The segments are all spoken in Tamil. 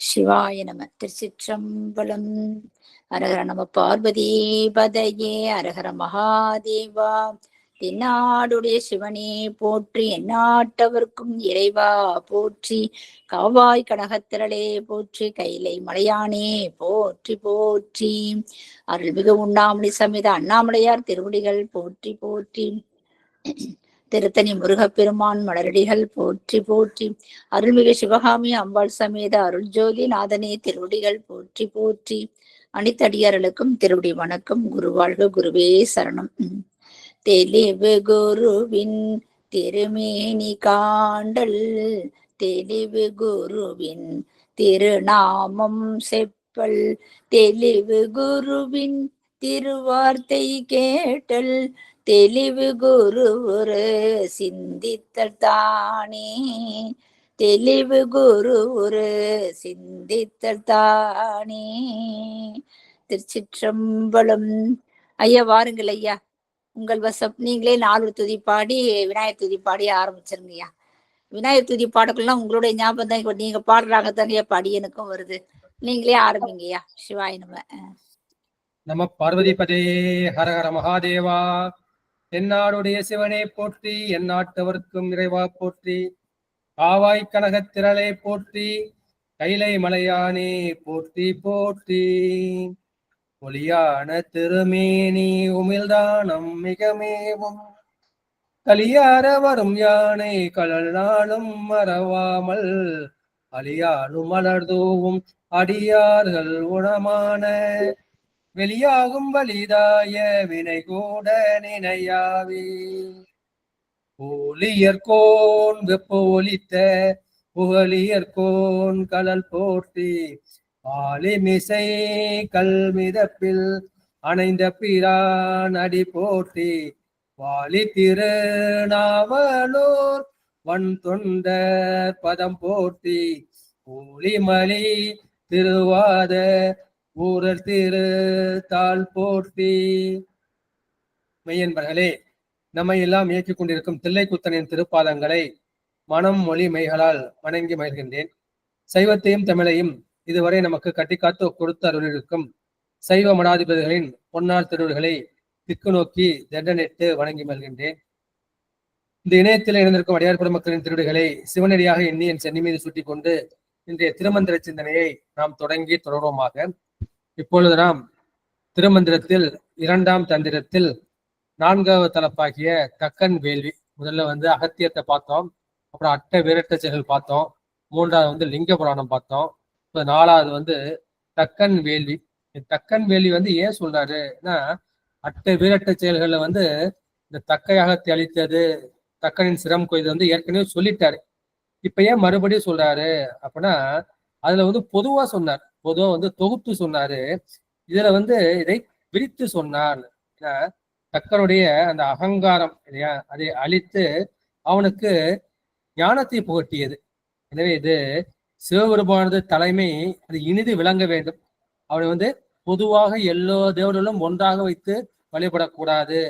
சிவாய நம. திருச்சிற்றம்பலம். அரகர நம பார்வதி பதையே. அரகர மகாதேவா. தென்னாடுடைய சிவனே போற்றி, எந்நாட்டவர்க்கும் இறைவா போற்றி, காவாய் கனகத்திரளே போற்றி, கைலை மலையானே போற்றி போற்றி, அருள்மிகு உண்ணாமணி சமேத அண்ணாமலையார் திருவடிகள் போற்றி போற்றி, திருத்தணி முருகப்பெருமான் மலரடிகள் போற்றி போற்றி, அருள்மிகு சிவகாமி அம்பாள் சமேத அருள் ஜோதி நாதனே திருவடிகள் போற்றி போற்றி, அனைத்தடியார்களுக்கும் திருவடி வணக்கம். குருவாழ்க, குருவே சரணம். தெளிவு குருவின் திருமேனி காண்டல், தெளிவு குருவின் திருநாமம் செப்பல், தெளிவு குருவின் திருவார்த்தை கேட்டல், தெளிவு குரு ஒரு சிந்தித்தல் தானே, தெளிவு குரு ஒரு சிந்தித்தல் தானே. திருச்சிற்றம்பலம். ஐயா வாருங்கள் ஐயா, உங்கள் வசம். நீங்களே 4 துதி பாடி விநாயகர் துதி பாடி ஆரம்பிச்சிருங்கய்யா. விநாயகர் துதி பாடக்குள்ளலாம் உங்களுடைய ஞாபகம் தான். இப்ப நீங்க பாடுறாங்க தானே, படியனுக்கும் வருது. நீங்களே ஆரம்பிங்கய்யா. சிவாய நம. நம பார்வதிபதே. ஹரஹர மகாதேவா. தென்னாடுடைய சிவனே போற்றி, எந்நாட்டவர்க்கும் இறைவா போற்றி, காவாய் கனகத்திரளே போற்றி, கைலை மலையானே போற்றி போற்றி, ஒளியான திருமேனி உமிழ்தானம் மிகமேவும், கலியார வரும் யானை கடல் நாளும் மறவாமல், அலியானும் மலர்தூவும் அடியார்கள் உணமான, வெளியாகும் வலிதாய வினை கூட நினையாவே, போலியர்கோன் வெப்போலித்த புகழியர்கோன் கடல் போற்றி, ஆலிமிசை கல்மிதப்பில் அணைந்த பிரான் அடி போற்றி, வாலி திருநாவலூர் வன் தொண்டர் பதம் போற்றி, ஊழிமலி திருவாத ஊரர் திரு தாள் போற்றி. மெய்யன்பர்களே, நம்மை எல்லாம் இயக்கிக் கொண்டிருக்கும் தில்லைக்குத்தனின் திருப்பாதங்களை மனம் மொழி மெய்களால் வணங்கி மகிழ்கின்றேன். சைவத்தையும் தமிழையும் இதுவரை நமக்கு கட்டிக்காத்து கொடுத்து அருளிருக்கும் சைவ மடாதிபதிகளின் பொன்னாள் திருவுகளை திக்கு நோக்கி தண்டனிட்டு வணங்கி மகிழ்கின்றேன். இந்த இணையத்தில் இணைந்திருக்கும் அடியார் பெருமக்களின் திருவிடைகளை சிவனடியாக எண்ணி என் சென்னி மீது சுட்டி கொண்டு இன்றைய திருமந்திர சிந்தனையை நாம் தொடங்கி தொடர்வோமாக. இப்பொழுது நாம் திருமந்திரத்தில் 2ஆம் தந்திரத்தில் 4வது தலைப்பாகிய தக்கன் வேள்வி. முதல்ல அகத்தியத்தை பார்த்தோம், அப்புறம் அட்ட வீரட்ட செயல்கள் பார்த்தோம், 3வது லிங்க புராணம் பார்த்தோம், இப்போ 4வது தக்கன் வேள்வி. தக்கன் வேள்வி ஏன் சொல்றாருன்னா, அட்ட வீரட்ட செயல்கள்ல இந்த தக்கையாகத்தை அளித்தது, தக்கனின் சிரம் கொய்து ஏற்கனவே சொல்லிட்டாரு. இப்ப ஏன் மறுபடியும் சொல்றாரு அப்படின்னா, அதுல பொதுவா சொன்னார், பொதுவா தொகுத்து சொன்னாரு. இதுல இதை விரித்து சொன்னார். தக்கனுடைய அந்த அகங்காரம் இல்லையா, அதை அழித்து அவனுக்கு ஞானத்தை புகட்டியது. எனவே இது சிவபெருமானது தலைமை அது இனிது விளங்க வேண்டும். அவனை பொதுவாக எல்லா தேவர்களும் ஒன்றாக வைத்து வழிபடக்கூடாது.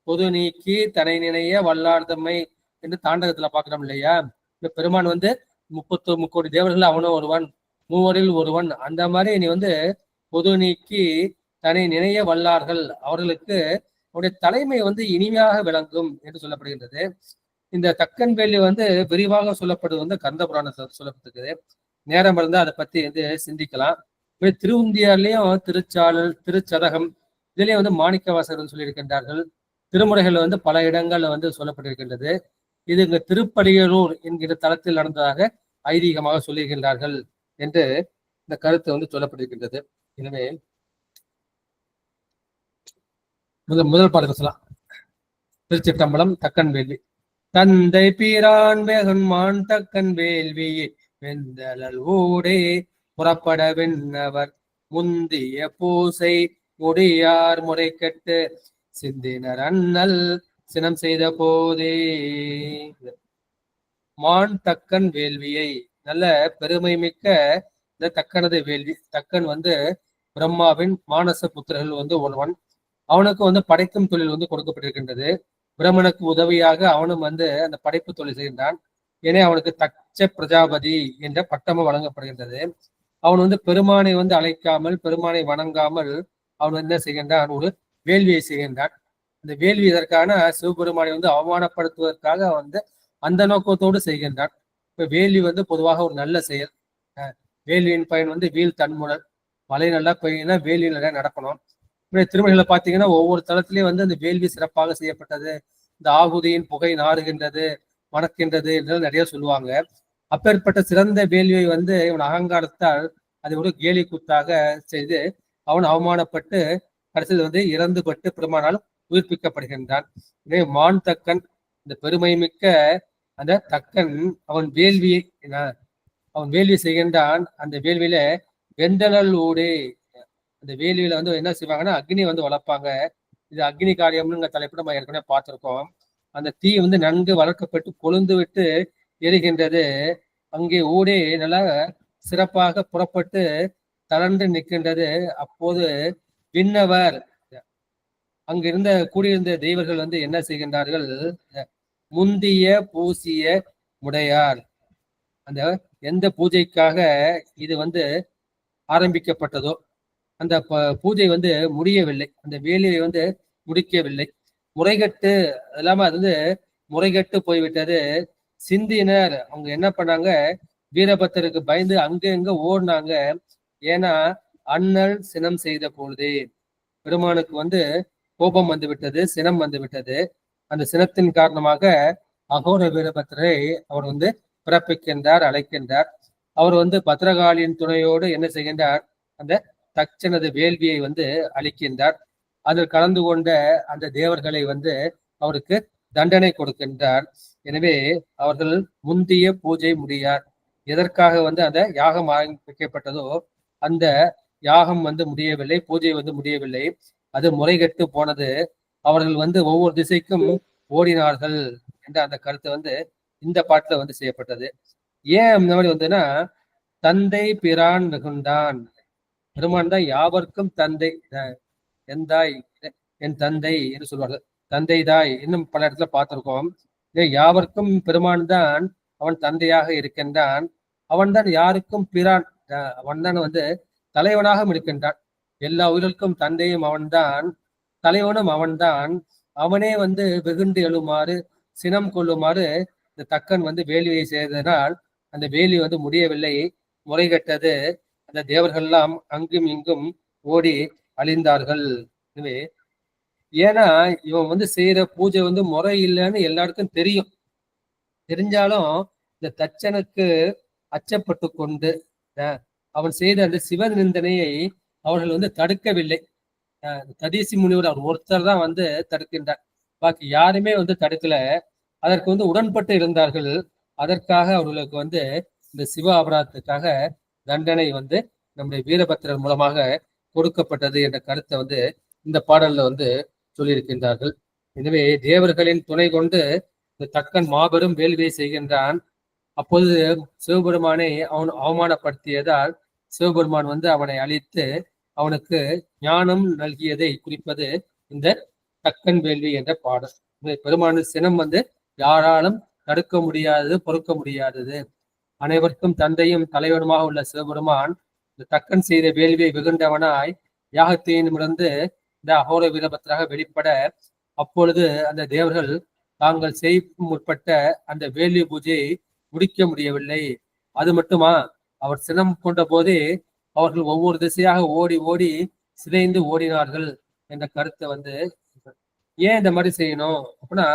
பொது நீக்கி தனை நினைய வல்லார்தம்மை என்று தாண்டகத்துல பாக்குறோம் இல்லையா. இந்த பெருமான் 33 கோடி தேவர்கள் அவனும் ஒருவன், மூவரில் ஒருவன். அந்த மாதிரி நீ பொது நீக்கி தன்னை நினைய வல்லார்கள், அவர்களுக்கு அவருடைய தலைமை இனிமையாக விளங்கும் என்று சொல்லப்படுகின்றது. இந்த தக்கன் வேள்வி விரிவாக சொல்லப்படுவது கந்த புராணத்தில் சொல்லப்பட்டிருக்குது. நேரம் இருந்தால் அதை பத்தி சிந்திக்கலாம். திருவுந்தியார்லயும் திருச்சாளல், திருச்சதகம் இதுலயும் மாணிக்க வாசகர் சொல்லியிருக்கின்றார்கள். திருமுறைகள் பல இடங்கள்ல சொல்லப்பட்டிருக்கின்றது. இது இங்க திருப்படியலூர் என்கிற தளத்தில் நடந்ததாக ஐதீகமாக சொல்லுகின்றார்கள் என்று இந்த கருத்து சொல்லப்பட்டிருக்கின்றது. எனவே முதல் பாடல் சொல்லலாம். திருச்சிற்றம்பலம். தக்கன் வேள்வி. தந்தை பீரான் வேகன்மான் தக்கன் வேள்வி வெந்தலல் ஊடே புறப்பட வென்னவர் முந்திய பூசை முடியார் முறை கெட்டு சிந்தினர் அண்ணல் சினம் செய்த போதே. மான் தக்கன் வேள்வியை, நல்ல பெருமை மிக்க இந்த தக்கனது வேள்வி. தக்கன் பிரம்மாவின் மானச புத்திரர்கள் ஒருவன். அவனுக்கு படைக்கும் தொழில் கொடுக்கப்பட்டிருக்கின்றது. பிரம்மனுக்கு உதவியாக அவனும் அந்த படைப்பு தொழில் செய்கின்றான். ஏனே அவனுக்கு தச்ச பிரஜாபதி என்ற பட்டமும் வழங்கப்படுகின்றது. அவன் வந்து பெருமானை வந்து அழைக்காமல், பெருமானை வணங்காமல் அவன் என்ன செய்கின்றான், ஒரு வேள்வியை செய்கின்றான். அந்த வேள்வி இதற்கான சிவபெருமானை வந்து அவமானப்படுத்துவதற்காக வந்து அந்த நோக்கத்தோடு செய்கின்றான். இப்ப வேள்வி வந்து பொதுவாக ஒரு நல்ல செயல். வேள்வியின் பயன் வந்து வீழ் தன்முனல். மழை நல்லா பெய்யும்னா வேள்வி நிறைய நடக்கணும். திருமணிகளை பார்த்தீங்கன்னா ஒவ்வொரு தளத்திலேயும் வந்து அந்த வேள்வி சிறப்பாக செய்யப்பட்டது, இந்த ஆகுதியின் புகை நாறுகின்றது, மணக்கின்றது என்று நிறைய சொல்லுவாங்க. அப்பேற்பட்ட சிறந்த வேள்வியை வந்து இவன் அகங்காரத்தால் அதை ஒரு கேலி கூத்தாக செய்து அவன் அவமானப்பட்டு கடைசியில் வந்து இறந்துபட்டு பெருமானால் உயிர்ப்பிக்கப்படுகின்றான். இதே மான் தக்கன், இந்த பெருமை மிக்க அந்த தக்கன் அவன் வேள்வி செய்கின்றான். அந்த வேள்வியில வெந்தனல் ஊடே, அந்த வேள்வியில வந்து என்ன செய்வாங்கன்னா அக்னி வந்து வளர்ப்பாங்க. இது அக்னி காரியம்னு தலைப்பு நம்ம ஏற்கனவே பார்த்திருக்கோம். அந்த தீ வந்து நன்கு வளர்க்கப்பட்டு கொழுந்து விட்டு எரிகின்றது. அங்கே ஊடே நல்லா சிறப்பாக புறப்பட்டு தளர்ந்து நிற்கின்றது. அப்போது விண்ணவர், அங்கிருந்த கூடியிருந்த தெய்வர்கள் வந்து என்ன செய்கின்றார்கள், முந்திய பூசிய முடையார், அந்த எந்த பூஜைக்காக இது வந்து ஆரம்பிக்கப்பட்டதோ அந்த பூஜை வந்து முடியவில்லை, அந்த வேலையை வந்து முடிக்கவில்லை. முறைகட்டு இல்லாம அது வந்து முறைகட்டு போய்விட்டது. சிந்தினர் அவங்க என்ன பண்ணாங்க, வீரபத்தருக்கு பயந்து அங்க எங்க ஓடினாங்க. ஏன்னா அண்ணல் சினம் செய்த பொழுது பெருமானுக்கு வந்து கோபம் வந்து விட்டது, சினம் வந்து விட்டது. அந்த சினத்தின் காரணமாக அகோர வீரபத்திரை அவர் வந்து பிறப்பிக்கின்றார், அழைக்கின்றார். அவர் வந்து பத்ரகாளியின் துணையோடு என்ன செய்கின்றார், அந்த தட்சனது வேள்வியை வந்து அளிக்கின்றார். அதில் கலந்து கொண்ட அந்த தேவர்களை வந்து அவருக்கு தண்டனை கொடுக்கின்றார். எனவே அவர்கள் முந்திய பூஜை முடியார். எதற்காக வந்து அந்த யாகம் ஆரம்பிக்கப்பட்டதோ அந்த யாகம் வந்து முடியவில்லை, பூஜை வந்து முடியவில்லை, அது முறைகட்டு போனது. அவர்கள் வந்து ஒவ்வொரு திசைக்கும் ஓடினார்கள் என்ற அந்த கருத்தை வந்து இந்த பாட்டுல வந்து செய்யப்பட்டது. ஏன் இந்த மாதிரி வந்துன்னா, தந்தை பிரான் மிகுண்டான், பெருமான் தான் யாவர்க்கும் தந்தை. எந்தாய் என் தந்தை என்று சொல்வார்கள், தந்தை தாய் இன்னும் பல இடத்துல பார்த்திருக்கோம். யாவர்க்கும் பெருமான் தான் அவன் தந்தையாக இருக்கின்றான். அவன் தான் யாருக்கும் பிரான், அவன் தான் வந்து தலைவனாக இருக்கின்றான். எல்லா உயிர்களுக்கும் தந்தையும் அவன்தான், தலைவனும் அவன்தான். அவனே வந்து வெகுண்டு எழுமாறு சினம் கொள்ளுமாறு இந்த தக்கன் வந்து வேள்வியை செய்ததனால் அந்த வேள்வி வந்து முடியவில்லை, முறைகட்டது. அந்த தேவர்கள் எல்லாம் அங்கும் இங்கும் ஓடி அழிந்தார்கள். எனவே ஏன்னா இவன் வந்து செய்யற பூஜை வந்து முறை இல்லைன்னு எல்லாருக்கும் தெரியும். தெரிஞ்சாலும் இந்த தச்சனுக்கு அச்சப்பட்டு கொண்டு அவன் செய்த அந்த சிவ நிந்தனையை அவர்கள் வந்து தடுக்கவில்லை. ததீசி முனிவர் அவர் ஒருத்தர் தான் வந்து தடுக்கின்றார், பாக்கி யாருமே வந்து தடுக்கல. அதற்கு வந்து உடன்பட்டு இருந்தார்கள். அதற்காக அவர்களுக்கு வந்து இந்த சிவ அபராதத்துக்காக தண்டனை வந்து நம்முடைய வீரபத்திரர் மூலமாக கொடுக்கப்பட்டது என்ற கருத்தை வந்து இந்த பாடல்ல வந்து சொல்லியிருக்கின்றார்கள். எனவே தேவர்களின் துணை கொண்டு இந்த தக்கன் மாபெரும் வேள்வியை செய்கின்றான். அப்போது சிவபெருமானை அவன் அவமானப்படுத்தியதால் சிவபெருமான் வந்து அவனை அழித்து அவனுக்கு ஞானம் நல்கியதை குறிப்பது இந்த தக்கன் வேள்வி என்ற பாடல். பெருமானு சினம் வந்து யாராலும் தடுக்க முடியாதது, பொறுக்க முடியாதது. அனைவருக்கும் தந்தையும் தலைவனுமாக உள்ள சிவபெருமான் இந்த தக்கன் செய்த வேள்வியை வெகுண்டவனாய் யாகத்தினிடமிருந்து இந்த அகோர வீரபத்திராக வெளிப்பட, அப்பொழுது அந்த தேவர்கள் தாங்கள் செய்ய முற்பட்ட அந்த வேள்வி பூஜையை முடிக்க முடியவில்லை. அது மட்டுமா, அவர் சினம் கொண்ட போதே அவர்கள் ஒவ்வொரு திசையாக ஓடி ஓடி சிதைந்து ஓடினார்கள் என்ற கருத்தை வந்து, ஏன் இந்த மாதிரி செய்யணும் அப்படின்னா,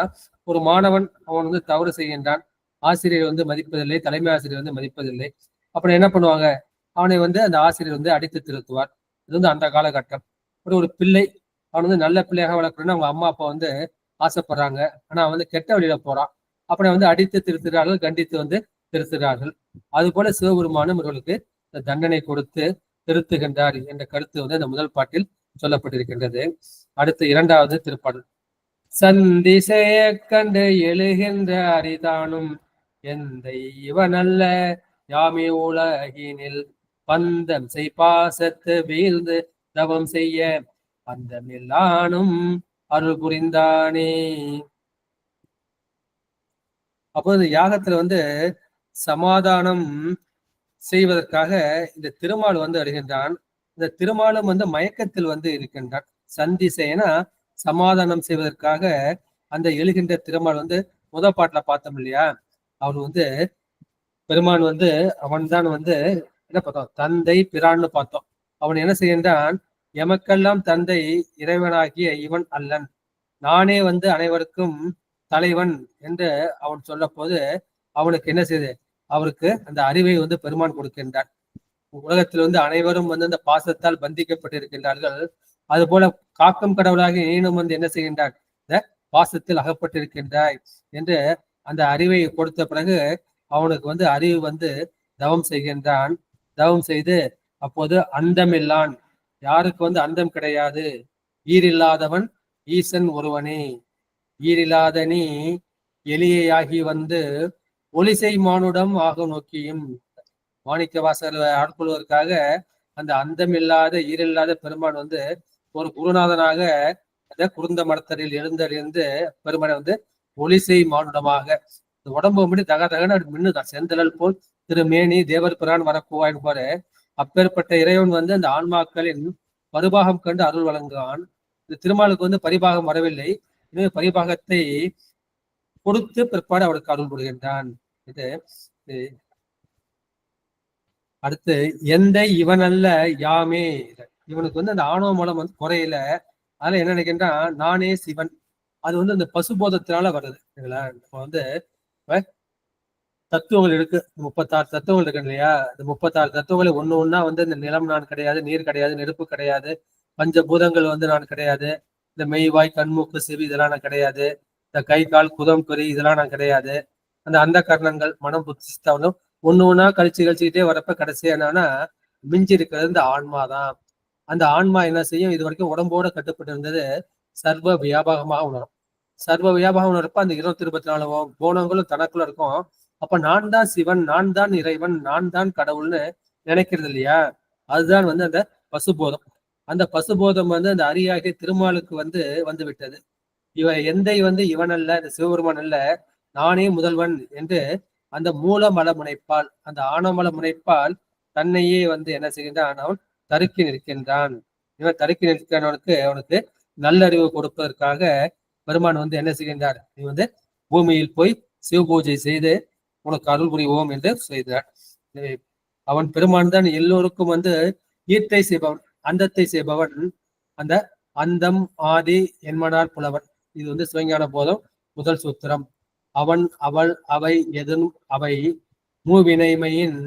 ஒரு மாணவன் அவன் வந்து தவறு செய்கின்றான், ஆசிரியர் வந்து மதிப்பதில்லை, தலைமை ஆசிரியர் வந்து மதிப்பதில்லை. அப்புறம் என்ன பண்ணுவாங்க, அவனை வந்து அந்த ஆசிரியர் வந்து அடித்து திருத்துவார். இது வந்து அந்த காலகட்டம். ஒரு பிள்ளை அவன் வந்து நல்ல பிள்ளையாக வளர்க்கணும்னு அவங்க அம்மா அப்பா வந்து ஆசைப்படுறாங்க. ஆனா அவன் வந்து கெட்ட வழியில போறான். அப்படி வந்து அடித்து திருத்துகிறார்கள், கண்டித்து வந்து திருத்துகிறார்கள். அது போல சிவபெருமானும் இவர்களுக்கு தண்டனை கொடுத்து திருத்துகின்றார் என்ற கருத்து வந்து இந்த முதல் பாட்டில் சொல்லப்பட்டிருக்கின்றது. அடுத்து இரண்டாவது திருப்பாடல். சந்திசைய கண்டு எழுகின்ற அரிதானும் எந்த இவனல்ல யாமே உலகினில் பந்தம் செய்பாசத்து வீழ்ந்து தவம் செய்ய அந்தமில்லானும் அருள் புரிந்தானே. அப்போது யாகத்துல வந்து சமாதானம் செய்வதற்காக இந்த திருமால் வந்து வருகின்றான். இந்த திருமாலும் வந்து மயக்கத்தில் வந்து இருக்கின்றான். சந்திசேனா சமாதானம் செய்வதற்காக அந்த எழுகின்ற திருமால் வந்து முதல் பாட்டுல பார்த்தோம் இல்லையா, அவன் வந்து பெருமான் வந்து அவன் தான் வந்து என்ன பார்த்தோம், தந்தை பிரான்னு பார்த்தோம். அவன் என்ன செய்கின்றான், எமக்கெல்லாம் தந்தை இறைவனாகிய இவன் அல்லன், நானே வந்து அனைவருக்கும் தலைவன் என்று அவன் சொல்ல போது அவனுக்கு என்ன செய்யுது, அவருக்கு அந்த அறிவை வந்து பெருமான் கொடுக்கின்றான். உலகத்தில் வந்து அனைவரும் வந்து அந்த பாசத்தால் பந்திக்கப்பட்டிருக்கின்றார்கள். அது போல காக்கும் கடவுளாக நீனும் வந்து என்ன செய்கின்றான், இந்த பாசத்தில் அகப்பட்டிருக்கின்றாய் என்று அந்த அறிவை கொடுத்த பிறகு அவனுக்கு வந்து அறிவு வந்து தவம் செய்கின்றான். தவம் செய்து அப்போது அந்தமில்லான், யாருக்கு வந்து அந்தம் கிடையாது, ஈரில்லாதவன் ஈசன் ஒருவனே, ஈரில்லாத நீ எளியாகி வந்து ஒளிசை மானுடம் ஆக நோக்கியும், மாணிக்க வாசகர் ஆட்கொள்வதற்காக அந்த அந்தமில்லாத ஈரில்லாத பெருமான் வந்து ஒரு குருநாதனாக அந்த குருந்த மரத்தரில் எழுந்தறிந்து பெருமானை வந்து ஒளிசை மானுடமாக, இந்த உடம்பு முடி தக தகன மின்னுதான், செந்தழல் போல் திருமேனி தேவர் பிரான் வரக்கூவாயின் போல அப்பேற்பட்ட இறைவன் வந்து அந்த ஆன்மாக்களின் பரிபாகம் கண்டு அருள் வழங்குவான். இந்த திருமாலுக்கு வந்து பரிபாகம் வரவில்லை, எனவே பரிபாகத்தை கொடுத்து பிற்பாடு அவருக்கு அருள் புரிகின்றான். இது அடுத்து எந்த இவன் அல்ல யாமே, இவனுக்கு வந்து அந்த ஆணவ மலம் வந்து குறையில, அதனால என்ன நினைக்கின்றான், நானே சிவன். அது வந்து அந்த பசுபோதத்தினால வருது. இப்போ வந்து தத்துவங்கள் இருக்கு, 36 தத்துவங்கள் இருக்கு இல்லையா, இந்த 36 தத்துவங்களை ஒண்ணு ஒண்ணா வந்து இந்த நிலம் நான் கிடையாது, நீர் கிடையாது, நெருப்பு கிடையாது, பஞ்சபூதங்கள் வந்து நான் கிடையாது, இந்த மெய்வாய் கண்மூக்கு செவி இதெல்லாம் நான் கிடையாது, இந்த கை கால் குதம் குறி இதெல்லாம் நான் கிடையாது, அந்த கர்ணங்கள் மனம் புத்தி சித்தம் ஒண்ணு ஒண்ணா கழிச்சுக்கிட்டே வரப்ப கடைசியா என்னன்னா மிஞ்சி இருக்கிறது இந்த ஆன்மாதான். அந்த ஆன்மா என்ன செய்யும், இது வரைக்கும் உடம்போட கட்டுப்பட்டு இருந்தது சர்வ வியாபகமாக உணரும். சர்வ வியாபகம் உணர்ப்ப அந்த 224 கோணங்களும் தனக்குள்ள இருக்கும். அப்ப நான் தான் சிவன், நான் தான் இறைவன், நான் தான் கடவுள்னு நினைக்கிறது இல்லையா, அதுதான் வந்து அந்த பசுபோதம். அந்த பசுபோதம் வந்து அந்த அரியாகிய திருமாலுக்கு வந்து விட்டது. எந்தை வந்து இவன் அல்ல, இந்த சிவபெருமான் அல்ல, நானே முதல்வன் என்று அந்த மூலமல முனைப்பால், அந்த ஆணவமல முனைப்பால் தன்னையே வந்து என்ன செய்கின்றான், அவன் தருக்கி நிற்கின்றான். இவன் தருக்கி நிற்கிறவனுக்கு அவனுக்கு நல்லறிவு கொடுப்பதற்காக பெருமான் வந்து என்ன செய்கின்றார், நீ வந்து பூமியில் போய் சிவ பூஜை செய்து உனக்கு அருள் புரிவோம் என்று செய்தார். அவன் பெருமான் தான் எல்லோருக்கும் வந்து ஈர்த்தை செய்பவன், அந்தத்தை செய்பவன். அந்த அந்தம் ஆதி என்மனார் புலவன், இது வந்து சிவஞான போதம் முதல் சூத்திரம். அவன் அவள் அவை எதனும் அவை மூவினைமையின்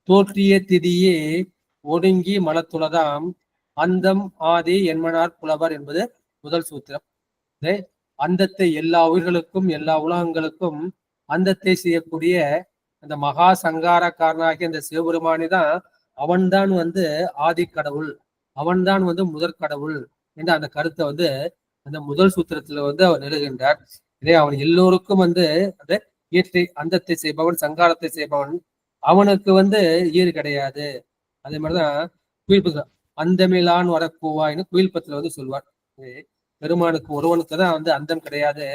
தோற்றிய திதியே ஒடுங்கி மலத்துளதாம் அந்தம் ஆதி என்மனார் புலவர் என்பது முதல் சூத்திரம். அந்தத்தை எல்லா உயிர்களுக்கும் எல்லா உலகங்களுக்கும் அந்தத்தை செய்யக்கூடிய அந்த மகா சங்காரக்காரனாகிய அந்த சிவபெருமானி தான், அவன்தான் வந்து ஆதி கடவுள், அவன்தான் வந்து முதற் கடவுள் என்ற அந்த கருத்தை வந்து அந்த முதல் சூத்திரத்துல வந்து அவர் நிறுகின்றார். இதே அவன் எல்லோருக்கும் வந்து அந்த இயற்கை அந்தத்தை செய்பவன், சங்காரத்தை செய்பவன், அவனுக்கு வந்து ஈறு கிடையாது. அதே மாதிரிதான் குயில்பத்துல அந்தமிலான் வரக்கூவாய்னு குயில்பத்துல வந்து சொல்வார். பெருமானுக்கு ஒருவனுக்கு தான் வந்து அந்தம் கிடையாது,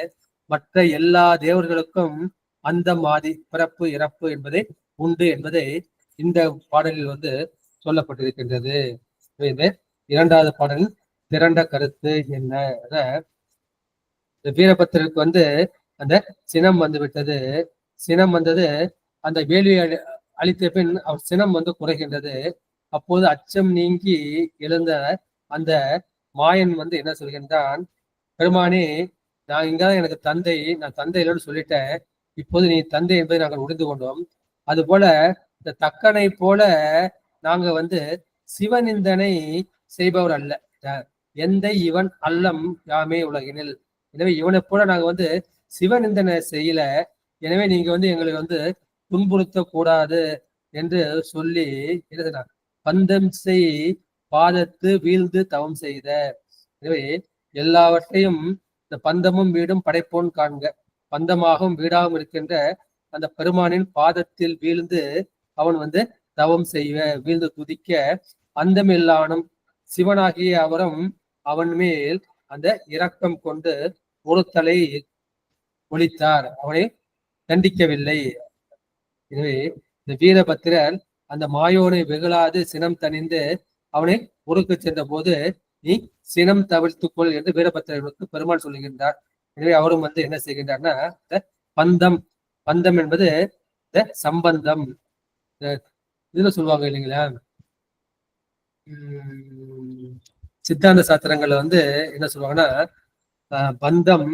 மற்ற எல்லா தேவர்களுக்கும் அந்தம் ஆதி பிறப்பு இறப்பு என்பதை உண்டு என்பதை இந்த பாடலில் வந்து சொல்லப்பட்டிருக்கின்றது. இந்த 2வது பாடலில் திரண்ட கருத்து என்ன, வீரபத்திரருக்கு வந்து அந்த சினம் வந்து விட்டது. சினம் வந்தது, அந்த வேள்வியை அழித்த பின் அவர் சினம் வந்து குறைகின்றது. அப்போது அச்சம் நீங்கி எழுந்த அந்த மாயன் வந்து என்ன சொல்கின்றான், பெருமானே நான் இங்கதான் எனக்கு தந்தை, நான் தந்தை இல்லைன்னு சொல்லிட்டேன், இப்போது நீ தந்தை என்பதை நாங்கள் உணர்ந்து கொண்டோம். அது போல இந்த தக்கனை போல நாங்க வந்து சிவநிந்தனை செய்பவர் அல்ல, எந்த இவன் அல்லம் யாமே உலகினில். எனவே இவனை போல நாங்க வந்து சிவநிந்தனை செய்யல, எனவே நீங்க வந்து எங்களை வந்து துன்புறுத்த கூடாது என்று சொல்லி எழுதினார். பந்தம் செய் பாதத்து வீழ்ந்து தவம் செய்த. எனவே எல்லாவற்றையும் இந்த பந்தமும் வீடும் படைப்போன் காண்க, பந்தமாகவும் வீடாகவும் இருக்கின்ற அந்த பெருமானின் பாதத்தில் வீழ்ந்து அவன் வந்து தவம் செய்வ, வீழ்ந்து துதிக்க, அந்தமில்லானும் சிவனாகிய அவரும் அவன் மேல் அந்த இரக்கம் கொண்டு ஒரு தலை ஒழித்தார், அவனை தண்டிக்கவில்லை. எனவே இந்த வீரபத்திரர் அந்த மாயோனை வெகுளாது சினம் தணிந்து அவனை ஊருக்கு சென்ற போது நீ சினம் தவிர்த்துக்கொள் என்று வீரபத்திரனுக்கு பெருமாள் சொல்லுகின்றார். எனவே அவரும் என்ன செய்கின்றார்னா, இந்த பந்தம், பந்தம் என்பது இந்த சம்பந்தம். இதுல சொல்லுவாங்க இல்லைங்களா, சித்தாந்த சாஸ்திரங்கள்ல என்ன சொல்லுவாங்கன்னா, பந்தம்,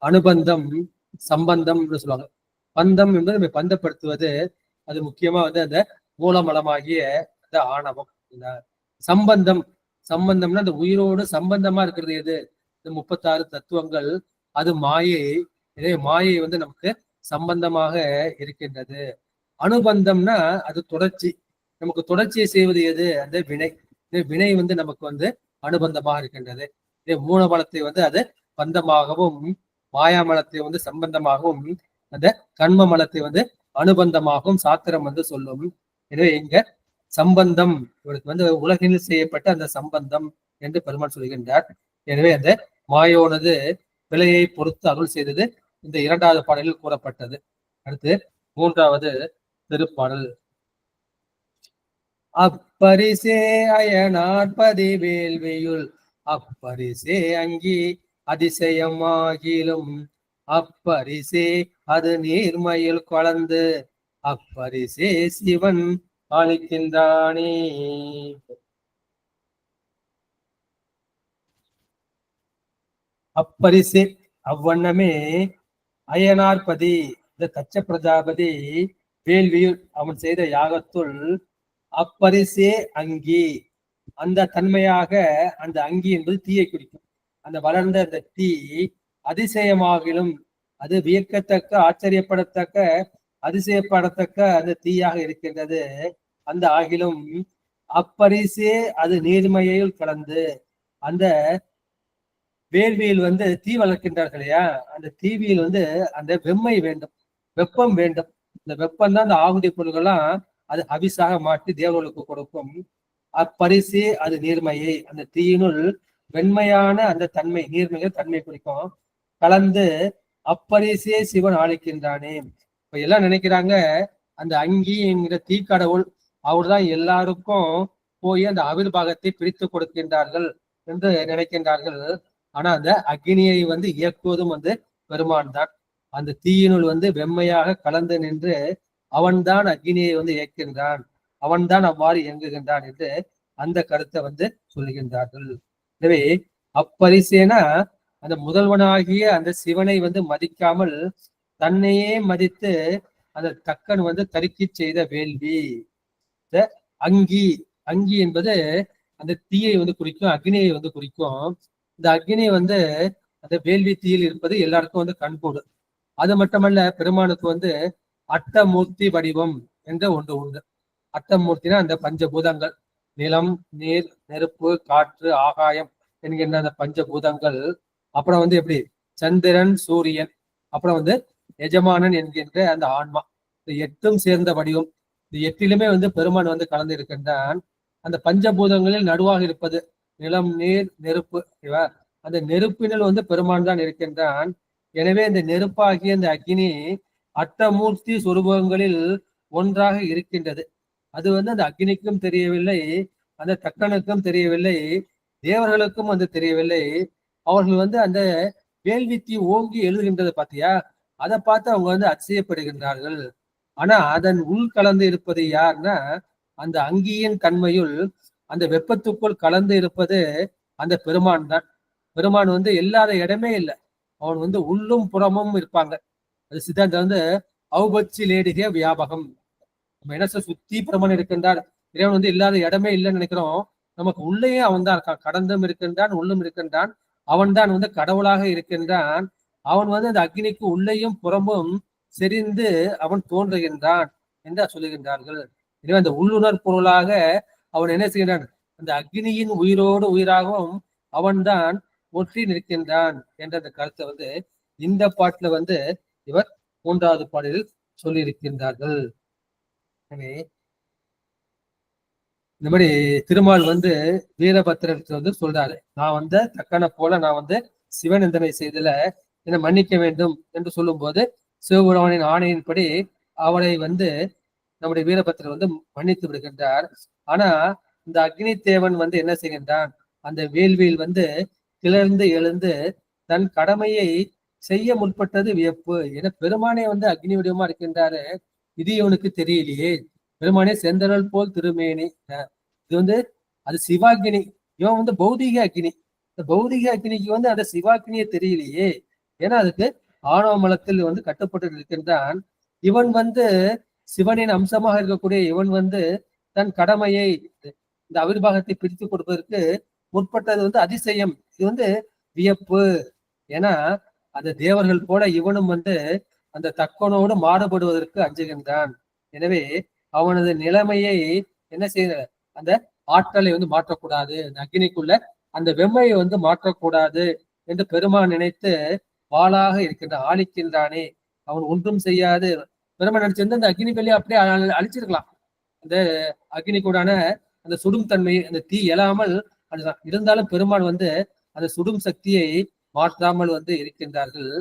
அனுபந்தம், சம்பந்தம் சொல்லுவாங்க. பந்தம் என்பது நம்ம பந்தப்படுத்துவது, அது முக்கியமா அந்த மூலமலமாகிய அந்த ஆணவம். சம்பந்தம், சம்பந்தம்னா அந்த உயிரோடு சம்பந்தமா இருக்கிறது எது? இந்த 36 தத்துவங்கள், அது மாயை. இதே மாயை நமக்கு சம்பந்தமாக இருக்கின்றது. அனுபந்தம்னா அது தொடர்ச்சி, நமக்கு தொடர்ச்சியை செய்வது எது? அந்த வினை. வினை நமக்கு அனுபந்தமாக இருக்கின்றது. இதே மூலமலத்தை அது பந்தமாகவும், மாயாமலத்தை சம்பந்தமாகவும், அந்த கண்ம மலத்தை அனுபந்தமாகவும் சாத்திரம் சொல்லும். எனவே இங்க சம்பந்தம், இவருக்கு உலகில் செய்யப்பட்ட அந்த சம்பந்தம் என்று பெருமாள் சொல்கின்றார். எனவே அந்த மாயோனது விலையை பொறுத்து அருள் செய்தது இந்த 2வது பாடலில் கூறப்பட்டது. அடுத்து 3வது திருப்பாடல். அப்பரிசே அயனாற்பதி வேள்வியுள் அப்பரிசே அங்கி அதிசயமாகிலும் அப்பரிசே அது நீர்மையில் கலந்து அப்பரிசே சிவன் அளிக்கின்றானே. அப்பரிசே அவ்வண்ணமே அயனார்பதி, இந்த கச்ச பிரஜாபதி வேள்வியுள் அவன் செய்த யாகத்துள் அப்பரிசே அங்கி, அந்த தன்மையாக அந்த அங்கி என்பது தீயை குறிக்கும். அந்த வளர்ந்த அந்த தீ அதிசயமாகிலும், அது வியக்கத்தக்க, ஆச்சரியப்படத்தக்க, அதிசயப்படத்தக்க அந்த தீயாக இருக்கின்றது. அந்த ஆகிலும் அப்பரிசே அது நீர்மையில் கலந்து, அந்த வேள்வியில் தீ வளர்க்கின்றார்கள் இல்லையா, அந்த தீவியில் அந்த வெம்மை வேண்டும், வெப்பம் வேண்டும். இந்த வெப்பம் தான் அந்த ஆகுதி பொருள்கள்லாம் அது அபிசாக மாற்றி தேவர்களுக்கு கொடுக்கும். அப்பரிசே அது நீர்மையை, அந்த தீயினுள் வெண்மையான அந்த தன்மை, நீர்மையை தன்மை குறிக்கும், கலந்து அப்பரிசே சிவன் ஆளிக்கின்றானே. இப்ப எல்லாம் நினைக்கிறாங்க அந்த அங்கி என்கிற தீக்கடவுள் அவர் தான் எல்லாருக்கும் போய் அந்த அவிர்வாகத்தை பிரித்து கொடுக்கின்றார்கள் என்று நினைக்கின்றார்கள். ஆனா அந்த அக்னியை இயக்குவதும் பெருமான் தான். அந்த தீயினுள் வெம்மையாக கலந்து நின்று அவன்தான் அக்னியை இயக்கின்றான், அவன்தான் அவ்வாறு இயங்குகின்றான் என்று அந்த கருத்தை சொல்லுகின்றார்கள். எனவே அப்பரிசேனா அந்த முதல்வனாகிய அந்த சிவனை மதிக்காமல் தன்னையே மதித்து அந்த தக்கன் தருக்கி செய்த வேள்வி. அங்கி, அங்கி என்பது அந்த தீயை குறிக்கும், அக்னியை குறிக்கும். இந்த அக்னி அந்த வேள்வி தீயில் இருப்பது எல்லாருக்கும் கண்கூடு. அது மட்டுமல்ல, பெருமானுக்கு அட்டமூர்த்தி வடிவம் என்ற ஒன்று உண்டு. அட்டமூர்த்தினா அந்த பஞ்சபூதங்கள், நிலம், நீர், நெருப்பு, காற்று, ஆகாயம் என்கின்ற அந்த பஞ்சபூதங்கள். அப்புறம் எப்படி சந்திரன், சூரியன், அப்புறம் எஜமானன் என்கின்ற அந்த ஆன்மா. இந்த 8ம் சேர்ந்த வடிவம். இந்த 8லுமே பெருமான் கலந்து இருக்கின்றான். அந்த பஞ்சபூதங்களில் நடுவாக இருப்பது நிலம், நீர், நெருப்பு. அந்த நெருப்பினில் பெருமான் தான் இருக்கின்றான். எனவே இந்த நெருப்பாகிய இந்த அக்னி அட்டமூர்த்தி சொரூபங்களில் ஒன்றாக இருக்கின்றது. அது அந்த அக்னிக்கும் தெரியவில்லை, அந்த தக்கனுக்கும் தெரியவில்லை, தேவர்களுக்கும் தெரியவில்லை. அவர்கள் அந்த வேள்வித்தி ஓங்கி எழுதுகின்றது பாத்தியா, அதை பார்த்து அவங்க அதிசயப்படுகின்றார்கள். ஆனா அதன் உள் கலந்து இருப்பது யாருன்னா, அந்த அங்கியின் தன்மையுள் அந்த வெப்பத்துக்குள் கலந்து இருப்பது அந்த பெருமான் தான். பெருமான் இல்லாத இடமே இல்லை, அவன் உள்ளும் புறமும் இருப்பாங்க. அது சித்தாந்தம் அவுபட்சி லேடிகே வியாபகம். நம்ம என்ன சுத்தி பெருமான் இருக்கின்றார், இறைவன் இல்லாத இடமே இல்லைன்னு நினைக்கிறோம். நமக்கு உள்ளேயே அவன் தான் இருக்கான், கடந்தும் இருக்கின்றான், உள்ளும் இருக்கின்றான். அவன் தான் கடவுளாக இருக்கின்றான். அவன் அந்த அக்னிக்கு உள்ளேயும் புறமும் செறிந்து அவன் தோன்றுகின்றான் என்று சொல்லுகின்றார்கள். எனவே அந்த உள்ளுணர் பொருளாக அவன் என்ன செய்கின்றான், அந்த அக்னியின் உயிரோடு உயிராகவும் அவன்தான் ஒற்றி நிற்கின்றான் என்ற அந்த கருத்தை இந்த பாட்டுல இவர் 3வது பாடலில் சொல்லியிருக்கின்றார்கள். எனவே இந்த மாதிரி திருமால் வீரபத்திரருக்கு சொல்றாரு, நான் தக்கனை போல நான் சிவநிந்தனை செய்தல என்னை மன்னிக்க வேண்டும் என்று சொல்லும் போது, சிவபெருமானின் ஆணையின்படி அவனை நம்முடைய வீரபத்திரர் வந்து மன்னித்து விடுகின்றார். ஆனா இந்த அக்னி தேவன் வந்து என்ன செய்கின்றான், அந்த வேள்வியில் வந்து கிளர்ந்து எழுந்து தன் கடமையை செய்ய முற்பட்டது வியப்பு. ஏன்னா பெருமானே வந்து அக்னி வடிவமா இருக்கின்றாரு, இது இவனுக்கு தெரியலையே. பெருமானே செந்தனல் போல் திருமேனி, இது வந்து அது சிவாக்கினி, இவன் வந்து பௌதிக அக்னி. இந்த பௌதிக அக்னிக்கு வந்து அந்த சிவாக்கினியே தெரியலையே. ஏன்னா அதுக்கு ஆணவ மலத்தில் வந்து கட்டுப்பட்டு இருக்கின்றான். இவன் வந்து சிவனின் அம்சமாக இருக்கக்கூடிய இவன் வந்து தன் கடமையை, இந்த அவிர்வாகத்தை பிரித்து கொடுப்பதற்கு முற்பட்டது வந்து அதிசயம், இது வந்து வியப்பு. ஏன்னா அந்த தேவர்கள் போல இவனும் வந்து அந்த தக்கனோடு மாறுபடுவதற்கு அஞ்சுகின்றான். எனவே அவனது நிலைமையை என்ன செய்ய, அந்த ஆற்றலை வந்து மாற்றக்கூடாது, அந்த அக்னிக்குள்ள அந்த வெம்மையை வந்து மாற்றக்கூடாது என்று பெருமான் நினைத்து வாளாக இருக்கின்றான், ஆளிக்கின்றானே. அவன் ஒன்றும் செய்யாது. பெருமான் நினைச்சிருந்து அந்த அக்னி வெளியே அப்படியே அழிச்சிருக்கலாம். அந்த அக்னி கூடான அந்த சுடும் தன்மை, அந்த தீ எழாமல் அதுதான். இருந்தாலும் பெருமான் வந்து அந்த சுடும் சக்தியை மாற்றாமல் வந்து இருக்கின்றார்கள்.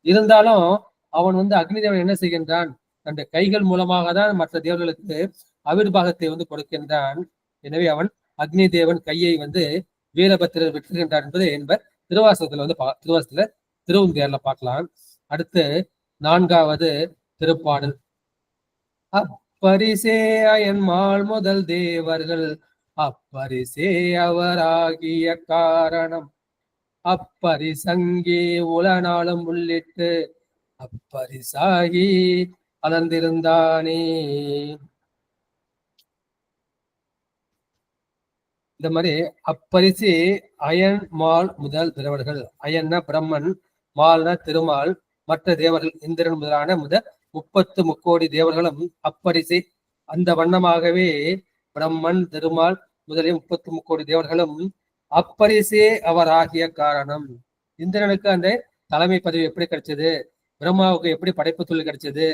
இருந்தாலும் அவன் வந்து அக்னி தேவன் என்ன செய்கின்றான், தன் கைகள் மூலமாக தான் மற்ற தேவர்களுக்கு அவிர்வாகத்தை வந்து கொடுக்கின்றான். எனவே அவன் அக்னி தேவன் கையை வந்து வீரபத்திரர் வெற்றுகின்றான் என்பதை திருவாசகத்துல வந்து திருவாசகத்துல திருவுந்தியார்ல பார்க்கலாம். அடுத்து 4வது திருப்பாடல். அப்பரிசே அயன்மாள் முதல் தேவர்கள் அப்பரிசே அவராகிய காரணம் அப்பரிசங்கே உலநாளும் உள்ளிட்டு அப்பரிசாகி அலர்ந்திருந்தானே. இந்த மாதிரி அப்பரிசு அயன் மால் முதல் தேவர்கள், அயன்னா பிரம்மன், மால்னா திருமால், மற்ற தேவர்கள் இந்திரன் முதலான முதல் 30 தேவர்களும் அப்பரிசை அந்த வண்ணமாகவே பிரம்மன் திருமால் முதலிய 30 தேவர்களும் அப்பரிசே அவர் ஆகிய காரணம். இந்திரனுக்கு அந்த தலைமை பதவி எப்படி கிடைச்சது, பிரம்மாவுக்கு எப்படி படைப்பு தொழில் கிடைச்சது,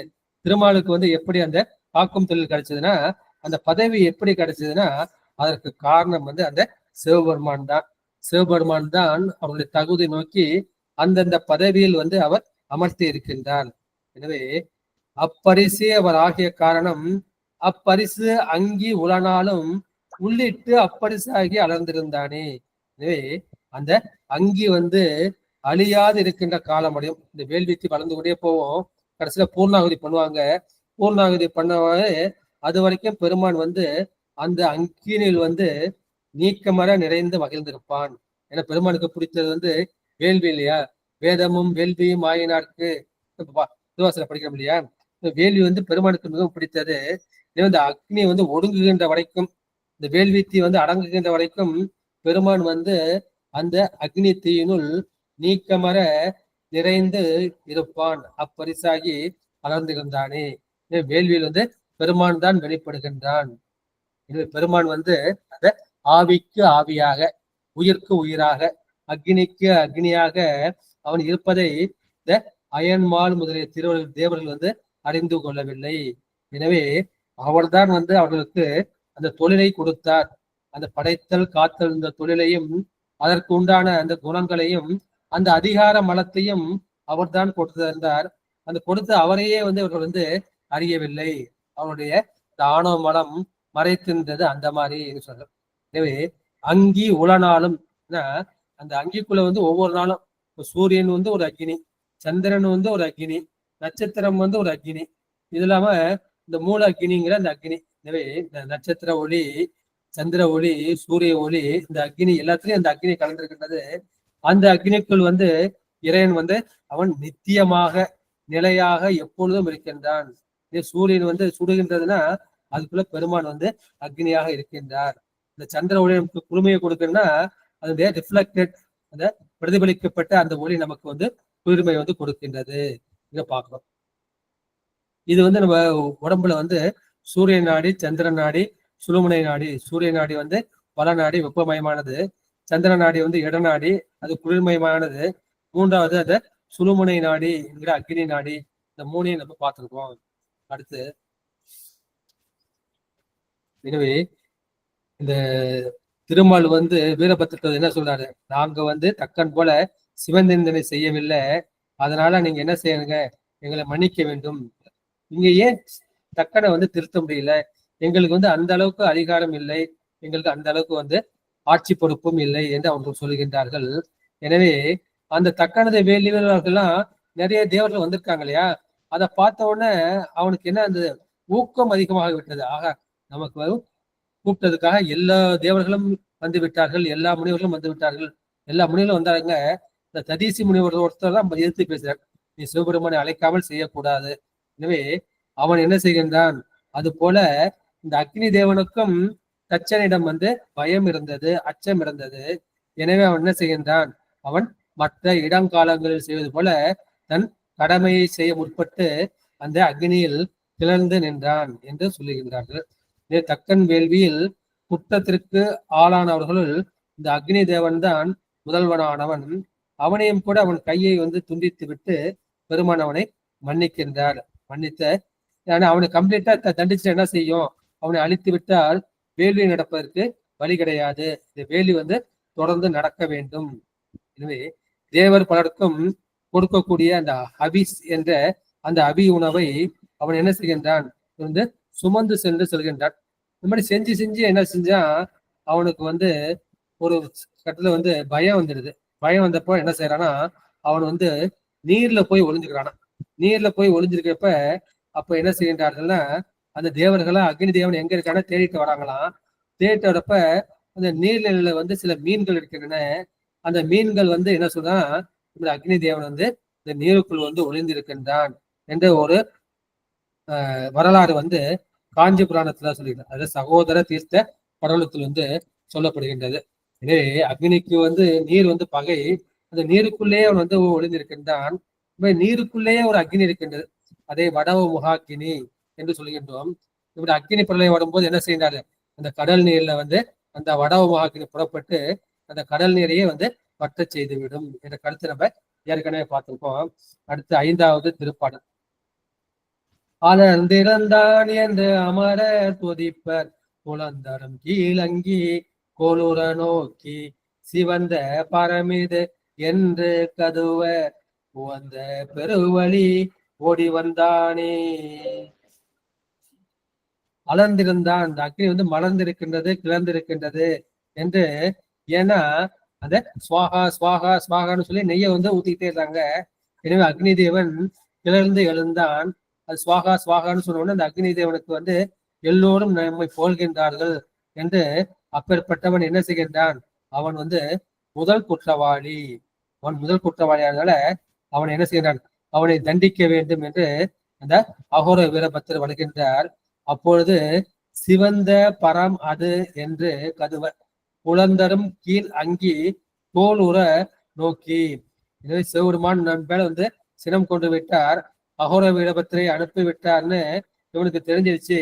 திருமாலுக்கு வந்து எப்படி அந்த காக்கும் தொழில் கிடைச்சதுன்னா, அந்த பதவி எப்படி கிடைச்சதுன்னா அதற்கு காரணம் வந்து அந்த சிவபெருமான் தான். சிவபெருமான் தான் அவருடைய தகுதி நோக்கி அந்தந்த பதவியில் வந்து அவர் அமர்த்தி இருக்கின்றார். எனவே அப்பரிசே அவர் ஆகிய காரணம் அப்பரிசு அங்கி உலனாலும் உள்ளிட்டு அப்பரிசாகி அலர்ந்திருந்தானே. எனவே அந்த அங்கி வந்து அழியாது இருக்கின்ற காலம் அடையும். இந்த வேள்விக்கு வளர்ந்து கொண்டே போவோம், கடைசியில பூர்ணாகுதி பண்ணுவாங்க. பூர்ணாகுதி பண்ணவே அது வரைக்கும் பெருமான் வந்து அந்த அங்கினில் வந்து நீக்கமர நிறைந்து மகிழ்ந்திருப்பான். ஏன்னா பெருமானுக்கு பிடித்தது வந்து வேள்வி இல்லையா, வேதமும் வேள்வியும் ஆயினார்க்கு திருவாசல படிக்கிறோம் இல்லையா. வேள்வி வந்து பெருமானுக்கு மிகவும் பிடித்தது. இந்த அக்னி வந்து ஒடுங்குகின்ற வரைக்கும், இந்த வேள்வி தீ வந்து அடங்குகின்ற வரைக்கும் பெருமான் வந்து அந்த அக்னி தீயினுள் நீக்கமர நிறைந்து இருப்பான், அப்பரிசாகி அலர்ந்திருந்தானே. வேள்வியில் வந்து பெருமான் தான் வெளிப்படுகின்றான். எனவே பெருமான் வந்து அந்த ஆவிக்கு ஆவியாக, உயிர்க்கு உயிராக, அக்னிக்கு அக்னியாக அவன் இருப்பதை இந்த அயன்மால் முதலிய தேவர்கள் வந்து அறிந்து கொள்ளவில்லை. எனவே அவர்தான் வந்து அவர்களுக்கு அந்த தொழிலை கொடுத்தார். அந்த படைத்தல் காத்தல் இந்த தொழிலையும் அதற்கு உண்டான அந்த குணங்களையும் அந்த அதிகார மலத்தையும் அவர்தான் கொடுத்திருந்தார். அந்த கொடுத்த அவரையே வந்து இவர்கள் வந்து அறியவில்லை. அவருடைய ஆணவ மலம் மறைத்திருந்தது அந்த மாதிரி சொல்ற. எனவே அங்கி உலனாலும், அந்த அங்கிக்குள்ள வந்து ஒவ்வொரு நாளும் சூரியன் வந்து ஒரு அக்னி, சந்திரன் வந்து ஒரு அக்னி, நட்சத்திரம் வந்து ஒரு அக்னி, இது இல்லாம இந்த மூல அக்னிங்கிற அந்த அக்னி. எனவே இந்த நட்சத்திர ஒளி, சந்திர ஒளி, சூரிய ஒளி, இந்த அக்னி எல்லாத்துலயும் அந்த அக்னி கலந்திருக்கின்றது. அந்த அக்னிக்குள் வந்து இறைவன் வந்து அவன் நித்தியமாக நிலையாக எப்பொழுதும் இருக்கின்றான். சூரியன் வந்து சுடுகின்றதுன்னா அதுக்குள்ள பெருமான் வந்து அக்னியாக இருக்கின்றார். இந்த சந்திர ஒளி நமக்கு குளுமையை கொடுக்குன்னா அதனுடைய ரிஃப்ளெக்டட், அந்த பிரதிபலிக்கப்பட்ட அந்த ஒளி நமக்கு வந்து குளிர்மை வந்து கொடுக்கின்றது. இதை பார்க்கிறோம். இது வந்து நம்ம உடம்புல வந்து சூரிய நாடி, சந்திர நாடி, சுழுமுனை நாடி. சூரிய நாடி வந்து வள நாடி, வெப்பமயமானது. சந்திர நாடி வந்து இடநாடி, அது குளிர்மயமானது. 3வது அந்த சுழுமுனை நாடி என்கிற அக்னி நாடி. இந்த 3ஐயும் நம்ம பார்த்திருக்கோம். அடுத்து எனவே இந்த திருமால் வந்து வீரபத்திரத்தை என்ன சொல்றாரு, நாங்க வந்து தக்கன் போல சிவநிந்தனை செய்யவில்லை, அதனால நீங்க என்ன செய்யுங்க, எங்களை மன்னிக்க வேண்டும். இங்க ஏன் தக்கனை வந்து திருத்த முடியல, எங்களுக்கு வந்து அந்த அளவுக்கு அதிகாரம் இல்லை, எங்களுக்கு அந்த அளவுக்கு வந்து ஆட்சி பொறுப்பும் இல்லை என்று அவர்கள் சொல்லுகின்றார்கள். எனவே அந்த தக்கனது வேலிவர்கள்லாம் நிறைய தேவர்கள் வந்திருக்காங்க இல்லையா, அதை பார்த்த உடனே அவனுக்கு என்ன அந்த ஊக்கம் அதிகமாக விட்டது. ஆக நமக்கு கூப்பிட்டதுக்காக எல்லா தேவர்களும் வந்து விட்டார்கள், எல்லா முனிவர்களும் வந்து விட்டார்கள், எல்லா முனிவர்களும் வந்தாங்க. இந்த ததீசி முனிவர் ஒருத்தர் தான் எதிர்த்து பேசுறார், நீ சிவபெருமானை அழைக்காமல் செய்யக்கூடாது. எனவே அவன் என்ன செய்கின்றான், அது போல இந்த அக்னி தேவனுக்கும் தச்சனிடம் வந்து பயம் இருந்தது, அச்சம் இருந்தது. எனவே அவன் என்ன செய்கின்றான், அவன் மற்ற இடங்காலங்களில் செய்வது போல தன் கடமையை செய்ய முற்பட்டு அந்த அக்னியில் கிளர்ந்து நின்றான் என்று சொல்லுகின்றார்கள். தக்கன் வேள்வியில் குற்றத்திற்கு ஆளானவர்களுள் இந்த அக்னி தேவன் தான் முதல்வனானவன். அவனையும் கூட அவன் கையை வந்து துண்டித்து விட்டு பெருமான் அவனை மன்னிக்கின்றார். மன்னித்த அவனை கம்ப்ளீட்டா தண்டிச்சு என்ன செய்யும், அவனை அழித்து விட்டால் வேள்வி நடப்பதற்கு வழி கிடையாது, இந்த வேள்வி வந்து தொடர்ந்து நடக்க வேண்டும். எனவே தேவர் பலருக்கும் கொடுக்கக்கூடிய அந்த அபிஸ் என்ற அந்த அபி உணவை அவன் என்ன செய்கின்றான், வந்து சுமந்து சென்று செல்கின்றான். இந்த மாதிரி செஞ்சு செஞ்சு என்ன செஞ்சான், அவனுக்கு வந்து ஒரு கட்டத்துல வந்து பயம் வந்துடுது. பயம் வந்தப்போ என்ன செய்யறானா, அவன் வந்து நீர்ல போய் ஒளிஞ்சுக்கிறானா. நீர்ல போய் ஒளிஞ்சிருக்கப்ப அப்ப என்ன செய்கின்றார்கள்னா, அந்த தேவர்களா அக்னி தேவன் எங்க இருக்கான தேடிட்டு வராங்களாம். தேடிட்டு வரப்ப அந்த நீர்நிலையில வந்து சில மீன்கள் இருக்கின்றன. அந்த மீன்கள் வந்து என்ன சொல்றா, இந்த அக்னி தேவன் வந்து இந்த நீருக்குள் வந்து ஒளிந்திருக்கின்றான் என்ற ஒரு வரலாறு வந்து காஞ்சி புராணத்துல சொல்லிடுறார். அது சகோதர தீர்த்த படலத்தில் வந்து சொல்லப்படுகின்றது. எனவே அக்னிக்கு வந்து நீர் வந்து பகை, அந்த நீருக்குள்ளேயே அவன் வந்து ஒளிந்திருக்கின்றான். நீருக்குள்ளேயே ஒரு அக்னி இருக்கின்றது, அதை வடவ முகாக்கினி என்று சொல்கின்றோம். இப்படி அக்னி பிரளயம் வரும்போது என்ன செய்யறாரு, அந்த கடல் நீர்ல வந்து அந்த வடவ முகாக்கினி புறப்பட்டு அந்த கடல் நீரையே வந்து வற்ற செய்து விடும் என்ற கருத்து நம்ம ஏற்கனவே பார்த்திருக்கோம். அடுத்து 5வது திருப்பாடல். அலர்ந்திருந்தான் என்று அமர துதிப்பர் புலந்தரம் கீழங்கி கோளுர நோக்கி சிவந்த பரமிது என்று கதுவ உவந்த பெருவழி ஓடி வந்தானே. அலர்ந்திருந்தான், அந்த அக்னி வந்து மலர்ந்திருக்கின்றது, கிளர்ந்திருக்கின்றது என்று. ஏன்னா அந்த ஸ்வாகா ஸ்வாகா ஸ்வாகான்னு சொல்லி நெய்யை வந்து ஊத்திக்கிட்டே இருந்தாங்க. எனவே அக்னி தேவன் கிளர்ந்து எழுந்தான். அது ஸ்வாகா ஸ்வாகான்னு சொன்ன அந்த அக்னி தேவனுக்கு வந்து எல்லோரும் நம்மை போல்கின்றார்கள் என்று. அப்பேற்பட்டவன் என்ன செய்கின்றான், அவன் வந்து முதல் குற்றவாளி. அவன் முதல் குற்றவாளியானால அவன் என்ன செய்கிறான், அவனை தண்டிக்க வேண்டும் என்று அந்த அகோர வீரபத்திரர் வருகின்றார். அப்பொழுது சிவந்த பரம் அது என்று கதுவ புலந்தரும் கீழ் அங்கி தோல் உற நோக்கி. எனவே சிவபெருமான் மேல வந்து சினம் கொண்டு விட்டார், அகோர வீரபத்திரை அனுப்பி விட்டார்னு இவனுக்கு தெரிஞ்சிருச்சு.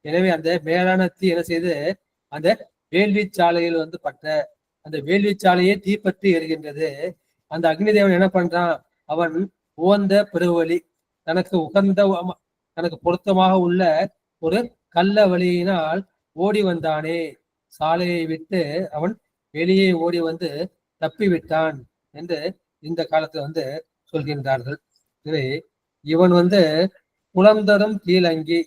எனவே அந்த மேலான தீ என்ன செய்து அந்த வேள்வி சாலையில் வந்து பட்ட அந்த வேள்வி சாலையே தீப்பற்றி எரிகின்றது. அந்த அக்னி தேவன் என்ன பண்றான், அவன் உவந்த பெருவழி, தனக்கு உகந்த தனக்கு பொருத்தமாக உள்ள ஒரு கள்ள வழியினால் ஓடி வந்தானே. சாலையை விட்டு அவன் வெளியே ஓடி வந்து தப்பி விட்டான் என்று இந்த காலத்துல வந்து சொல்கின்றார்கள். எனவே இவன் வந்து குளந்தரும் கீழங்கி,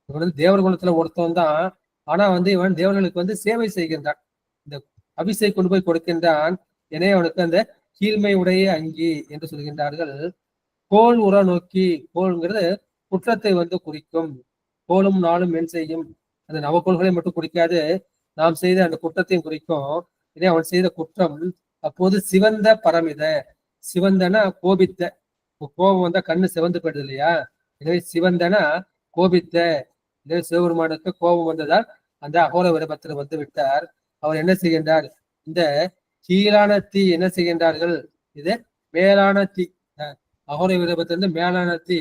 இவன் வந்து தேவர் குலத்துல ஒருத்தவன் தான். ஆனா வந்து இவன் தேவர்களுக்கு வந்து சேவை செய்கின்றான், இந்த அபிஷேக் கொண்டு போய் கொடுக்கின்றான். எனவே அவனுக்கு அந்த கீழ்மை உடைய அங்கி என்று சொல்கின்றார்கள். கோல் உற நோக்கி, கோல்ங்கிறது குற்றத்தை வந்து குறிக்கும். கோலும் நாளும் மென் செய்யும், அந்த நவக்கோள்களை மட்டும் குறிக்காது, நாம் செய்த அந்த குற்றத்தையும் குறிக்கும். இதே அவன் செய்த குற்றம். அப்போது சிவந்த பரமித, சிவந்தனா கோபித்த, கோபம் வந்தா கண்ணு சிவந்து போயிடுது இல்லையா, எனவே சிவந்தனா கோபித்த. இதே சிவபெருமானுக்கு கோபம் வந்ததால் அந்த அகோர வீரபத்திரர் வந்து விட்டார். அவர் என்ன செய்கின்றார், இந்த கீழான தீ என்ன செய்கின்றார்கள், இது மேலான தீ. அகோர வீரபத்திரர் மேலான தீ,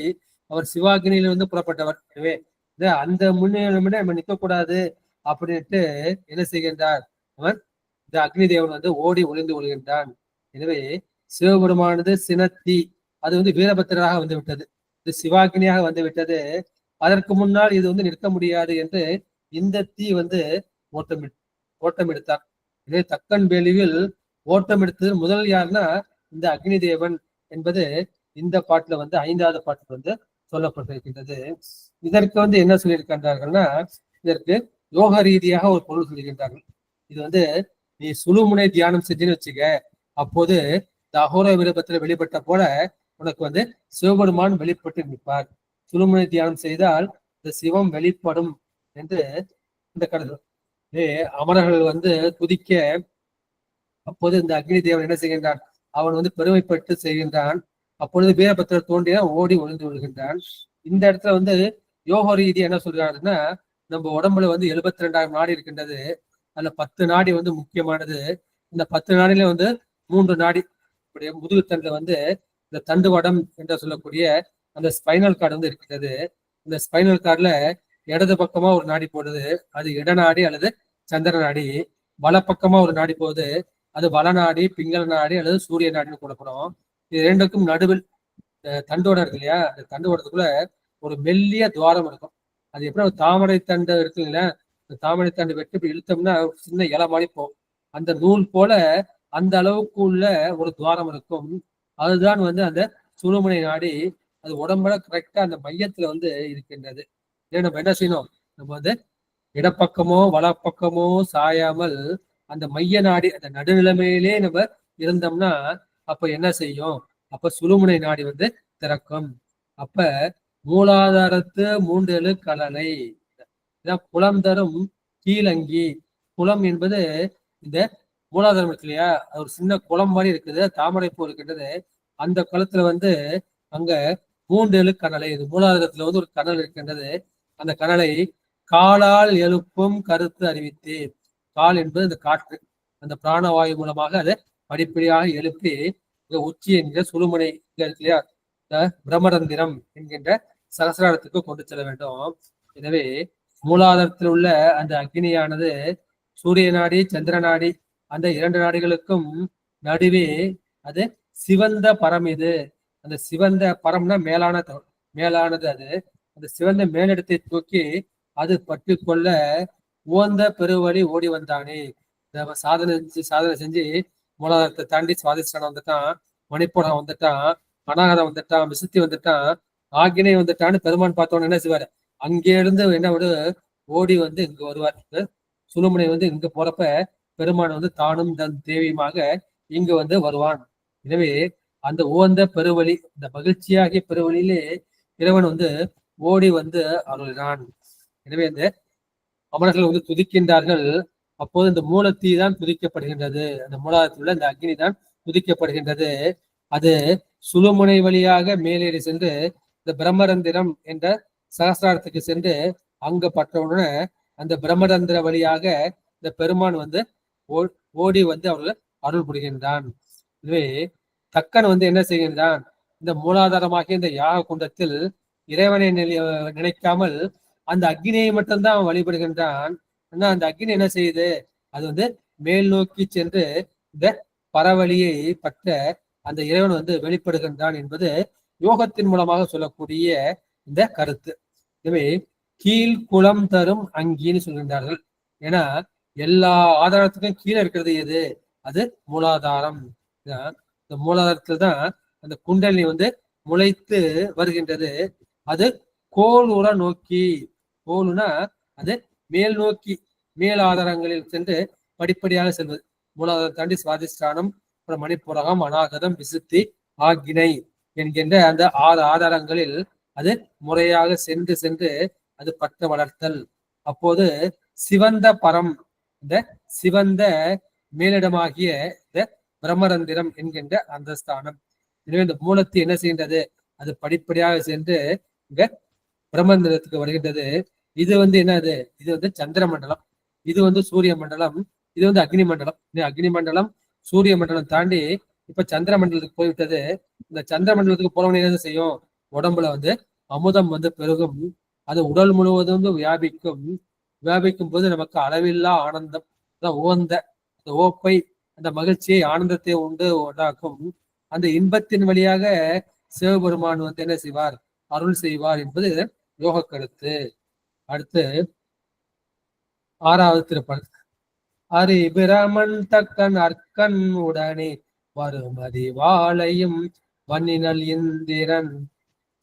அவர் சிவாகினியிலிருந்து புறப்பட்டவர். எனவே அந்த முன்னே நம்ம நிற்க கூடாது அப்படின்ட்டு என்ன செய்கின்றார், அவன் இந்த அக்னி தேவன் வந்து ஓடி ஒளிந்து கொள்கின்றான். எனவே சிவபெருமானது சினத்தி, அது வந்து வீரபத்திரராக வந்து விட்டது, இது சிவாகினியாக வந்து விட்டது. அதற்கு முன்னால் இது வந்து நிற்க முடியாது என்று இந்த தீ வந்து ஓட்டம் எடுத்தார். இதே தக்கன் வேள்வியில் ஓட்டம் எடுத்தது முதல் யாருன்னா இந்த அக்னி தேவன் என்பது இந்த பாட்டுல வந்து 5வது பாட்டுல வந்து சொல்லப்பட்டிருக்கின்றது. இதற்கு என்ன சொல்லியிருக்கின்றார்கள்னா, இதற்கு யோக ரீதியாக ஒரு பொருள் சொல்லுகின்றார்கள். இது நீ சுழுமுனை தியானம் செஞ்சுன்னு வச்சுக்க, அப்போது இந்த அகோர விருப்பத்துல வெளிப்பட்ட போல உனக்கு சிவபெருமான் வெளிப்பட்டு நிற்பார். சுழுமுனை தியானம் செய்தால் இந்த சிவம் வெளிப்படும் என்று இந்த கருத்து. அமரர்கள் துதிக்க, அப்போது இந்த அக்னி தேவன் என்ன செய்கின்றான்? அவன் பெருமைப்பட்டு செய்கின்றான். அப்பொழுது வீரபத்திரர் தோன்றியா ஓடி ஒளிந்து விடுகின்றான். இந்த இடத்துல யோக ரீதி என்ன சொல்றாருன்னா, நம்ம உடம்புல 72,000 நாடி இருக்கின்றது. அதுல 10 நாடி முக்கியமானது. இந்த 10 நாடியில 3 நாடி முதுகுத்தண்டுல இந்த தண்டுவடம் என்று சொல்லக்கூடிய அந்த ஸ்பைனல் கார்டு இருக்கின்றது. இந்த ஸ்பைனல் கார்டுல இடது பக்கமா ஒரு நாடி போடுது, அது இடநாடி அல்லது சந்திர நாடி. வல பக்கமா ஒரு நாடி போகுது, அது வளநாடி, பிங்கள நாடி அல்லது சூரிய நாடின்னு கூடப்படும். இது இரண்டுக்கும் நடுவில் தண்டோடம் இருக்கு இல்லையா, அந்த தண்டுவடத்துக்குள்ள ஒரு மெல்லிய துவாரம் இருக்கும். அது எப்படி தாமரை தண்டு இருக்கு இல்லையா, இந்த தாமரை தண்டு வெட்டி இப்படி இழுத்தோம்னா சின்ன இலை மாதிரி போகும். அந்த நூல் போல அந்த அளவுக்கு உள்ள ஒரு துவாரம் இருக்கும். அதுதான் அந்த சுழுமுனை நாடி. அது உடம்புல கரெக்டா அந்த மையத்துல இருக்கின்றது. நம்ம என்ன செய்யணும்? நம்ம இடப்பக்கமோ வலப்பக்கமோ சாயாமல் அந்த மைய நாடி, அந்த நடுநிலைமையிலே நம்ம இருந்தோம்னா அப்ப என்ன செய்யும்? அப்ப சுழுமுனை நாடி திறக்கும். அப்ப மூலாதாரத்து 3 எழு கலலை, புலம் தரும் கீழங்கி. புலம் என்பது இந்த மூலாதாரம் இருக்கு இல்லையா, அது ஒரு சின்ன குளம் மாதிரி இருக்குது, தாமரை பூ இருக்கின்றது. அந்த குளத்துல அங்க 3 எழு கனலை, இது மூலாதாரத்துல ஒரு கனல் இருக்கின்றது. அந்த கனலை காலால் எழுப்பும் கருத்து அறிவித்து. கால் என்பது இந்த காற்று, அந்த பிராணவாயு மூலமாக அதை படிப்படியாக எழுப்பி உச்சி என்கிற சுழுமுனை இருக்கு இல்லையா, பிரம்மரந்திரம் என்கின்ற சகசிராரத்துக்கு கொண்டு செல்ல வேண்டும். எனவே மூலாதாரத்தில் உள்ள அந்த அக்னியானது சூரிய நாடி, சந்திர நாடி, அந்த 2 நாடிகளுக்கும் நடுவே அது சிவந்த பரம். இது அந்த சிவந்த பரம்னா மேலானது. அது அந்த சிவந்த மேலிடத்தை தூக்கி அது பற்றி கொள்ள ஓந்த பெருவழி ஓடி வந்தானே. சாதனை செஞ்சு மூலாதாரத்தை தாண்டி சுவாதிஷ்டானம் வந்துட்டான், மணிப்பூரம் வந்துட்டான், அநாகதம் வந்துட்டான், விசுத்தி வந்துட்டான், ஆக்கினை வந்துட்டான்னு பெருமான் பார்த்தோன்னு என்ன செய்வாரு? அங்கே இருந்து என்ன ஓடி இங்க வருவார். சுழுமுனை இங்க போறப்ப பெருமான் தானும் தன் தேவியுமாக இங்கு வருவான். எனவே அந்த ஓந்த பெருவழி, இந்த மகிழ்ச்சியாகிய பெருவழியிலே இறைவன் ஓடி அருளினான். எனவே அந்த அமரர்கள் துதிக்கின்றார்கள். அப்போது இந்த மூலத்தீ தான் துதிக்கப்படுகின்றது, அந்த மூலாதாரத்தில் உள்ள இந்த அக்னி தான் துதிக்கப்படுகின்றது. அது சுழுமுனை வழியாக மேலேறி சென்று இந்த பிரம்மரந்திரம் என்ற சகசிராரத்துக்கு சென்று அங்க பட்டவுடனே அந்த பிரம்மரந்திர வழியாக இந்த பெருமான் ஓடி அவர்கள் அருள் புரிகின்றான். எனவே தக்கன் என்ன செய்கின்றான்? இந்த மூலாதாரமாகிய இந்த யாக குண்டத்தில் இறைவனை நினைக்காமல் அந்த அக்னியை மட்டும்தான் வழிபடுகின்றான். அந்த அக்னி என்ன செய்யுது? அது மேல் நோக்கி சென்று இந்த பரவழியை பற்ற அந்த இறைவன் வெளிப்படுகின்றான் என்பது யோகத்தின் மூலமாக சொல்லக்கூடிய இந்த கருத்து. எனவே கீழ் குளம் தரும் அங்கின்னு சொல்கின்றார்கள். ஏன்னா எல்லா ஆதாரத்துக்கும் கீழே இருக்கிறது எது? அது மூலாதாரம். இந்த மூலாதாரத்துல தான் அந்த குண்டலினி முளைத்து வருகின்றது. அது கோல் உற நோக்கி, கோலுனா அது மேல் நோக்கி, மேல் ஆதாரங்களில் சென்று படிப்படியாக செல்வது. மூலாதாரம் தாண்டி சுவாதிஷ்டானம், அப்புறம் மணிப்புரகம், அநாகதம், விசுத்தி, ஆக்கினை என்கின்ற அந்த 6 ஆதாரங்களில் அது முறையாக சென்று சென்று அது பற்ற வளர்த்தல். அப்போது சிவந்த பரம், இந்த சிவந்த மேலிடமாகிய இந்த பிரம்மரந்திரம் என்கின்ற அந்த ஸ்தானம். எனவே இந்த மூலத்தை என்ன செய்கின்றது? அது படிப்படியாக சென்று இங்க பிரம்மரந்திரத்துக்கு வருகின்றது. இது என்னது? இது சந்திர மண்டலம், இது சூரிய மண்டலம், இது அக்னி மண்டலம். அக்னி மண்டலம் சூரிய மண்டலம் தாண்டி இப்ப சந்திர மண்டலத்துக்கு போய்விட்டது. இந்த சந்திர மண்டலத்துக்கு போறவங்க என்ன செய்யும்? உடம்புல அமுதம் பெருகும். அது உடல் முழுவதும் வியாபிக்கும். வியாபிக்கும் போது நமக்கு அளவில்லா ஆனந்தம், ஓந்த அந்த ஓப்பை, அந்த மகிழ்ச்சியை, ஆனந்தத்தை உண்டாக்கும். அந்த இன்பத்தின் வழியாக சிவபெருமான் என்ன செய்வார்? அருள் செய்வார் என்பது யோக கருத்து. அடுத்து 6வது திருப்பல். அரி பிரமன் தக்கன் அர்க்கன் உடனே வருமதி வாழையும் வன்னினல் இந்திரன்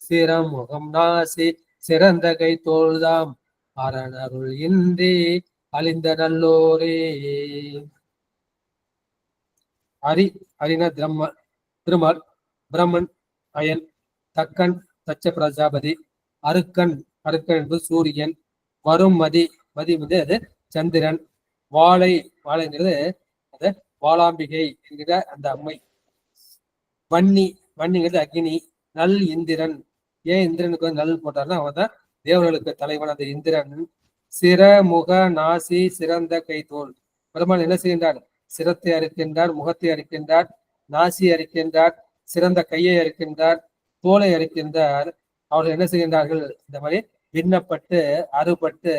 சிரம் முகம் நாசி சிறந்த கை தோள்தாம் அரணருள் இன்றி அழிந்த நல்லோரே. அரின திருமால், பிரம்மன் அயன், தக்கன் தச்ச பிரஜாபதி, அருக்கன் என்பது சூரியன், வரும் மதி வந்து அது சந்திரன், வாழைங்கிறது அது வாளாம்பிகை என்கிற அந்த அம்மை, வன்னிங்கிறது அக்னி, நல் இந்திரன். ஏன் இந்திரனுக்கு வந்து நல் போட்டார்னா அவன் தான் தேவர்களுக்கு தலைவன் அந்த இந்திரன். சிர முக நாசி சிறந்த கை தோல். பெருமாள் என்ன செய்கின்றார்? சிரத்தை அறுக்கின்றார், முகத்தை அறுக்கின்றார், நாசி அறுக்கின்றார், சிறந்த கையை அறுக்கின்றார், தோலை அறுக்கின்றார். அவர்கள் என்ன செய்கின்றார்கள்? இந்த மாதிரி விண்ணப்பட்டு அறுபட்டு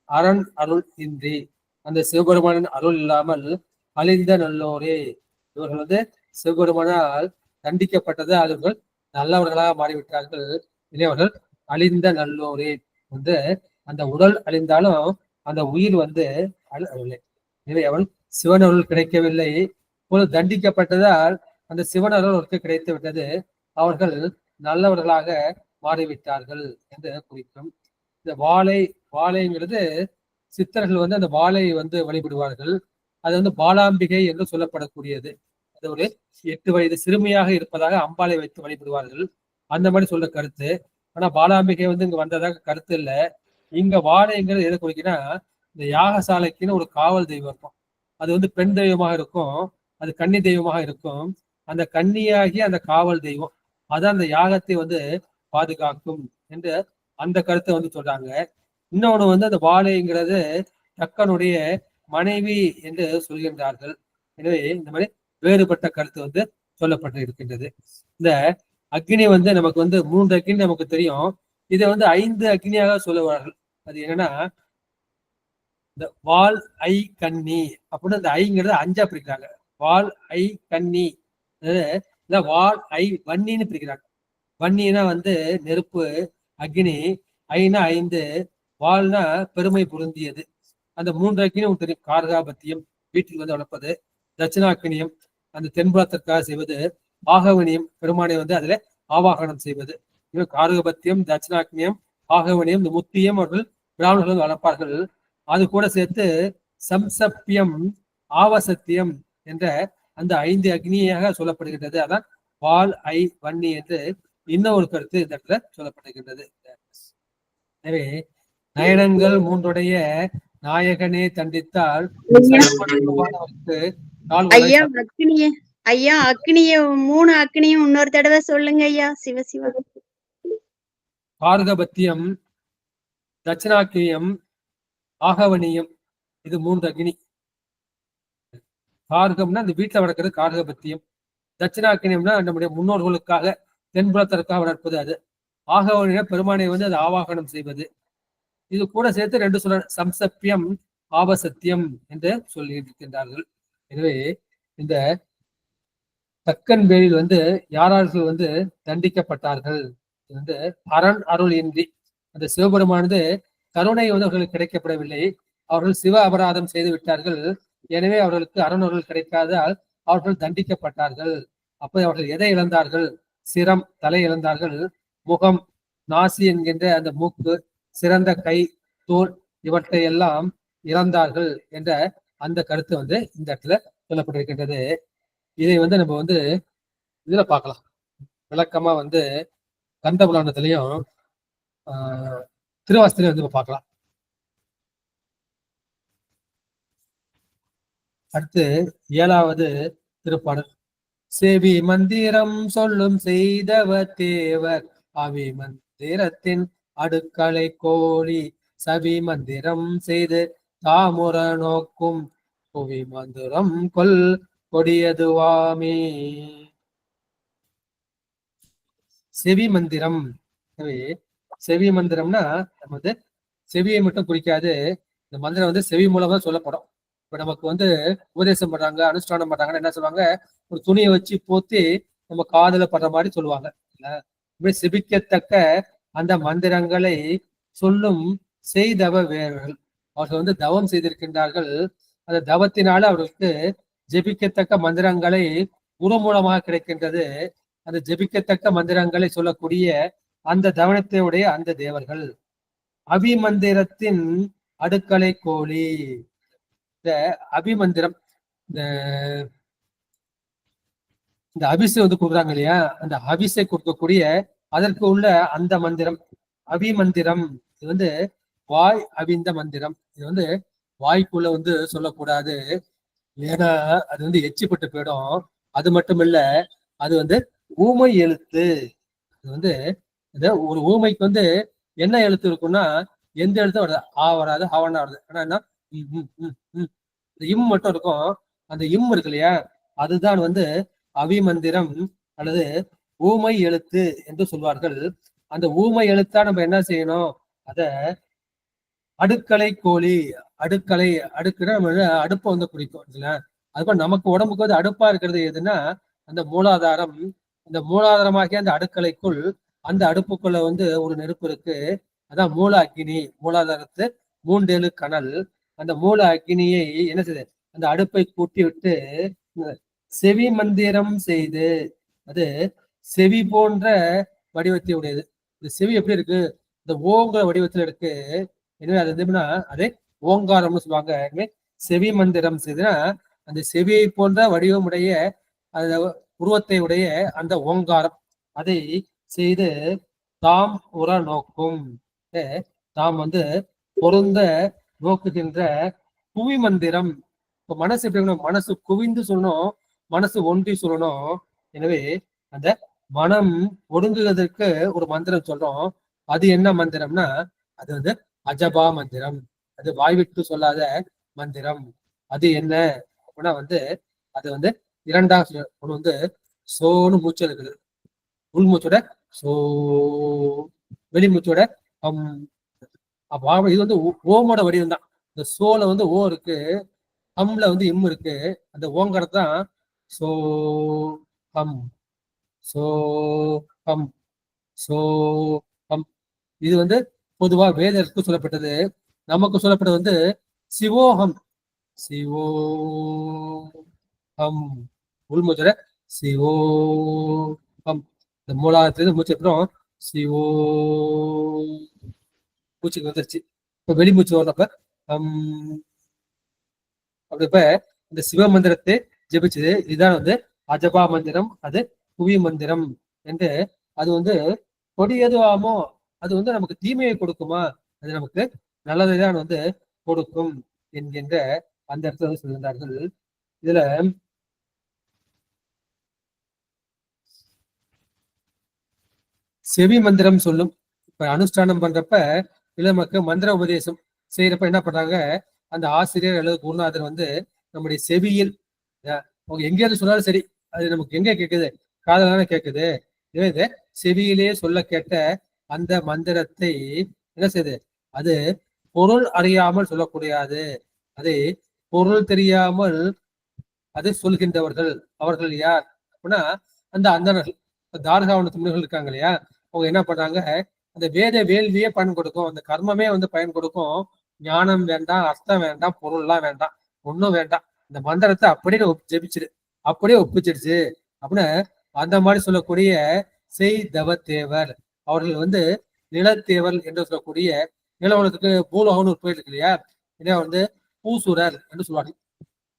அரண் அருள் இன்றி, அந்த சிவபெருமானின் அருள் இல்லாமல் அழிந்த நல்லோரே. இவர்கள் வந்து சிவபெருமானால் தண்டிக்கப்பட்டது, அவர்கள் நல்லவர்களாக மாறிவிட்டார்கள். இளையவர்கள் அழிந்த நல்லோரே. வந்து அந்த உடல் அழிந்தாலும் அந்த உயிர் வந்து அழியவில்லை. எனவே அவன் சிவனருள் கிடைக்கவில்லை. தண்டிக்கப்பட்டதால் அந்த சிவனருள் அவருக்கு கிடைத்து விட்டது. அவர்கள் நல்லவர்களாக மாறிவிட்டார்கள் என்று குறிக்கும். இந்த வாழைங்கிறது சித்தர்கள் வந்து அந்த வாழை வந்து வழிபடுவார்கள். அது வந்து பாலாம்பிகை என்று சொல்லப்படக்கூடியது. அது ஒரு 8 வயது சிறுமியாக இருப்பதாக அம்பாளை வைத்து வழிபடுவார்கள். அந்த மாதிரி சொல்ற கருத்து. ஆனா பாலாம்பிகை வந்து இங்க வந்ததாக கருத்து இல்லை. இங்க வாழைங்கிறது எதை குறிக்கினா, இந்த யாகசாலைக்குன்னு ஒரு காவல் தெய்வம் இருக்கும். அது வந்து பெண் தெய்வமாக இருக்கும், அது கன்னி தெய்வமாக இருக்கும். அந்த கன்னியாகி அந்த காவல் தெய்வம் அதான் அந்த யாகத்தை வந்து பாதுகாக்கும் என்று அந்த கருத்தை வந்து சொல்றாங்க. இன்னொன்று வந்து அந்த வாழைங்கிறது தக்கனுடைய மனைவி என்று சொல்கின்றார்கள். எனவே இந்த மாதிரி வேறுபட்ட கருத்து வந்து சொல்லப்பட்டு இருக்கின்றது. இந்த அக்னி வந்து நமக்கு வந்து 3 அக்னி நமக்கு தெரியும். இதை வந்து 5 அக்னியாக சொல்லுவார்கள். அது என்னன்னா, இந்த வால் ஐ கன்னி அப்படின்னு அந்த ஐங்கிறத 5ஆ பிரிக்கிறாங்க. வால் ஐ கன்னி, வால் ஐ வன்னின்னு பிரிக்கிறாங்க. வன்னினா வந்து நெருப்பு, அக்னி, ஐனா 5, வால்னா பெருமை பொருந்தியது. அந்த 3 அக்னியும் தெரியும். கார்காபத்தியம் வீட்டில் வந்து வளர்ப்பது, தட்சிணாக்கினியம் அந்த தென்புலத்திற்காக செய்வது, ஆகவனியம் பெருமானை வந்து அதுல ஆவாகனம் செய்வது. கார்கபத்தியம், தட்சிணாக்கினியம், ஆகவனியம், இந்த முத்தியம் அவர்கள் பிராமணர்கள் வளர்ப்பார்கள். அது கூட சேர்த்து சம்சப்பியம், ஆவசத்தியம் என்ற அந்த 5 அக்னியாக சொல்லப்படுகின்றது. அதான் வால் ஐ வன்னி என்று இன்னொரு கருத்து இந்த இடத்துல சொல்லப்படுகின்றது. எனவே நயனங்கள் 3உடைய நாயகனே தண்டித்தால் ஐயா அக்னிய 3 அக்னியும் இன்னொரு தடவை சொல்லுங்க ஐயா. சிவசிவா. கார்கபத்தியம், தட்சிணாக்கினியம், ஆகவனியம், இது 3 அக்னி. கார்கம்னா அந்த வீட்டுல வளர்க்கிறது கார்கபத்தியம். தட்சிணாக்கினியம்னா நம்முடைய முன்னோர்களுக்காக தென்புலத்திற்காக வளர்ப்பது அது. ஆகவனியம் பெருமானை வந்து அது ஆவாகனம் செய்வது. இது கூட சேர்த்து 2 சொல்ல சம்சப்பியம், ஆபசத்தியம் என்று சொல்லியிருக்கின்றார்கள். எனவே இந்த தக்கன் வேலில் வந்து யாரார்கள் வந்து தண்டிக்கப்பட்டார்கள் வந்து அரண் அருள் இன்றி, அந்த சிவபெருமானது கருணை வந்து அவர்களுக்கு கிடைக்கப்படவில்லை. அவர்கள் சிவ அபராதம் செய்து விட்டார்கள். எனவே அவர்களுக்கு அரணருள் கிடைக்காதால் அவர்கள் தண்டிக்கப்பட்டார்கள். அப்போ அவர்கள் எதை இழந்தார்கள்? சிரம், தலை இழந்தார்கள். முகம், நாசி என்கின்ற அந்த மூக்கு, சிறந்த கை, தோல் இவற்றை எல்லாம் இழந்தார்கள் என்ற அந்த கருத்து வந்து இந்த இடத்துல சொல்லப்பட்டிருக்கின்றது. இதை வந்து நம்ம வந்து இதுல பார்க்கலாம். விளக்கமா வந்து கந்த புராணத்திலையும் திருவாசத்திலையும் வந்து பார்க்கலாம். அடுத்து 7வது திருப்பாடல். செவி மந்திரம் சொல்லும் செய்தவ தேவர் அவி மந்திரத்தின் அடுக்களை கோழி சவி மந்திரம் செய்து தாமுற நோக்கும் புவி மந்திரம் கொல் கொடியதுவாமே. செவி மந்திரம். செவி மந்திரம்னா நம்ம வந்து செவியை மட்டும் குறிக்காது. இந்த மந்திரம் வந்து செவி மூலமா சொல்லப்படும். இப்ப நமக்கு வந்து உபதேசம் பண்றாங்க, அனுஷ்டானம் பண்றாங்கன்னா என்ன சொல்லுவாங்க? ஒரு துணியை வச்சு போத்தி நம்ம காதுல படுற மாதிரி சொல்லுவாங்க. இப்படி செபிக்கத்தக்க அந்த மந்திரங்களை சொல்லும் செய்தவ வேர்கள். அவர்கள் வந்து தவம் செய்திருக்கின்றார்கள். அந்த தவத்தினால அவர்களுக்கு ஜெபிக்கத்தக்க மந்திரங்களை உரு மூலமாக கிடைக்கின்றது. அந்த ஜெபிக்கத்தக்க மந்திரங்களை சொல்லக்கூடிய அந்த தவனத்தை உடைய அந்த தேவர்கள். அபிமந்திரத்தின் அடுக்களை கோழி. இந்த அபிமந்திரம், இந்த இந்த அபிஷை வந்து கொடுக்குறாங்க இல்லையா, அந்த அபிஷை கொடுக்கக்கூடிய அதற்கு உள்ள அந்த மந்திரம் அபிமந்திரம். இது வந்து வாய் அவிந்த மந்திரம். இது வந்து வாய்க்குள்ள வந்து சொல்லக்கூடாது, ஏன்னா அது வந்து எச்சிப்பட்டு போயிடும். அது மட்டும் இல்ல, அது வந்து ஊமை எழுத்து. அது வந்து ஒரு ஊமைக்கு வந்து என்ன எழுத்து இருக்கும்னா, எந்த எழுத்தும் வருது, ஆ வராது, ஹவனா வருது. ஆனா என்ன, இம் மட்டும் இருக்கும். அந்த இம் இருக்கு இல்லையா, அதுதான் வந்து அபிமந்திரம் அல்லது ஊமை எழுத்து என்று சொல்வார்கள். அந்த ஊமை எழுத்தா நம்ம என்ன செய்யணும், அத அடுக்களை கோழி. அடுக்களை, அடுக்குன்னா நம்ம அடுப்பை வந்து குறிக்கும் இல்லையா. அதுபோல் நமக்கு உடம்புக்கு வந்து அடுப்பா இருக்கிறது எதுன்னா அந்த மூலாதாரம். இந்த மூலாதாரமாகிய அந்த அடுக்கலைக்குள், அந்த அடுப்புக்குள்ள வந்து ஒரு நெருப்பு இருக்கு, அதான் மூல அக்னி. மூலாதாரத்து 3 கனல். அந்த மூல அக்னியை என்ன செய்யுது, அந்த அடுப்பை கூட்டி விட்டு செவி மந்திரம் செய்து, அது செவி போன்ற வடிவத்தை உடையது. இந்த செவி எப்படி இருக்கு, இந்த ஓங்கிற வடிவத்துல இருக்கு. எனவே அது எப்படின்னா அதே ஓங்காரம்னு சொல்லுவாங்க. எனவே செவி மந்திரம் செய்துன்னா அந்த செவியை போன்ற வடிவமுடைய அந்த உருவத்தை உடைய அந்த ஓங்காரம், அதை செய்து தாம் உற நோக்கும். தாம் வந்து பொருந்த நோக்குகின்ற புவி மந்திரம். இப்ப மனசு எப்படி, மனசு குவிந்து சொல்லணும், மனசு ஒன்றி சொல்லணும். எனவே அந்த மனம் ஒடுங்குவதற்கு ஒரு மந்திரம் சொல்றோம். அது என்ன மந்திரம்னா, அது வந்து அஜபா மந்திரம். அது வாய்விட்டு சொல்லாத மந்திரம். அது என்ன அப்படின்னா வந்து, அது வந்து 2 ஒண்ணு வந்து சோனு மூச்சு இருக்குது, உள்மூச்சோட சோ, வெளிமூச்சோட ஹம். அப்ப இது வந்து ஓமோட வடிவம் தான். இந்த சோல வந்து ஓ இருக்கு, ஹம்ல வந்து இம் இருக்கு. அந்த ஓங்கிறதான் சோ ஹம், சோ ஹம், சோ ஹம். இது வந்து பொதுவா வேதருக்கு சொல்லப்பட்டது. நமக்கு சொல்லப்பட்டது வந்து சிவோகம். சிவோகம் உள்மூச்சோட சிவோகம். இந்த மூலாதாரத்துல மூச்சு அப்புறம் சிவோ மூச்சுக்கு வந்துருச்சு. இப்ப வெளிமூச்சு வர்றப்ப அப்படி. இப்ப இந்த சிவ மந்திரத்தை ஜெபிச்சது இதுதான் வந்து அஜபா மந்திரம், அது புவி மந்திரம் என்று. அது வந்து கொடியதுவாமோ, அது வந்து நமக்கு தீமையை கொடுக்குமா, அது நமக்கு நல்லதை தான் வந்து கொடுக்கும் என்கின்ற அந்த இடத்துல வந்து சொல்கின்றார்கள். இதுல செவி மந்திரம் சொல்லும். இப்ப அனுஷ்டானம் பண்றப்ப இல்ல நமக்கு மந்திர உபதேசம் செய்யறப்ப என்ன பண்றாங்க, அந்த ஆசிரியர் அல்லது குருநாதர் வந்து நம்முடைய செவியில் அவங்க எங்கேயாவது சொன்னாலும் சரி, அது நமக்கு எங்க கேட்குது, காதலான கேட்குது. இதை செவியிலே சொல்ல கேட்ட அந்த மந்திரத்தை என்ன செய்யுது, அது பொருள் அறியாமல் சொல்லக்கூடியது. அதை பொருள் தெரியாமல் அது சொல்கின்றவர்கள். அவர்கள் யார் அப்படின்னா அந்த அந்தணர்கள், தாரகாவன துணிகள் இருக்காங்க இல்லையா, அவங்க என்ன பண்றாங்க, அந்த வேத வேள்வியே பயன் கொடுக்கும், அந்த கர்மமே வந்து பயன் கொடுக்கும். ஞானம் வேண்டாம், அர்த்தம் வேண்டாம், பொருள்லாம் வேண்டாம், ஒன்றும் வேண்டாம், இந்த மந்திரத்தை அப்படியே ஜெபிச்சிரு, அப்படியே ஒப்பிச்சிருச்சு அப்படின்னு அந்த மாதிரி சொல்லக்கூடிய செய்தவ தேவர். அவர்கள் வந்து நிலத்தேவர் என்று சொல்லக்கூடிய நிலவனத்துக்கு பூலோகம்னு ஒரு கோயில் இருக்கு இல்லையா, இதை வந்து பூசுரர் என்று சொல்வார்கள்.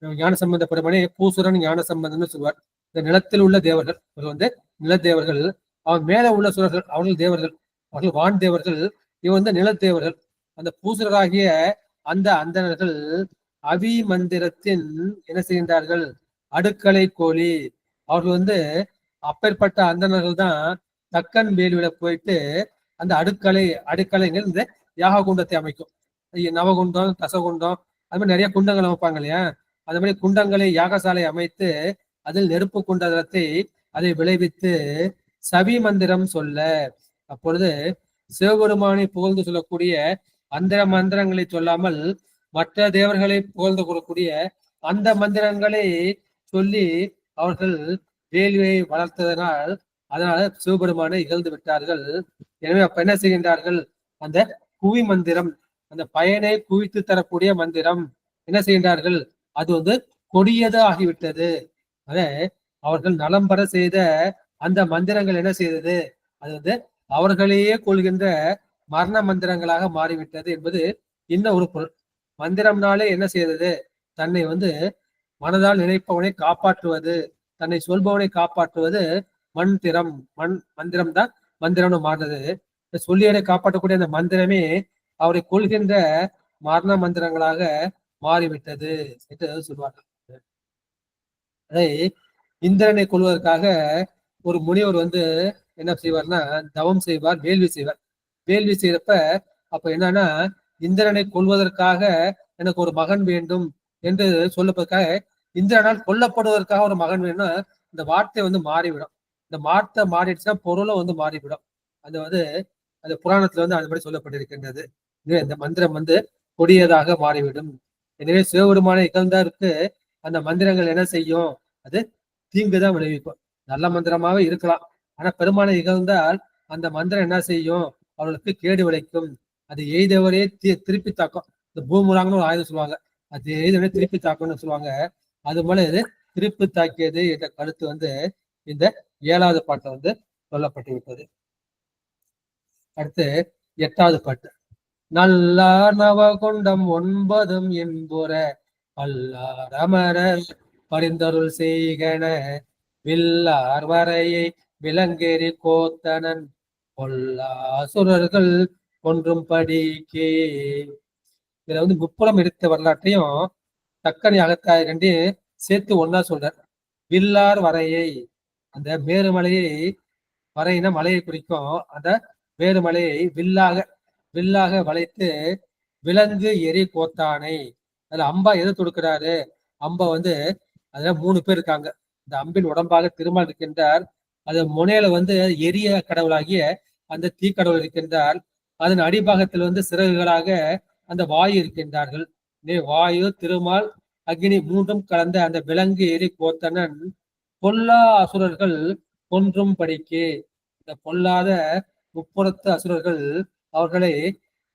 ஞான சம்பந்த பெருமனே பூசுரன் ஞான சம்பந்தம்னு சொல்வார். இந்த நிலத்தில் உள்ள தேவர்கள் அவர்கள் வந்து நிலத்தேவர்கள். அவன் மேல உள்ள சுரர்கள் அவர்கள் தேவர்கள், அவர்கள் வான் தேவர்கள். இவன் வந்து நிலத்தேவர்கள். அந்த பூசுரராகிய அந்த அந்தணர்கள் அவி மந்திரத்தின் என்ன செய்கின்றார்கள், அடுக்களை கோழி. அவர்கள் வந்து அப்பேற்பட்ட அந்தணர்கள் தான் தக்கன் வேலுவில போயிட்டு அந்த அடுக்கலைங்கள் இந்த யாக குண்டத்தை அமைக்கும். நவகுண்டம், தசகுண்டம், அது மாதிரி நிறைய குண்டங்கள் அமைப்பாங்க இல்லையா. அது மாதிரி குண்டங்களை யாகசாலை அமைத்து அதில் நெருப்பு குண்டத்தை அதை விளைவித்து சவி மந்திரம் சொல்ல, அப்பொழுது சிவபெருமானை புகழ்ந்து சொல்லக்கூடிய அந்த மந்திரங்களை சொல்லாமல் மற்ற தேவர்களை புகழ்ந்து கொள்ளக்கூடிய அந்த மந்திரங்களை சொல்லி அவர்கள் வேள்வியை வளர்த்ததனால் அதனால சிவபெருமானை இகழ்ந்து விட்டார்கள். எனவே அப்ப என்ன செய்கின்றார்கள், அந்த குவி மந்திரம், அந்த பயனை குவித்து தரக்கூடிய மந்திரம் என்ன செய்கின்றார்கள், அது வந்து கொடியது ஆகிவிட்டது. அதை அவர்கள் நலம் பெற செய்த அந்த மந்திரங்கள் என்ன செய்தது, அது வந்து அவர்களையே கொள்கின்ற மரண மந்திரங்களாக மாறிவிட்டது என்பது இன்னும் ஒரு பொருள். மந்திரம்னாலே என்ன செய்யறது? தன்னை மனதால் நினைப்பவனை காப்பாற்றுவது, தன்னை சொல்பவனை காப்பாற்றுவது மந்திரம். மந்திரம் தான் மந்திரம்னு மாறுறது. சொல்லியனை காப்பாற்றக்கூடிய அந்த மந்திரமே அவரை கொள்கின்ற மரண மந்திரங்களாக மாறிவிட்டது என்று சொல்வார்கள். அதை இந்திரனை கொள்வதற்காக ஒரு முனிவர் என்ன செய்வார்னா தவம் செய்வார், வேள்வி செய்வார். வேள்வி செய்யறப்ப அப்ப என்னன்னா இந்திரனை கொள்வதற்காக எனக்கு ஒரு மகன் வேண்டும் என்று சொல்லப்பதற்காக, இந்திரனால் கொல்லப்படுவதற்காக ஒரு மகன் வேணும்னா இந்த வார்த்தை மாறிவிடும். இந்த வார்த்தை மாறிடுச்சுன்னா பொருளும் மாறிவிடும். அது அந்த புராணத்துல அந்த மாதிரி சொல்லப்பட்டிருக்கின்றது. இந்த மந்திரம் கொடியதாக மாறிவிடும். எனவே சிவபெருமானை இகழ்ந்தாருக்கு அந்த மந்திரங்கள் என்ன செய்யும்? அது தீங்குதான் விளைவிக்கும். நல்ல மந்திரமாவே இருக்கலாம், ஆனா பெருமானை இகழ்ந்தால் அந்த மந்திரம் என்ன செய்யும்? அவர்களுக்கு கேடு விளைக்கும். அது எய்தவரே திருப்பி தாக்கும். இந்த பூமுராங்கன்னு ஒரு ஆயுதம் சொல்லுவாங்க, அது எய்தவரே திருப்பி தாக்கும்னு சொல்லுவாங்க. அது போல இது திருப்பி தாக்கியது என்ற கருத்து இந்த 7வது பாட்டுல சொல்லப்பட்டு விட்டது. அடுத்து 8வது பாட்டு. நல்லார் நவகுண்டம் 9 என்புற பல்லார் அமரர் பரிந்தருள் செய்கன வில்லார் வரையை விலங்கேறி கோத்தனன் பொல்லாசுரர்கள் கொன்றும் படிக்கே. இதுல முப்புறம் எடுத்த வரலாற்றையும் தக்கனி அகத்தாய் ரெண்டையும் சேர்த்து ஒன்னா சொல்றார். வில்லார் வரையை, அந்த மேருமலையை, வரையின மலையை குறிக்கும், அந்த மேருமலையை வில்லாக வளைத்து விலங்கு எரி கோத்தானை. அதுல அம்பா எது தொடுக்கிறாரு? அம்பா அதுல 3 பேர் இருக்காங்க. இந்த அம்பின் உடம்பாக திருமால் இருக்கின்றார். அது முனையில எரிய கடவுளாகிய அந்த தீக்கடவுள் இருக்கின்றார். அதன் அடிபாகத்தில் சிறகுகளாக அந்த வாயு இருக்கின்றார்கள். வாயு, திருமால், அக்னி 3ம் கலந்த அந்த விலங்கு எரி கோத்தனன் பொல்லா அசுரர்கள் கொன்றும் படிக்கு. இந்த பொல்லாத முப்புறத்து அசுரர்கள் அவர்களை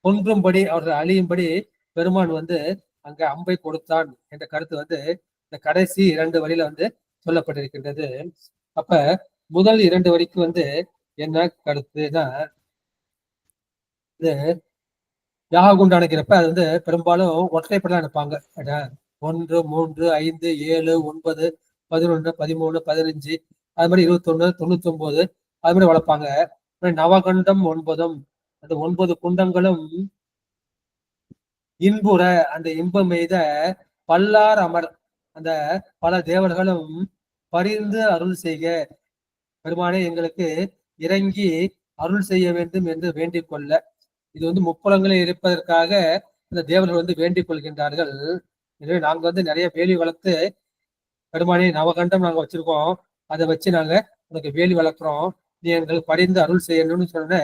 கொன்றும்படி, அவர்கள் அழியும்படி பெருமான் அங்க அம்பை கொடுத்தான் என்ற கருத்து இந்த கடைசி 2 வரியில சொல்லப்பட்டிருக்கின்றது. அப்ப முதல் 2 வரிக்கு என்ன கருத்துனா, இது யாககுண்டம் அணைக்கிறப்ப அது பெரும்பாலும் ஒற்றைப்படலாம் அனுப்பாங்க. 1, 3, 5, 7, 9, 11, 13, 15, அது மாதிரி 21, 99 அது மாதிரி வளர்ப்பாங்க. நவகண்டம் 9, அந்த 9 குண்டங்களும் இன்புற, அந்த இன்பம் எய்த பல்லார் அமர், அந்த பல தேவர்களும் பரிந்து அருள் செய்க, பெருமானே எங்களுக்கு இறங்கி அருள் செய்ய வேண்டும் என்று வேண்டிக் கொள்ள. இது முப்புறங்களில் இருப்பதற்காக இந்த தேவர்கள் வேண்டிக் கொள்கின்றார்கள். எனவே நாங்க நிறைய வேலி வளர்த்து, பெருமானே நவகண்டம் நாங்க வச்சிருக்கோம், அதை வச்சு நாங்க உனக்கு வேலி வளர்க்கிறோம், நீ எங்களுக்கு பரிந்து அருள் செய்யணும்னு சொன்ன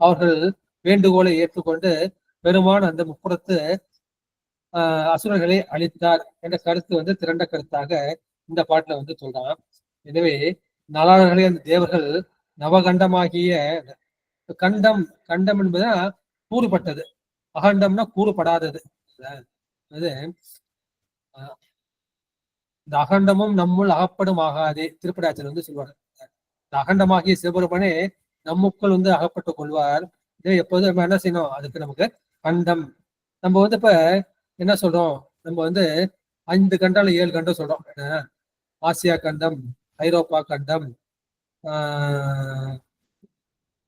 அவர்கள் வேண்டுகோளை ஏற்றுக்கொண்டு பெருமான் அந்த முப்புறத்து அசுரர்களை அழித்தார் என்ற கருத்து திரண்ட கருத்தாக இந்த பாட்டுல சொல்றான். எனவே நலாளர்களே அந்த தேவர்கள் நவகண்டமாகிய கண்டம் என்பதுதான் கூறுபட்டது, அகண்டம்னா கூறுபடாதது. அது இந்த அகண்டமும் நம்முள் அகப்படும் ஆகாதே திருப்படாச்சல் சொல்வார். இந்த அகண்டமாகிய சிவபெருமானே நம்முக்குள் அகப்பட்டுக் கொள்வார். எப்போதும் நம்ம என்ன செய்யணும்? அதுக்கு நமக்கு கண்டம். நம்ம இப்ப என்ன சொல்றோம்? நம்ம 5 கண்டம் 7 கண்டம் சொல்றோம். ஆசியா கண்டம், ஐரோப்பா கண்டம்,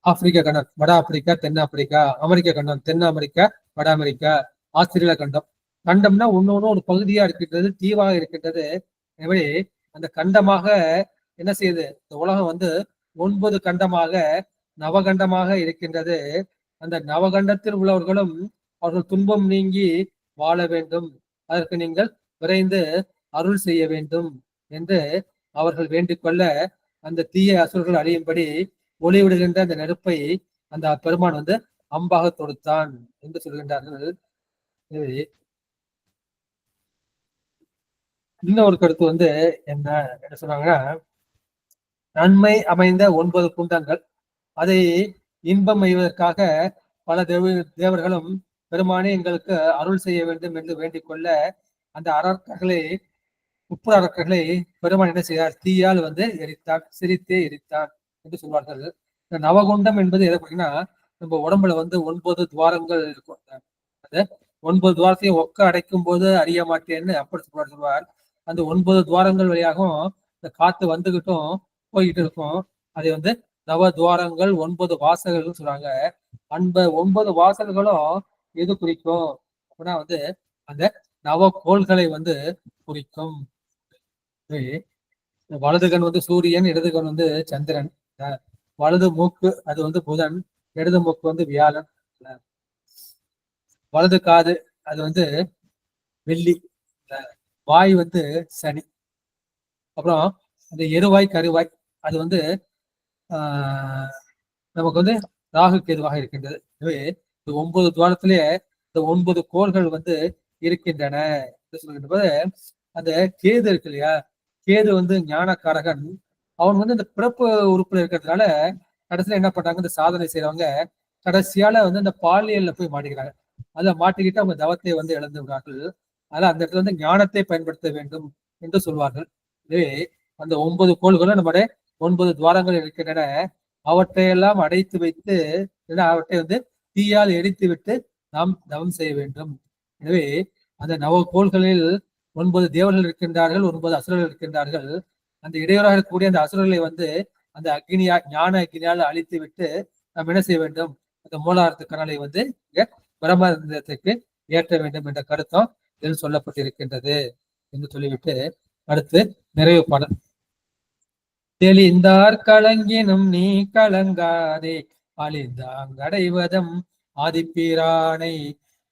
ஆப்பிரிக்கா கண்டம், வட ஆப்பிரிக்கா, தென் ஆப்பிரிக்கா, அமெரிக்கா கண்டம், தென் அமெரிக்கா, வட அமெரிக்கா, ஆஸ்திரேலியா கண்டம். கண்டம்னா ஒன்னொன்னு ஒரு பகுதியா இருக்கின்றது, தீவாக இருக்கின்றது. எனவே அந்த கண்டமாக என்ன செய்யுது? இந்த உலகம் 9 கண்டமாக நவகண்டமாக இருக்கின்றது. அந்த நவகண்டத்தில் உள்ளவர்களும் அவர்கள் துன்பம் நீங்கி வாழ வேண்டும், அதற்கு நீங்கள் விரைந்து அருள் செய்ய வேண்டும் என்று அவர்கள் வேண்டிக் கொள்ள அந்த தீய அசுரர்கள் அழியும்படி ஒளிவிடுகின்ற அந்த நெருப்பை அந்த பெருமான் அம்பாக தொடுத்தான் என்று சொல்கின்றார்கள். இன்னொரு கருத்து என்ன சொன்னாங்கன்னா, நன்மை அமைந்த 9 குண்டங்கள், அதை இன்பம் எய்வதற்காக பல தேவர்களும் பெருமானே எங்களுக்கு அருள் செய்ய வேண்டும் என்று வேண்டிக் கொள்ள அந்த அரக்கர்களை, உப்புற அரக்கர்களை பெருமான் என்ன செய்தார்? தீயால் எரித்தான், சிரித்தே எரித்தான் என்று சொல்வார்கள். இந்த நவகுண்டம் என்பது எதை பார்த்தீங்கன்னா, நம்ம உடம்புல வந்து 9 துவாரங்கள் இருக்கும். அந்த 9 துவாரத்தையும் ஒக்க அடைக்கும் போது அறிய மாட்டேன்னு அப்பர் சொல்வார். அந்த 9 துவாரங்கள் வழியாகவும் இந்த காத்து வந்துகிட்டும் போய்கிட்டு இருக்கும். அதை வந்து நவ துவாரங்கள் 9 வாசல்கள்னு சொல்றாங்க. அந்த 9 வாசல்களும் எது குறிக்கும் அப்படின்னா வந்து அந்த நவ கோள்களை வந்து குறிக்கும். வலது கண் வந்து சூரியன், இடது கண் வந்து சந்திரன். வலது மூக்கு அது வந்து புதன், இடது மூக்கு வந்து வியாழன். வலது காது அது வந்து வெள்ளி, வாய் வந்து சனி. அப்புறம் அந்த எருவாய் கருவாய் அது வந்து நமக்கு வந்து ராகு கேதுவாக இருக்கின்றது. எனவே இந்த 9 துவாரத்திலேயே இந்த 9 கோள்கள் வந்து இருக்கின்றன சொல்கின்ற அந்த கேது இருக்கு இல்லையா, கேது வந்து ஞானக்காரகன். அவன் வந்து இந்த பிறப்பு உறுப்புல இருக்கிறதுனால கடைசியில என்ன பண்றாங்க, இந்த சாதனை செய்யறவங்க கடைசியால வந்து இந்த பாலியல்ல போய் மாட்டிக்கிறாங்க. அதுல மாட்டிக்கிட்டு அவங்க தவத்தை வந்து இழந்து விடுறார்கள். அதனால அந்த இடத்துல வந்து ஞானத்தை பயன்படுத்த வேண்டும் என்று சொல்வார்கள். எனவே அந்த 9 கோள்களும் நம்முடைய 9 துவாரங்கள் இருக்கின்றன. அவற்றையெல்லாம் அடைத்து வைத்து அவற்றை வந்து தீயால் எரித்து விட்டு நாம் தவம் செய்ய வேண்டும். எனவே அந்த நவ கோள்களில் 9 தேவர்கள் இருக்கின்றார்கள், 9 அசுரர்கள் இருக்கின்றார்கள். அந்த இடையூறாக இருக்கக்கூடிய அந்த அசுரர்களை வந்து அந்த அக்னியா ஞான அக்னியால் அழித்து விட்டு நாம் என்ன செய்ய வேண்டும், அந்த மூலாதாரத்து கனலை வந்து பிரம்மத்துக்கு ஏற்ற வேண்டும் என்ற கருத்தம் இதில் சொல்லப்பட்டிருக்கின்றது என்று சொல்லிவிட்டு அடுத்து நிறைவு பாடல். தெளிந்தார் கலங்கினும் நீ கலங்காதே, அழிந்தாங்கடைவதம் ஆதிப்பிரானை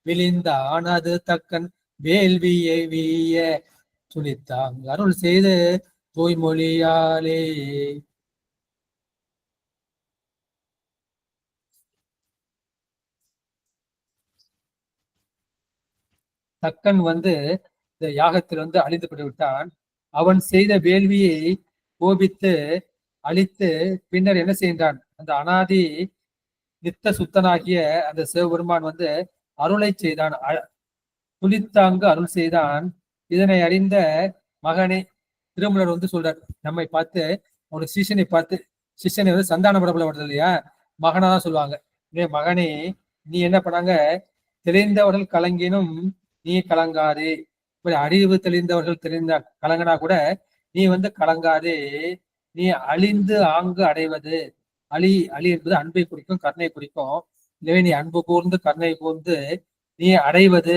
விழிந்தான் அது தக்கன் வேள்வியை வீய துணித்தாங்க அருள் செய்து தூய்மொழியாலே. தக்கன் வந்து இந்த யாகத்தில் வந்து அழிந்துபட்டு விட்டான். அவன் செய்த வேள்வியை கோபித்து அழித்து பின்னர் என்ன செய்கின்றான், அந்த அனாதி நித்த சுத்தனாகிய அந்த சிவபெருமான் வந்து அருளை செய்தான், துளித்தாங்கு அருள் செய்தான். இதனை அறிந்த மகனே, திருமலர் வந்து சொல்றார் நம்மை பார்த்து, அவனுடைய சிஷனை பார்த்து, சிஷனை வந்து சந்தான பரப்புல வருது இல்லையா, மகனா தான் சொல்லுவாங்க. மகனே நீ என்ன பண்ணாங்க, தெளிந்தவர்கள் கலங்கினும் நீ கலங்காதே. இப்படி அறிவு தெளிந்தவர்கள் தெரிந்த கலங்கினா கூட நீ வந்து கலங்காதே. நீ அழிந்து ஆங்கு அடைவது, அழி என்பது அன்பை குறிக்கும், கருணை குறிக்கும். எனவே நீ அன்பு கூர்ந்து கருணை கூர்ந்து நீ அடைவது,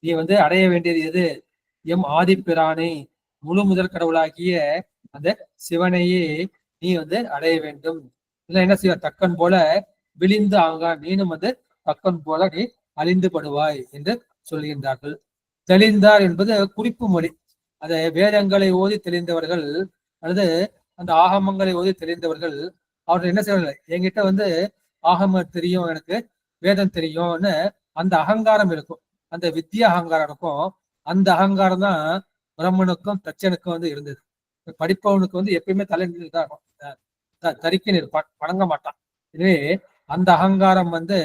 நீ வந்து அடைய வேண்டியது எது, எம் ஆதிப்பிரானை முழு முதல் கடவுளாகிய அந்த சிவனையே நீ வந்து அடைய வேண்டும். இல்லை என்ன செய்வ, தக்கன் போல விழிந்து ஆங்கான், நீனும் வந்து தக்கன் போல நீ அழிந்து படுவாய் என்று சொல்கின்றார்கள். தெளிந்தார் என்பது குறிப்பு மொழி. அதை வேதங்களை ஓதி தெளிந்தவர்கள் அல்லது அந்த ஆகமங்களை ஓதி தெளிந்தவர்கள் அவர்கள் என்ன செய்வார்கள், என்கிட்ட வந்து ஆகம தெரியும், எனக்கு வேதம் தெரியும்னு அந்த அகங்காரம் இருக்கும், அந்த வித்யா அகங்காரம் இருக்கும். அந்த அகங்காரம் தான் பிரம்மனுக்கும் தச்சனுக்கும் வந்து இருந்தது. படிப்பவனுக்கு வந்து எப்பயுமே தலைநிலை தான் இருக்கும், தரிக்கின்னு இருப்பான், வணங்க மாட்டான். எனவே அந்த அகங்காரம் வந்து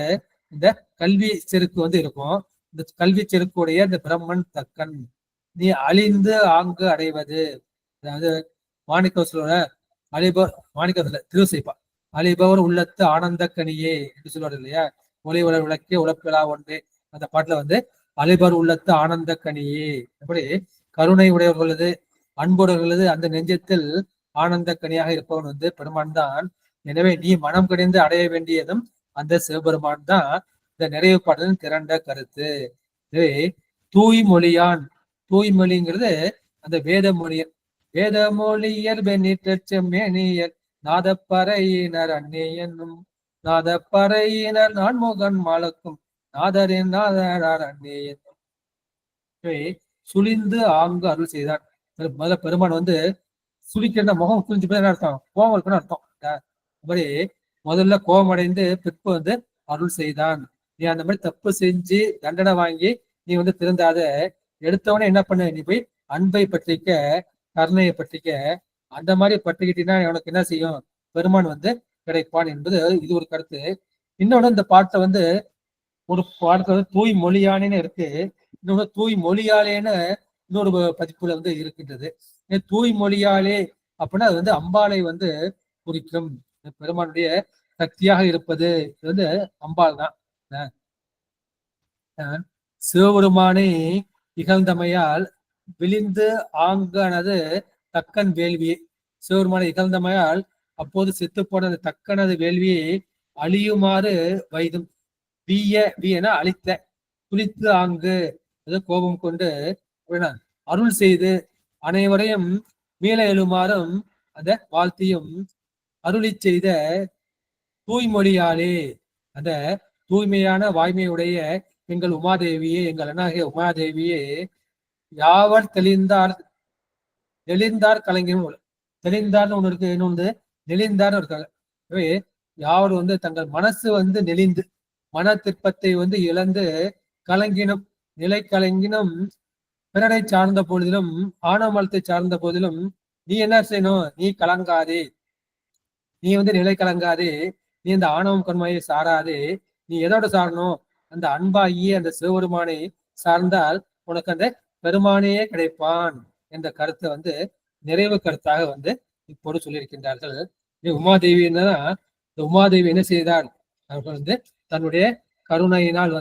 இந்த கல்வி செருக்கு வந்து இருக்கும். இந்த கல்வி செருக்குடைய இந்த பிரம்மன் தக்கன், நீ அழிந்து ஆங்கு அடைவது. அதாவது மாணிக்கவசலோட அழிபவர், மாணிக்கவசல திருசைப்பா, அழிபவர் உள்ளத்து ஆனந்த கனியே என்று சொல்லுவார் இல்லையா, ஒளி உலர் விளக்கே உழப்பிலா ஒன்றே. அந்த பாட்டுல வந்து அழிபவர் உள்ளத்து ஆனந்த கனியே, எப்படி கருணை உடையவர்களது அன்புடையவர்களது அந்த நெஞ்சத்தில் ஆனந்த கனியாக இருப்பவன் வந்து பெருமான் தான். எனவே நீ மனம் கடிந்து அடைய வேண்டியதும் அந்த சிவபெருமான் தான். இந்த நிறைவு பாடலின் திரண்ட கருத்து. தூய்மொழியான், தூய்மொழிங்கிறது அந்த வேத மொழியர், வேத மொழியர் வெண்ணிற்றச்செம்மேனியர் நாதப்பறையினர் அன்னே என்னும் நாதப்பறையினர் நான்முகன் மாலக்கும் நாதரின் நாதரார் அன்னே என்னும். சுழிந்து ஆங்கு அருள் செய்தான். முதல்ல பெருமான் வந்து சுழிக்கிற முகம் சுழிஞ்சு போய் அர்த்தம், கோபம் இருக்குன்னு அர்த்தம். அது மாதிரி முதல்ல கோபம் அடைந்து பிற்பு வந்து அருள் செய்தான். நீ அந்த மாதிரி தப்பு செஞ்சு தண்டனை வாங்கி நீ வந்து திருந்தாத, எடுத்தவனே என்ன பண்ண, நீ போய் அன்பை பற்றிக்க, கருணையை பற்றிக்க. அந்த மாதிரி பற்றிக்கிட்டீங்கன்னா உனக்கு என்ன செய்யும், பெருமான் வந்து கிடைப்பான் என்பது இது ஒரு கருத்து. இன்னொன்னு இந்த பாட்டை வந்து ஒரு பாடத்துல வந்து தூய் மொழியானேன்னு இருக்கு, இன்னொன்று தூய் மொழியாலேன்னு இன்னொரு பதிப்புல வந்து இருக்கின்றது. தூய் மொழியாலே அப்படின்னா அது வந்து அம்பாளை வந்து குறிக்கும். பெருமானுடைய சக்தியாக இருப்பது இது வந்து அம்பாள் தான். சிவபெருமானை இகழ்ந்தமையால் விழிந்து ஆங்கனது தக்கன் வேள்வியை, சிவபெருமானை இகழ்ந்தமையால் அப்போது செத்து போன அந்த தக்கனது வேள்வியை அழியுமாறு வைதும் வீயன அழித்த துளித்து ஆங்கு கோபம் கொண்டு அருள் செய்து அனைவரையும் மீள எழுமாறும் அந்த வாழ்த்தியும் அருளி செய்த தூய்மொழியாலே, அந்த தூய்மையான வாய்மையுடைய எங்கள் உமாதேவியே, எங்கள் அண்ணாகிய உமாதேவியே, யாவர் தெளிந்தார் கலைஞரும் தெளிந்தார்னு ஒண்ணு இருக்கு, இன்னொன்று நெளிந்தார்னு இருக்காங்க. எனவே யாவர் தங்கள் மனசு நெளிந்து மன திருப்பத்தை இழந்து கலங்கினும் நிலை கலங்கினும் பிறரை சார்ந்த பொழுதிலும் ஆணவமலத்தை சார்ந்த போதிலும் நீ என்ன செய்யணும்? நீ கலங்காதே, நீ நிலை கலங்காதே, நீ இந்த ஆணவம் கண்மையை சாராதே, நீ எதோட சாரணும்? அந்த அன்பாகிய அந்த சிவபெருமானை சார்ந்தால் உனக்கு அந்த பெருமானையே கிடைப்பான் என்ற கருத்தை நிறைவு கருத்தாக இப்போது சொல்லியிருக்கின்றார்கள். உமாதேவி என்னன்னா, இந்த உமாதேவி என்ன செய்தார்? அவர்கள் தன்னுடைய கருணையினால்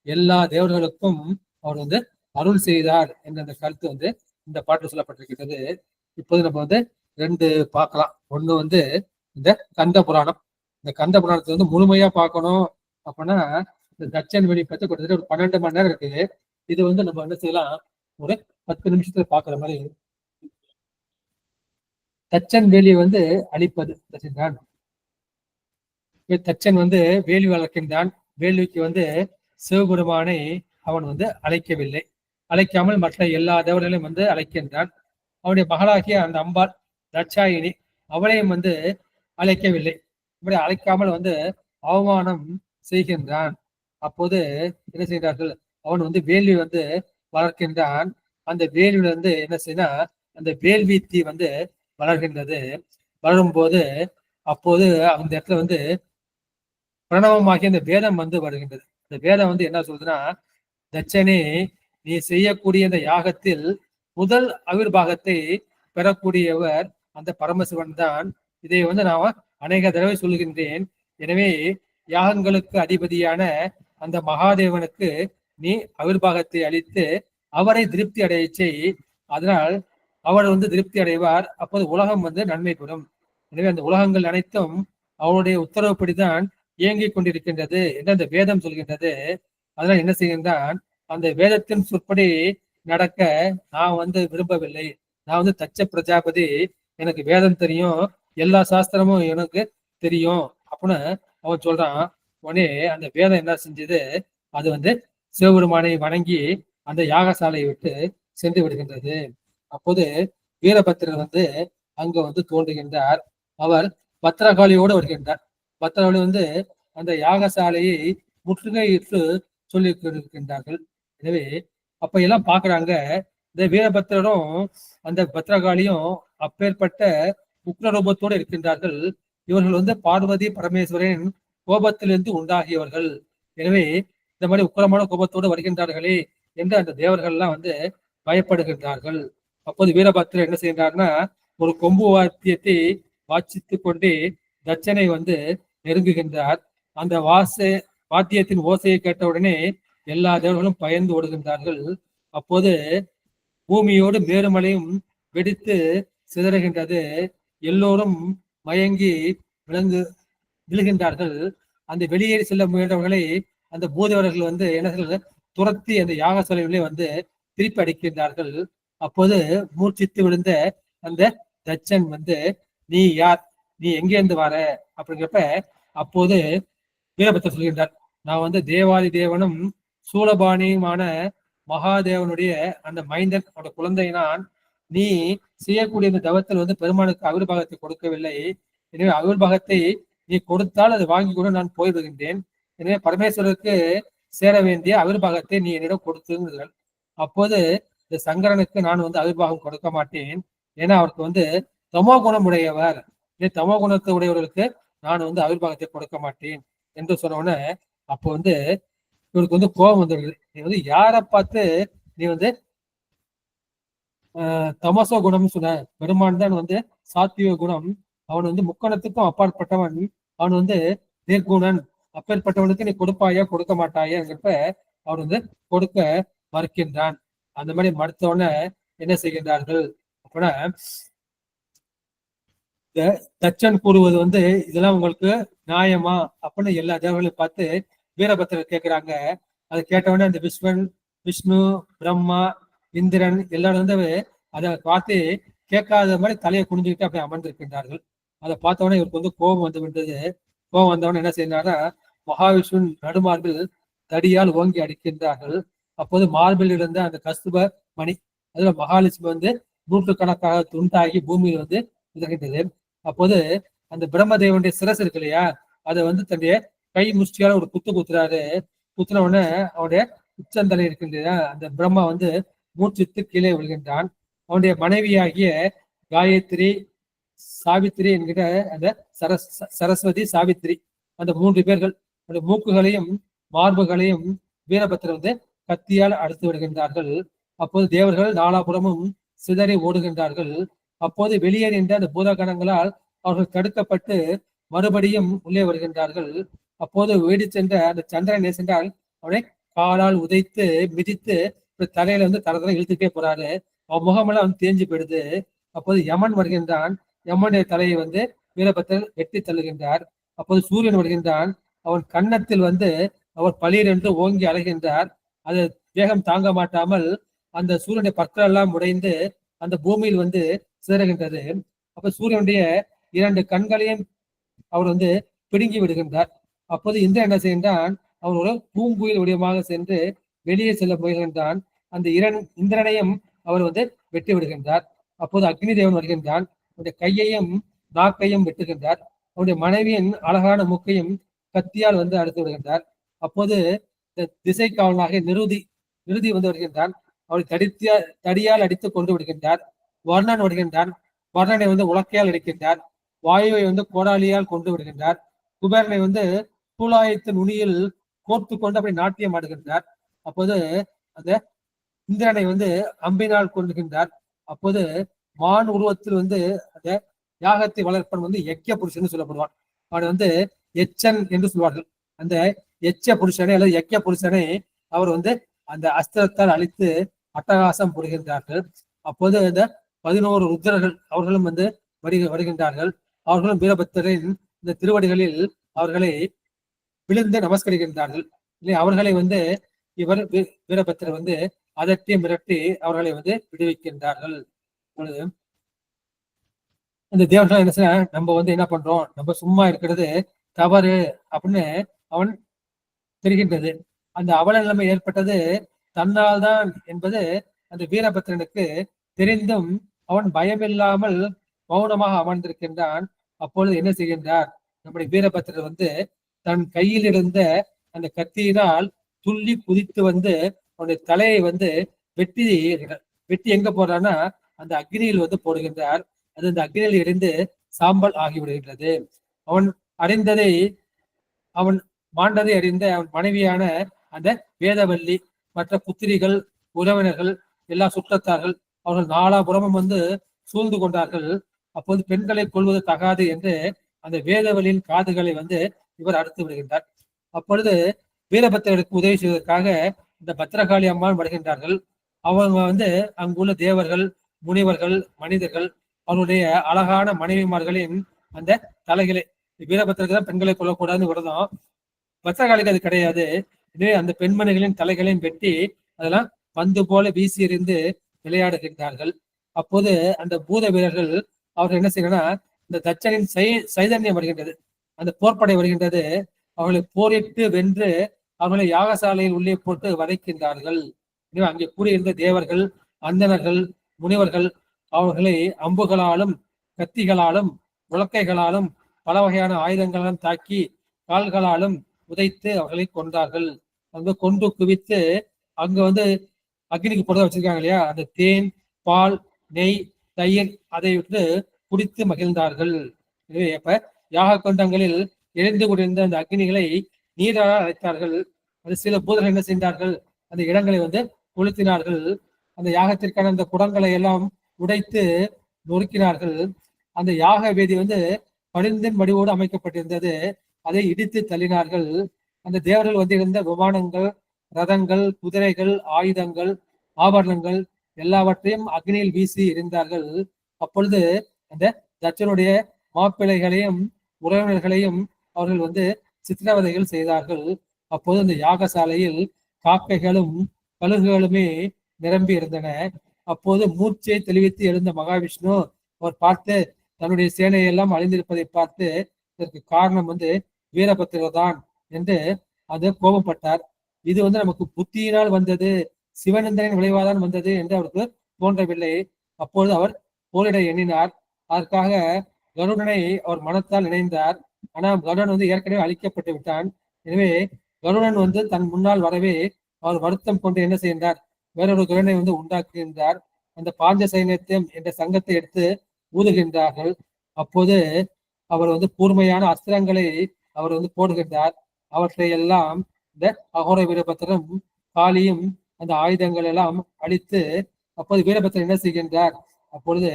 எல்லா தேவர்களுக்கும் அவர் அருள் செய்தார் என்ற அந்த கருத்து இந்த பாட்டு சொல்லப்பட்டிருக்கிறது. இப்போது நம்ம ரெண்டு பார்க்கலாம். ஒண்ணு இந்த கந்த புராணம். இந்த கந்த புராணத்தை முழுமையா பார்க்கணும் அப்படின்னா இந்த தட்சன் வெளி பத்தி கிட்டத்தட்ட ஒரு 12 மணி நேரம் இருக்குது. இது நம்ம என்ன செய்யலாம், ஒரு 10 நிமிஷத்துல பாக்குற மாதிரி. தச்சன் வேலியை அழிப்பது தச்சன். தச்சன் வேலி வளர்க்கின்றான். வேள்விக்கு சிவபெருமானை அவன் அழைக்கவில்லை. அழைக்காமல் மற்ற எல்லா தேவர்களையும் அழைக்கின்றான். அவனுடைய மகளாகிய அந்த அம்பாள் தட்சாயினி அவளையும் அழைக்கவில்லை. இப்படி அழைக்காமல் அவமானம் செய்கின்றான். அப்போது என்ன செய்கிறார்கள்? அவன் வேள்வி வளர்க்கின்றான். அந்த வேள்வியில என்ன செய்யனா, அந்த வேள்வி தீ வளர்கின்றது. வளரும் போது அப்போது அந்த இடத்துல பிரணவமாகி அந்த வேதம் வருகின்றது. இந்த வேதம் என்ன சொல்றதுன்னா, தட்சனே, நீ செய்யக்கூடிய இந்த யாகத்தில் முதல் அவிர்வாகத்தை பெறக்கூடியவர் அந்த பரமசிவன் தான். இதை நான் அநேக தடவை சொல்லுகின்றேன். எனவே யாகங்களுக்கு அதிபதியான அந்த மகாதேவனுக்கு நீ அவிர்வாகத்தை அளித்து அவரை திருப்தி அடைய செய். அதனால் அவர் திருப்தி அடைவார். அப்போது உலகம் நன்மை பெறும். எனவே அந்த உலகங்கள் அனைத்தும் அவருடைய உத்தரவுப்படிதான் இயங்கிக் கொண்டிருக்கின்றது என்று அந்த வேதம் சொல்கின்றது. அதனால் என்ன செய்கின்றான்? அந்த வேதத்தின் சொற்படி நடக்க நான் விரும்பவில்லை. நான் தச்ச பிரஜாபதி, எனக்கு வேதம் தெரியும், எல்லா சாஸ்திரமும் எனக்கு தெரியும் அப்படின்னு அவன் சொல்றான். உடனே அந்த வேதம் என்ன செஞ்சது? அது சிவபெருமானை வணங்கி அந்த யாகசாலையை விட்டு சென்று விடுகின்றது. அப்போது வீரபத்திரர் அங்க தோன்றுகின்றார். அவர் பத்திரகாளியோடு வருகின்றார். பத்திரகாளி அந்த யாகசாலையை முற்றுகையிட்டு சொல்லி இருக்கின்றார்கள். எனவே அப்ப எல்லாம் பாக்குறாங்க. இந்த வீரபத்திரரும் அந்த பத்திரகாளியும் அப்பேற்பட்ட உக்ரரூபத்தோடு இருக்கின்றார்கள். இவர்கள் பார்வதி பரமேஸ்வரன் கோபத்திலிருந்து உண்டாகியவர்கள். எனவே இந்த மாதிரி உக்கிரமான கோபத்தோடு வருகின்றார்களே என்று அந்த தேவர்கள் எல்லாம் பயப்படுகின்றார்கள். அப்போது வீரபத்திரர் என்ன செய்கின்றார்னா, ஒரு கொம்பு வாத்தியத்தை வாசித்து கொண்டே தட்சனை நெருங்குகின்றார். அந்த வாத்தியத்தின் ஓசையை கேட்டவுடனே எல்லா தேவர்களும் பயந்து ஓடுகின்றார்கள். அப்போது பூமியோடு மேருமலையும் வெடித்து சிதறுகின்றது. எல்லோரும் மயங்கி விழுகின்றார்கள். அந்த வெளியேறி செல்ல முயன்றவர்களை அந்த பூதவர்கள் என்ன துரத்தி அந்த யாகசாலையிலே திருப்பி அடிக்கின்றார்கள். அப்போது மூர்ச்சித்து விழுந்த அந்த தட்சன் நீ யார்? நீ எங்கேருந்து வர அப்படிங்கிறப்ப அப்போது வீரபத்திரர் சொல்கின்றார், நான் தேவாதி தேவனும் சூலபாணியுமான மகாதேவனுடைய அந்த மைந்தன், அவனோட குழந்தை நான். நீ செய்யக்கூடிய இந்த தவத்தில் பெருமானுக்கு அவிர்வாகத்தை கொடுக்கவில்லை. எனவே அவிர்வாகத்தை நீ கொடுத்தால் அதை வாங்கி கூட நான் போய்விடுகின்றேன். எனவே பரமேஸ்வரருக்கு சேர வேண்டிய அவிர்வாகத்தை நீ என்னிடம் கொடுத்துங்கிறார். அப்போது இந்த சங்கரனுக்கு நான் அவிர்வாகம் கொடுக்க மாட்டேன். ஏன்னா அவருக்கு தமோ குணம் உடையவர். தமோ குணத்தை உடையவர்களுக்கு நான் அவிர்வாகத்தை கொடுக்க மாட்டேன் என்று சொன்ன உடனே அப்போ இவருக்கு கோபம் வந்துடுது. நீ யாரை பார்த்து நீ தமசோ குணம் சொன்ன? பெருமான் தான் சாத்விக குணம். அவன் முக்கணத்துக்கும் அப்பாற்பட்டவன். அவன் வந்து நிர்குணன், அப்பேற்பட்டவனுக்கு நீ கொடுப்பாயா கொடுக்க மாட்டாயாங்கிறப்ப அவன் வந்து கொடுக்க மறுக்கின்றான். அந்த மாதிரி மறுத்தவன என்ன செய்கின்றார்கள் அப்படின்னா, தச்சன் கூறுவது வந்து இதெல்லாம் உங்களுக்கு நியாயமா அப்படின்னு எல்லா தேவர்களையும் பார்த்து வீரபத்திரர் கேட்கிறாங்க. அதை கேட்டவுடனே அந்த விஷ்ணு, பிரம்மா, இந்திரன் எல்லாரும் வந்து அதை பார்த்து கேட்காத மாதிரி தலையை குனிஞ்சுக்கிட்டு அப்படியே அமர்ந்திருக்கின்றார்கள். அதை பார்த்தவொடனே இவருக்கு வந்து கோபம் வந்து விட்டது. கோபம் வந்தவொடனே என்ன செய்யறாருன்னா, மகாவிஷ்ணு நடுமார்பில் தடியால் ஓங்கி அடிக்கின்றார்கள். அப்போது மார்பில் இருந்த அந்த கஸ்தூப மணி, அதுல மகாலட்சுமி வந்து நூற்றுக்கணக்காக துண்டாகி பூமியில் வந்து விதகின்றது. அப்போது அந்த பிரம்மதேவனுடைய சிரசு இருக்கு இல்லையா, அதை வந்து தன்னுடைய கை முஷ்டியால ஒரு குத்து குத்துறாரு. குத்துன உடனே அவனுடைய உச்சந்தலை இருக்கின்ற அந்த பிரம்மா வந்து மூச்சித்து கீழே விழுகின்றான். அவனுடைய மனைவியாகிய காயத்ரி, சாவித்திரி என்கிற அந்த சரஸ்வதி, சாவித்திரி, அந்த 3 பேர்கள் மூக்குகளையும் மார்புகளையும் வீரபத்திரர் வந்து கத்தியால் அறுத்து விடுகின்றார்கள். அப்போது தேவர்கள் நாலாபுறமும் சிதறி ஓடுகின்றார்கள். அப்போது வெளியே நின்ற அந்த பூதகணங்களால் அவர்கள் தடுக்கப்பட்டு மறுபடியும் உள்ளே வருகின்றார்கள். அப்போது வீடு சென்ற அந்த சந்திரன் சென்றால் அவனை காலால் உதைத்து மிதித்து தலையில வந்து தரதரம் இழுத்துட்டே போறாரு. அவன் முகமெல்லாம் வந்து தேஞ்சு போயிடுது. அப்போது யமன் வருகின்றான். யமனுடைய தலையை வந்து வீரபத்திரர் வெட்டி தள்ளுகின்றார். அப்போது சூரியன் வருகின்றான். அவன் கன்னத்தில் வந்து அவர் பளீர் என்று ஓங்கி அலைகின்றார். அது வேகம் தாங்க மாட்டாமல் அந்த சூரியனுடைய பற்கள் எல்லாம் உடைந்து அந்த பூமியில் வந்து சிதறுகின்றது. அப்ப சூரியனுடைய 2 கண்களையும் அவர் வந்து பிடுங்கி விடுகின்றார். அப்போது இந்திரன் என்ன செய்கின்றான், அவர் ஒரு பூங்குயில் வடிவமாக சென்று வெளியே செல்ல முயல்கின்றான். அந்த இந்திரனையும் அவர் வந்து வெட்டி விடுகின்றார். அப்போது அக்னி தேவன் வருகின்றான். அவருடைய கையையும் நாக்கையும் வெட்டுகின்றார். அவருடைய மனைவியின் அழகான மூக்கையும் கத்தியால் வந்து அறுத்து விடுகின்றார். அப்போது திசை காவலனாக நிருதி வந்து வருகின்றான். அவரை தடியால் அடித்து கொண்டு விடுகின்றார். வர்ணன் வருகின்றான். வர்ணனை வந்து உலக்கையால் அடிக்கின்றார். வாயுவை வந்து கோடாலியால் கொண்டு விடுகின்றார். குபேரனை வந்து சூலாயத்தின் நுனியில் கோர்த்து கொண்டு அப்படி நாட்டியம் ஆடுகின்றார். அப்போது அந்த இந்திரனை வந்து அம்பினால் கொண்டுகின்றார். அப்போது மான் உருவத்தில் வந்து அந்த யாகத்தை வளர்ப்பன் வந்து யக்கிய புருஷன் சொல்லப்படுவான். அவன் வந்து எச்சன் என்று சொல்வார்கள். அந்த எச்ச புருஷனை அல்லது யக்கிய புருஷனை அவர் வந்து அந்த அஸ்திரத்தால் அழித்து அட்டகாசம் புரிகின்றார்கள். அப்போது இந்த 11 ருத்ரர்கள் அவர்களும் வந்து வருகின்றார்கள். அவர்களும் வீரபத்திரரின் இந்த திருவடிகளில் அவர்களை விழுந்து நமஸ்கரிக்கின்றார்கள். அவர்களை வந்து இவர் வீரபத்திரர் வந்து அதட்டி மிரட்டி அவர்களை வந்து விடுவிக்கின்றார்கள். அந்த தேவர்கள் என்ன செய்ய, நம்ம வந்து என்ன பண்றோம், நம்ம சும்மா இருக்கிறது தவறு அப்படின்னு அவன் தெரிகின்றது. அந்த அவல நிலைமை ஏற்பட்டது தன்னால் தான் என்பது அந்த வீரபத்திரனுக்கு தெரிந்தும் அவன் பயமில்லாமல் மௌனமாக அமர்ந்திருக்கின்றான். அப்பொழுது என்ன செய்கின்றார், நம்முடைய வீரபத்திரர் வந்து தன் கையில் இருந்த அந்த கத்தியினால் துள்ளி குதித்து வந்து அவனுடைய தலையை வந்து வெட்டி எங்க போறான்னா அந்த அக்னியில் வந்து போடுகின்றார். அது அந்த அக்னியில் இருந்து சாம்பல் ஆகிவிடுகின்றது. அவன் அறிந்ததை அவன் மாண்டதை அறிந்த அவன் மனைவியான அந்த வேதவல்லி, மற்ற புத்திரிகள், உறவினர்கள், எல்லா சுற்றத்தார்கள் அவர்கள் நாலாபுறமும் வந்து சூழ்ந்து கொண்டார்கள். அப்போது பெண்களை கொள்வது தகாது என்று அந்த வேதவல்லியின் காதுகளை வந்து இவர் அறுத்து விடுகின்றார். அப்பொழுது வீரபத்திரருக்கு உதவி செய்வதற்காக இந்த பத்திரகாளி அம்மாள் வருகின்றார்கள். அவங்க வந்து அங்குள்ள தேவர்கள், முனிவர்கள், மனிதர்கள் அவருடைய அழகான மனைவிமார்களின் அந்த தலைகளை, வீரபத்திரருக்கு தான் பெண்களை கொல்லக்கூடாதுன்னு விரதம், பத்திரகாளிக்கு அது கிடையாது. எனவே அந்த பெண்மணிகளின் தலைகளையும் வெட்டி அதெல்லாம் பந்து போல வீசி எறிந்து விளையாடுகின்றார்கள். அப்போது அந்த பூத வீரர்கள் அவர்கள் என்ன செய்யணும்னா, இந்த தச்சனின் சைதன்யம் வருகின்றது, அந்த போர்ப்படை வருகின்றது. அவர்களை போரிட்டு வென்று அவர்களை யாகசாலையில் உள்ளே போட்டு வதைக்கின்றார்கள். அங்கே கூடியிருந்த தேவர்கள், அந்தணர்கள், முனிவர்கள் அவர்களை அம்புகளாலும் கத்திகளாலும் உலக்கைகளாலும் பல வகையான ஆயுதங்களாலும் தாக்கி கால்களாலும் உதைத்து அவர்களை கொண்டார்கள். அங்க கொண்டு குவித்து அங்க வந்து அக்னிக்கு போட வச்சிருக்காங்க இல்லையா, அந்த தேன், பால், நெய், தயிர் அதை விட்டு குடித்து மகிழ்ந்தார்கள். எனவே அப்ப யாக கொண்டங்களில் எழுந்து கொண்டிருந்த அந்த அக்னிகளை நீராக அழைத்தார்கள். அது சில பூதர்கள் என்ன செய்தார்கள், அந்த இடங்களை வந்து கொளுத்தினார்கள். அந்த யாகத்திற்கான அந்த குடங்களை எல்லாம் உடைத்து நொறுக்கினார்கள். அந்த யாக வேதி வந்து பளிந்தின் வடிவோடு அமைக்கப்பட்டிருந்தது. அதை இடித்து தள்ளினார்கள். அந்த தேவர்கள் வந்து இருந்த விமானங்கள், ரதங்கள், குதிரைகள், ஆயுதங்கள், ஆபரணங்கள் எல்லாவற்றையும் அக்னியில் வீசி எறிந்தார்கள். அப்பொழுது அந்த தச்சனுடைய மாப்பிள்ளைகளையும் உறவினர்களையும் அவர்கள் வந்து சித்திரவதைகள் செய்தார்கள். அப்போது அந்த யாகசாலையில் காக்கைகளும் கழுகுகளுமே நிரம்பி இருந்தன. அப்போது மூச்சை தெளிவித்து எழுந்த மகாவிஷ்ணு அவர் பார்த்து தன்னுடைய சேனையெல்லாம் அழிந்திருப்பதை பார்த்து இதற்கு காரணம் வந்து வீரபத்திரர் தான் என்று அது கோபப்பட்டார். இது வந்து நமக்கு புத்தியினால் வந்தது, சிவநந்தனின் விளைவாதான் வந்தது என்று அவருக்கு தோன்றவில்லை. அப்பொழுது அவர் போரிட எண்ணினார். அதற்காக கருடனை அவர் மனத்தால் நினைந்தார். ஆனால் கருடன் வந்து ஏற்கனவே அழிக்கப்பட்டு விட்டான். எனவே கருடன் வந்து தன் முன்னால் வரவே அவர் வருத்தம் கொண்டு என்ன செய்கின்றார், வேறொரு கருடனை வந்து உண்டாக்குகின்றார். அந்த பாஞ்ச சைன்யத்தியம் என்ற சங்கத்தை எடுத்து ஊதுகின்றார்கள். அப்போது அவர் வந்து கூர்மையான அஸ்திரங்களை அவர் வந்து போடுகின்றார். அவற்றை எல்லாம் இந்த அகோர வீரபத்திரம் காளியும் அந்த ஆயுதங்கள் எல்லாம் அழித்து, அப்போது வீரபத்திரன் என்ன செய்கின்றார், அப்பொழுது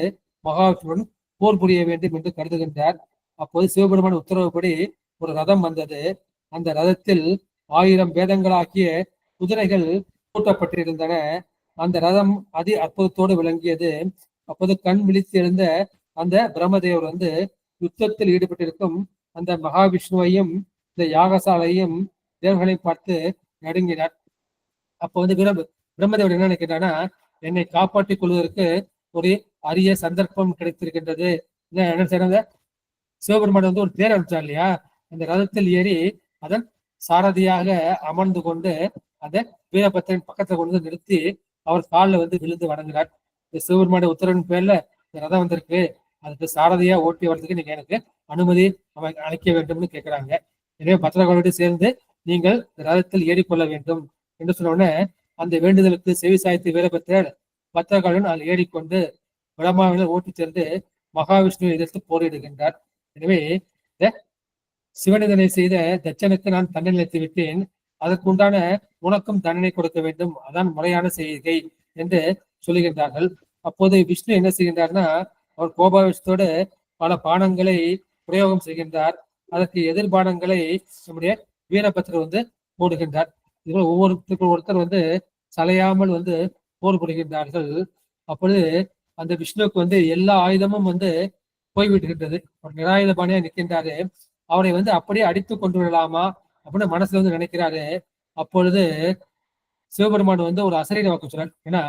மகாவிஷ்ணுவுடன் போர் புரிய வேண்டும் என்று கருதுகின்றார். அப்போது சிவபெருமான் உத்தரவுப்படி ஒரு ரதம் வந்தது. அந்த ரதத்தில் 1000 வேதங்களாகிய குதிரைகள் பூட்டப்பட்டிருந்தன. அந்த ரதம் அதி அற்புதத்தோடு விளங்கியது. அப்போது கண் விழித்து எழுந்த அந்த பிரம்மதேவர் வந்து யுத்தத்தில் ஈடுபட்டிருக்கும் அந்த மகாவிஷ்ணுவையும் இந்த யாகசாலையும் தேவர்களையும் பார்த்து நடுங்கினார். அப்போ வந்து பிரம்மதேவர் என்ன நினைக்கிறான்னா, என்னை காப்பாற்றிக் கொள்வதற்கு ஒரு அரிய சந்தர்ப்பம் கிடைத்திருக்கின்றது. என்ன செய்யறாங்க, சிவபெருமான் வந்து ஒரு தேர் அனுப்பிச்சார் இல்லையா, அந்த ரதத்தில் ஏறி அதன் சாரதியாக அமர்ந்து கொண்டு அந்த வீரபத்திரன் பக்கத்துல கொண்டு வந்து நிறுத்தி அவர் காலில் வந்து விழுந்து வணங்குறார். சிவபெருமான உத்தரவின் பேர்ல இந்த ரதம் வந்திருக்கு, அதுக்கு சாரதியா ஓட்டி வர்றதுக்கு நீங்க எனக்கு அனுமதி அளிக்க வேண்டும்னு கேட்கிறாங்க. எனவே பத்திரகாளோடு சேர்ந்து நீங்கள் ரதத்தில் ஏறிக்கொள்ள வேண்டும் என்று சொன்ன உடனே அந்த வேண்டுதலுக்கு செவி சாய்த்து வீரபத்திரர் பத்திரகாளுடன் அதில் ஏறிக்கொண்டு பிரம்மாவினர் ஓட்டி சேர்ந்து மகாவிஷ்ணுவை எதிர்த்து போரிடுகின்றார். எனவே இந்த சிவனிதனை செய்த தட்சனுக்கு நான் தண்டனை அளித்து விட்டேன், அதற்குண்டான உனக்கும் தண்டனை கொடுக்க வேண்டும், அதான் முறையான செய்கை என்று சொல்லுகின்றார்கள். அப்போது விஷ்ணு என்ன செய்கின்றார்னா, அவர் கோபாவிஷ்ணத்தோடு பல பானங்களை பிரயோகம் செய்கின்றார். அதற்கு எதிர்பானங்களை நம்முடைய வீரபத்திரர் வந்து போடுகின்றார். இதுபோல் ஒருத்தர் வந்து சலையாமல் வந்து போர் புரிகின்றார்கள். அப்பொழுது அந்த விஷ்ணுவுக்கு வந்து எல்லா ஆயுதமும் வந்து போய்விடுகின்றது. ஒரு நிராயுத பாணியா நிற்கின்றாரு. அவரை வந்து அப்படியே அடித்து கொண்டு விடலாமா அப்படின்னு மனசுல வந்து நினைக்கிறாரு. அப்பொழுது சிவபெருமான் வந்து ஒரு அசரீர வாக்கு சொல்றார். ஏன்னா,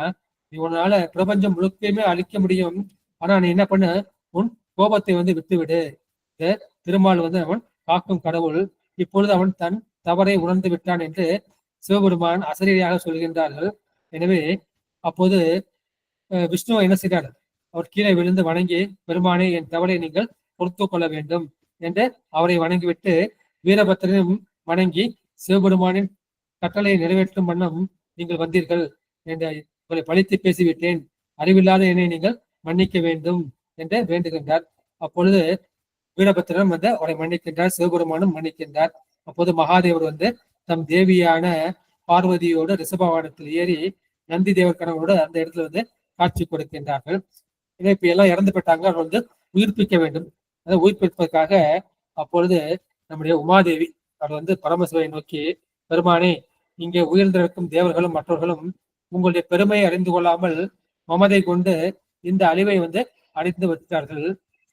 நீ உன்னால பிரபஞ்சம் முழுக்கையுமே அழிக்க முடியும், ஆனா நீ என்ன பண்ணு, உன் கோபத்தை வந்து விட்டுவிடு. திருமால் வந்து அவன் காக்கும் கடவுள், இப்பொழுது அவன் தன் தவறை உணர்ந்து விட்டான் என்று சிவபெருமான் அசரீரியாக சொல்கின்றார்கள். எனவே அப்போது விஷ்ணுவை என்ன செய்தார், அவர் கீழே விழுந்து வணங்கி, பெருமானே என் தவறை நீங்கள் பொறுத்து கொள்ள வேண்டும் என்று அவரை வணங்கிவிட்டு வீரபத்திரனும் வணங்கி, சிவபெருமானின் கட்டளையை நிறைவேற்றும் வண்ணம் நீங்கள் வந்தீர்கள் என்று உங்களை பழித்து பேசிவிட்டேன், அறிவில்லாத என்னை நீங்கள் மன்னிக்க வேண்டும் என்று வேண்டுகின்றார். அப்பொழுது வீரபத்திரன் வந்து அவரை மன்னிக்கின்றார், சிவபெருமானும் மன்னிக்கின்றார். அப்போது மகாதேவர் வந்து தம் தேவியான பார்வதியோடு ரிஷபவாகனத்தில் ஏறி நந்தி தேவர் கணவனோடு அந்த இடத்துல வந்து காட்சி கொடுக்கின்றார்கள். இதை இப்ப எல்லாம் இறந்து போயிட்டாங்க, அவர் வந்து உயிர்ப்பிக்க வேண்டும். அதை உயிர்ப்பிப்பதற்காக அப்பொழுது நம்முடைய உமாதேவி அவர் வந்து பரமசிவனை நோக்கி, பெருமானே, இங்கே உயிர்ந்திருக்கும் தேவர்களும் மற்றவர்களும் உங்களுடைய பெருமையை அறிந்து கொள்ளாமல் மமதை கொண்டு இந்த அழிவை வந்து அடைந்து விட்டார்கள்.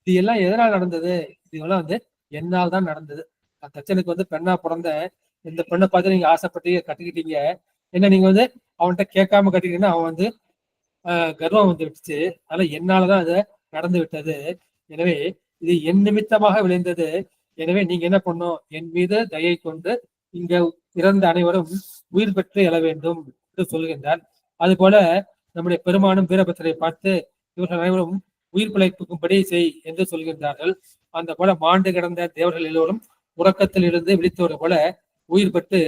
இது எல்லாம் எதனால் நடந்தது, இதெல்லாம் வந்து என்னால் தான் நடந்தது. தச்சனுக்கு வந்து பெண்ணா பிறந்த இந்த பெண்ணை பார்த்து நீங்க ஆசைப்பட்டு கட்டிக்கிட்டீங்க, என்ன நீங்க வந்து அவன்கிட்ட கேட்காம கட்டிக்கிட்டீங்கன்னா அவன் வந்து கர்வம் வந்து விட்டுச்சு, அதனால என்னாலதான் அது நடந்து விட்டது. எனவே இது என் நிமித்தமாக விளைந்தது. எனவே நீங்க என்ன பண்ணும், என் மீது தயை கொண்டு இங்க இறந்த அனைவரும் உயிர் பெற்று எழ வேண்டும் என்று சொல்கின்றார். அது போல நம்முடைய பெருமானும் வீரபத்திரரை பார்த்து இவர்கள் அனைவரும் உயிர் பிழைப்புக்கும்படி செய் என்று சொல்கின்றார்கள். அந்த போல மாண்டு கிடந்த தேவர்கள் எல்லோரும் உறக்கத்தில் இருந்து விழித்தவரை போல உயிர் பெற்று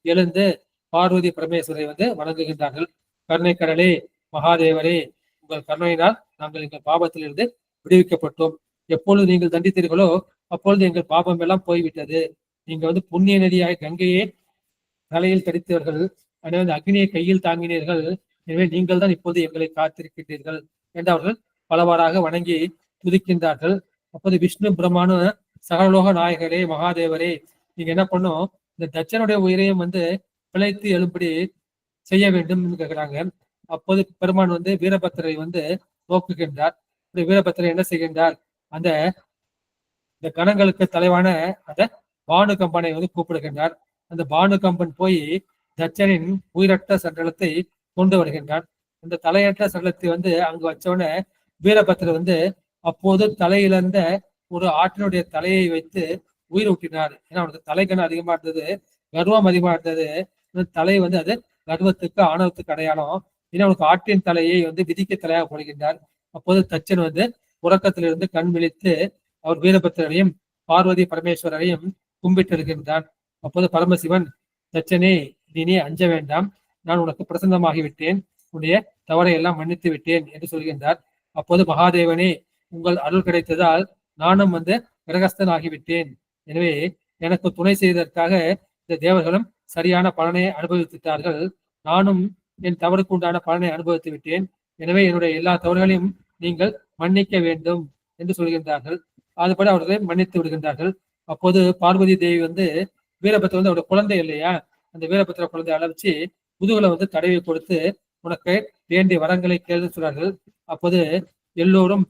எழுந்து பார்வதி பரமேஸ்வரை வந்து வணங்குகின்றார்கள். கருணை கடலே, மகாதேவரே, உங்கள் கருணையினால் நாங்கள் எங்கள் பாபத்திலிருந்து விடுவிக்கப்பட்டோம். எப்பொழுது நீங்கள் தண்டித்தீர்களோ அப்பொழுது எங்கள் பாபம் எல்லாம் போய்விட்டது. நீங்க வந்து புண்ணிய நதியாக கங்கையே தலையில் தடித்தவர்கள், அதாவது அக்னியை கையில் தாங்கினீர்கள். எனவே நீங்கள் தான் இப்போது எங்களை காத்திருக்கின்றீர்கள் என்று அவர்கள் பலவாறாக வணங்கி துதிக்கின்றார்கள். அப்போது விஷ்ணு பிரம்மானு சகலலோக நாயகரே மகாதேவரே, நீங்க என்ன பண்ணும், இந்த தட்சனுடைய உயிரையும் வந்து பிழைத்து எழும்படி செய்ய வேண்டும் கேட்கிறாங்க. அப்போது பெருமான் வந்து வீரபத்திரை வந்து நோக்குகின்றார். வீரபத்திரர் என்ன செய்கின்றார், அந்த இந்த கணங்களுக்கு தலைவான அந்த பானுகம்பனை வந்து கூப்பிடுகின்றார். அந்த பானுகம்பன் போய் தட்சனின் உயிரற்ற சடலத்தை கொண்டு வருகின்றான். அந்த தலையற்ற சடலத்தை வந்து அங்கு வச்சோடனே வீரபத்திரர் வந்து அப்போது தலையிலிருந்த ஒரு ஆற்றினுடைய தலையை வைத்து உயிர் ஊட்டினார். ஏன்னா அவனுக்கு தலைக்கணம் அதிகமா இருந்தது, கர்வம் அதிகமா இருந்தது. தலை வந்து அது கர்வத்துக்கு ஆணவத்துக்கு அடையாளம். ஏன்னா அவனுக்கு ஆற்றின் தலையை வந்து விதிக்க தலையாக போடுகின்றார். அப்போது தச்சன் வந்து உறக்கத்திலிருந்து கண் விழித்து அவர் வீரபத்திரரையும் பார்வதி பரமேஸ்வரரையும் கும்பிட்டிருக்கின்றான். அப்போது பரமசிவன், தச்சனே நீ அஞ்ச வேண்டாம், நான் உனக்கு பிரசன்னமாகிவிட்டேன், உன்னுடைய தவறை எல்லாம் மன்னித்து விட்டேன் என்று சொல்கின்றார். அப்போது மகாதேவனே, உங்கள் அருள் கிடைத்ததால் நானும் வந்து கிரகஸ்தன் ஆகிவிட்டேன். எனவே எனக்கு துணை செய்ததற்காக இந்த தேவர்களும் சரியான பலனை அனுபவித்துட்டார்கள். நானும் என் தவறுக்கு உண்டான பலனை அனுபவித்து விட்டேன். எனவே என்னுடைய எல்லா தவறுகளையும் நீங்கள் மன்னிக்க வேண்டும் என்று சொல்கின்றார்கள். அதுபடி அவர்களை மன்னித்து விடுகின்றார்கள். அப்போது பார்வதி தேவி வந்து வீரபத்திர வந்து அவருடைய குழந்தை இல்லையா, அந்த வீரபத்திர குழந்தையை அளவிச்சு முதுகுல வந்து தடவி கொடுத்து உனக்கு வேண்டிய வரங்களை கேள்வி சொல்றார்கள். அப்போது எல்லோரும்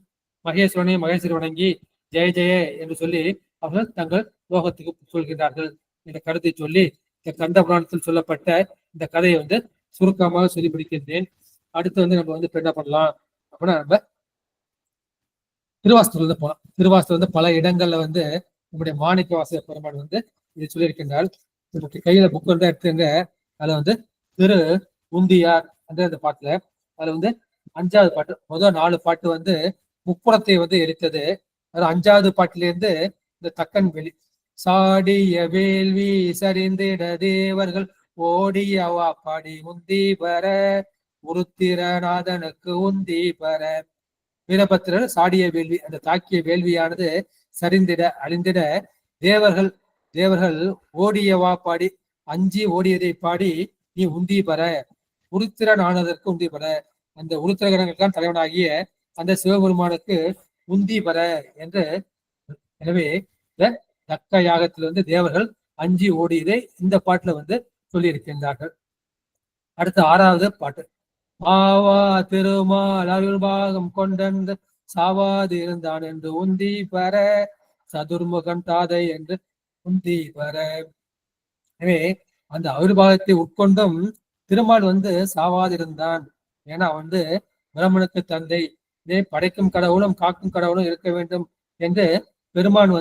மகேஸ்வரனை மகேஸ்வரி வணங்கி ஜெய ஜெய என்று சொல்லி அவர்கள் தங்கள் லோகத்துக்கு சொல்கின்றார்கள் என்ற கருத்தை சொல்லி இந்த கந்த புராணத்தில் சொல்லப்பட்ட இந்த கதையை வந்து சுருக்கமாக சொல்லி முடிக்கின்றேன். அடுத்து வந்து நம்ம வந்து என்ன பண்ணலாம் அப்படின்னா, நம்ம திருவாசத்துல வந்து போலாம். திருவாசத்துல வந்து பல இடங்கள்ல வந்து நம்முடைய மாணிக்க வாசக பெருமாள் வந்து இதை சொல்லியிருக்கின்றால். நமக்கு கையில புக் வந்து எடுத்துங்க. அதுல வந்து திரு உந்தியார் அந்த பாட்டுல அதுல வந்து 5வது பாட்டு, முதல் 4 பாட்டு வந்து முப்புறத்தை வந்து எரித்தது. அது 5வது பாட்டிலிருந்து இந்த தக்கன் வெளி சாடிய வேள்வி சரிந்திட தேவர்கள் ஓடியவா பாடி உந்தி பெற உருத்திரநாதனுக்கு உந்தி பெற. வீரபத்திரர் சாடிய வேள்வி, அந்த தாக்கிய வேள்வியானது சரிந்திட அழிந்திட தேவர்கள் ஓடியவா பாடி, அஞ்சி ஓடியதை பாடி நீ உந்தி பெற, உருத்திரன் ஆனதற்கு உந்தி பெற, அந்த உருத்திரகணங்களுக்கான தலைவனாகிய அந்த சிவபெருமானுக்கு உந்தி பெற என்று. எனவே இந்த தக்க யாகத்தில் தேவர்கள் அஞ்சி ஓடியதை இந்த பாட்டுல சொல்லி இருக்கின்றார்கள். அடுத்து 6வது பாட்டு. ஆவா திருமால் அருள்பாகம் கொண்ட சாவாது இருந்தான் என்று உந்தி பெற சதுர்முகன் தாதை என்று உந்தி பெற. எனவே அந்த அருள்பாகத்தை உட்கொண்டும் திருமால் சாவாதிருந்தான். ஏன்னா பிரம்மனுக்கு தந்தை, இதே படைக்கும் கடவுளும் காக்கும் கடவுளும் இருக்க வேண்டும் என்று பெருமான்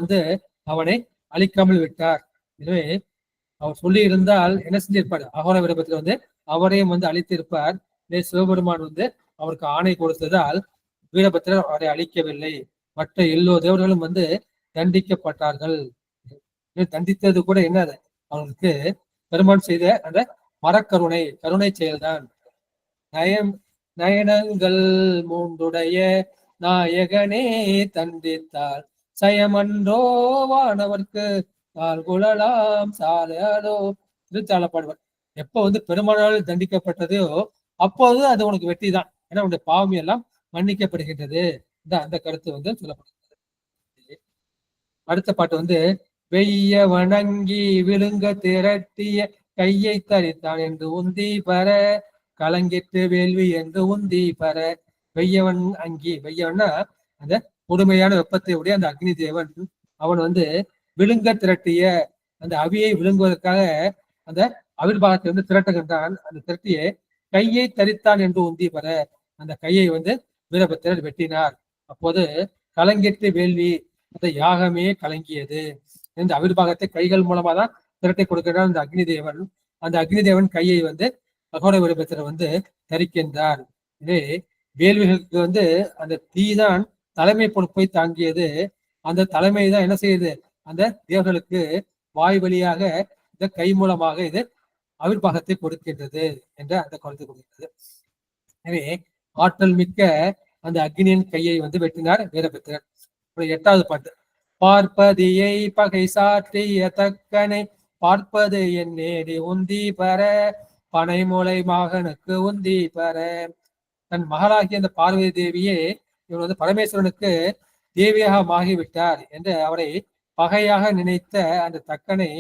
அவனை அழிக்காமல் விட்டார். எனவே அவர் சொல்லி இருந்தால் என்ன செஞ்சிருப்பார், அகோர விருப்பத்தில் அவரையும் அழித்திருப்பார். சிவபெருமான் அவருக்கு ஆணை கொடுத்ததால் வீரபத்திரர் அவரை அழிக்கவில்லை. மற்ற எல்லோ தேவர்களும் தண்டிக்கப்பட்டார்கள். தண்டித்தது கூட என்னது, அவங்களுக்கு பெருமான் செய்த அந்த கருணை செயல்தான். நயனங்கள் மூன்றுடைய நாயகனே தண்டித்தால் சயமன்றோ வானவர்க்கு குழலாம் சாலையாலோ. திருச்சால பாடுவார். எப்ப பெருமானால் தண்டிக்கப்பட்டதோ அப்போது அது உனக்கு வெற்றி தான். ஏன்னா உன்னுடைய பாவம் எல்லாம் மன்னிக்கப்படுகின்றது. அந்த கருத்து சொல்லப்படுகிறது. அடுத்த பாட்டு வெய்ய வணங்கி விழுங்க திரட்டிய கையை தரித்தான் என்று உந்தி பெற கலங்கிட்டு வேள்வி என்று உந்தி பெற. வெய்யவன் அங்கி, வெய்யவன்னா அந்த கொடுமையான வெப்பத்தை உடைய அந்த அக்னி தேவன், அவன் விழுங்க திரட்டிய அந்த அவியை விழுங்குவதற்காக அந்த அவிர்வாகத்தை திரட்டுகின்றான். அந்த திரட்டியை கையை தரித்தான் என்று உந்தி பெற அந்த கையை வீரபத்திரர் வெட்டினார். அப்போது கலங்கிட்டு வேள்வி, அந்த யாகமே கலங்கியது. இந்த அவிர்வாகத்தை கைகள் மூலமா தான் திரட்டை கொடுக்கிறார் அந்த அக்னி தேவன். அந்த அக்னி தேவன் கையை அகோர வீரபத்திரர் தரிக்கின்றார். இதே வேள்விகளுக்கு அந்த தீதான் தலைமை பொறுப்பை தாங்கியது. அந்த தலைமை தான் என்ன செய்யுது, அந்த தேவர்களுக்கு வாய் வழியாக இந்த கை மூலமாக இது அவிர்வாகத்தை கொடுக்கின்றது என்ற அந்த கருத்து கொடுக்கிறது. எனவே ஆற்றல் மிக்க அந்த அக்னியின் கையை வெட்டினார் வீரபத்திரர். 8வது பாட்டு. பார்ப்பதியை பகை சாற்றிய தக்கனை பார்ப்பது என் நேடி உந்தி பெற பனைமூலை மகனுக்கு உந்தி பெற. தன் மகளாகிய அந்த பார்வதி தேவியே இவர் பரமேஸ்வரனுக்கு தேவியாக ஆகிவிட்டார் என்று அவரை பகையாக நினைத்த அந்த தக்கனை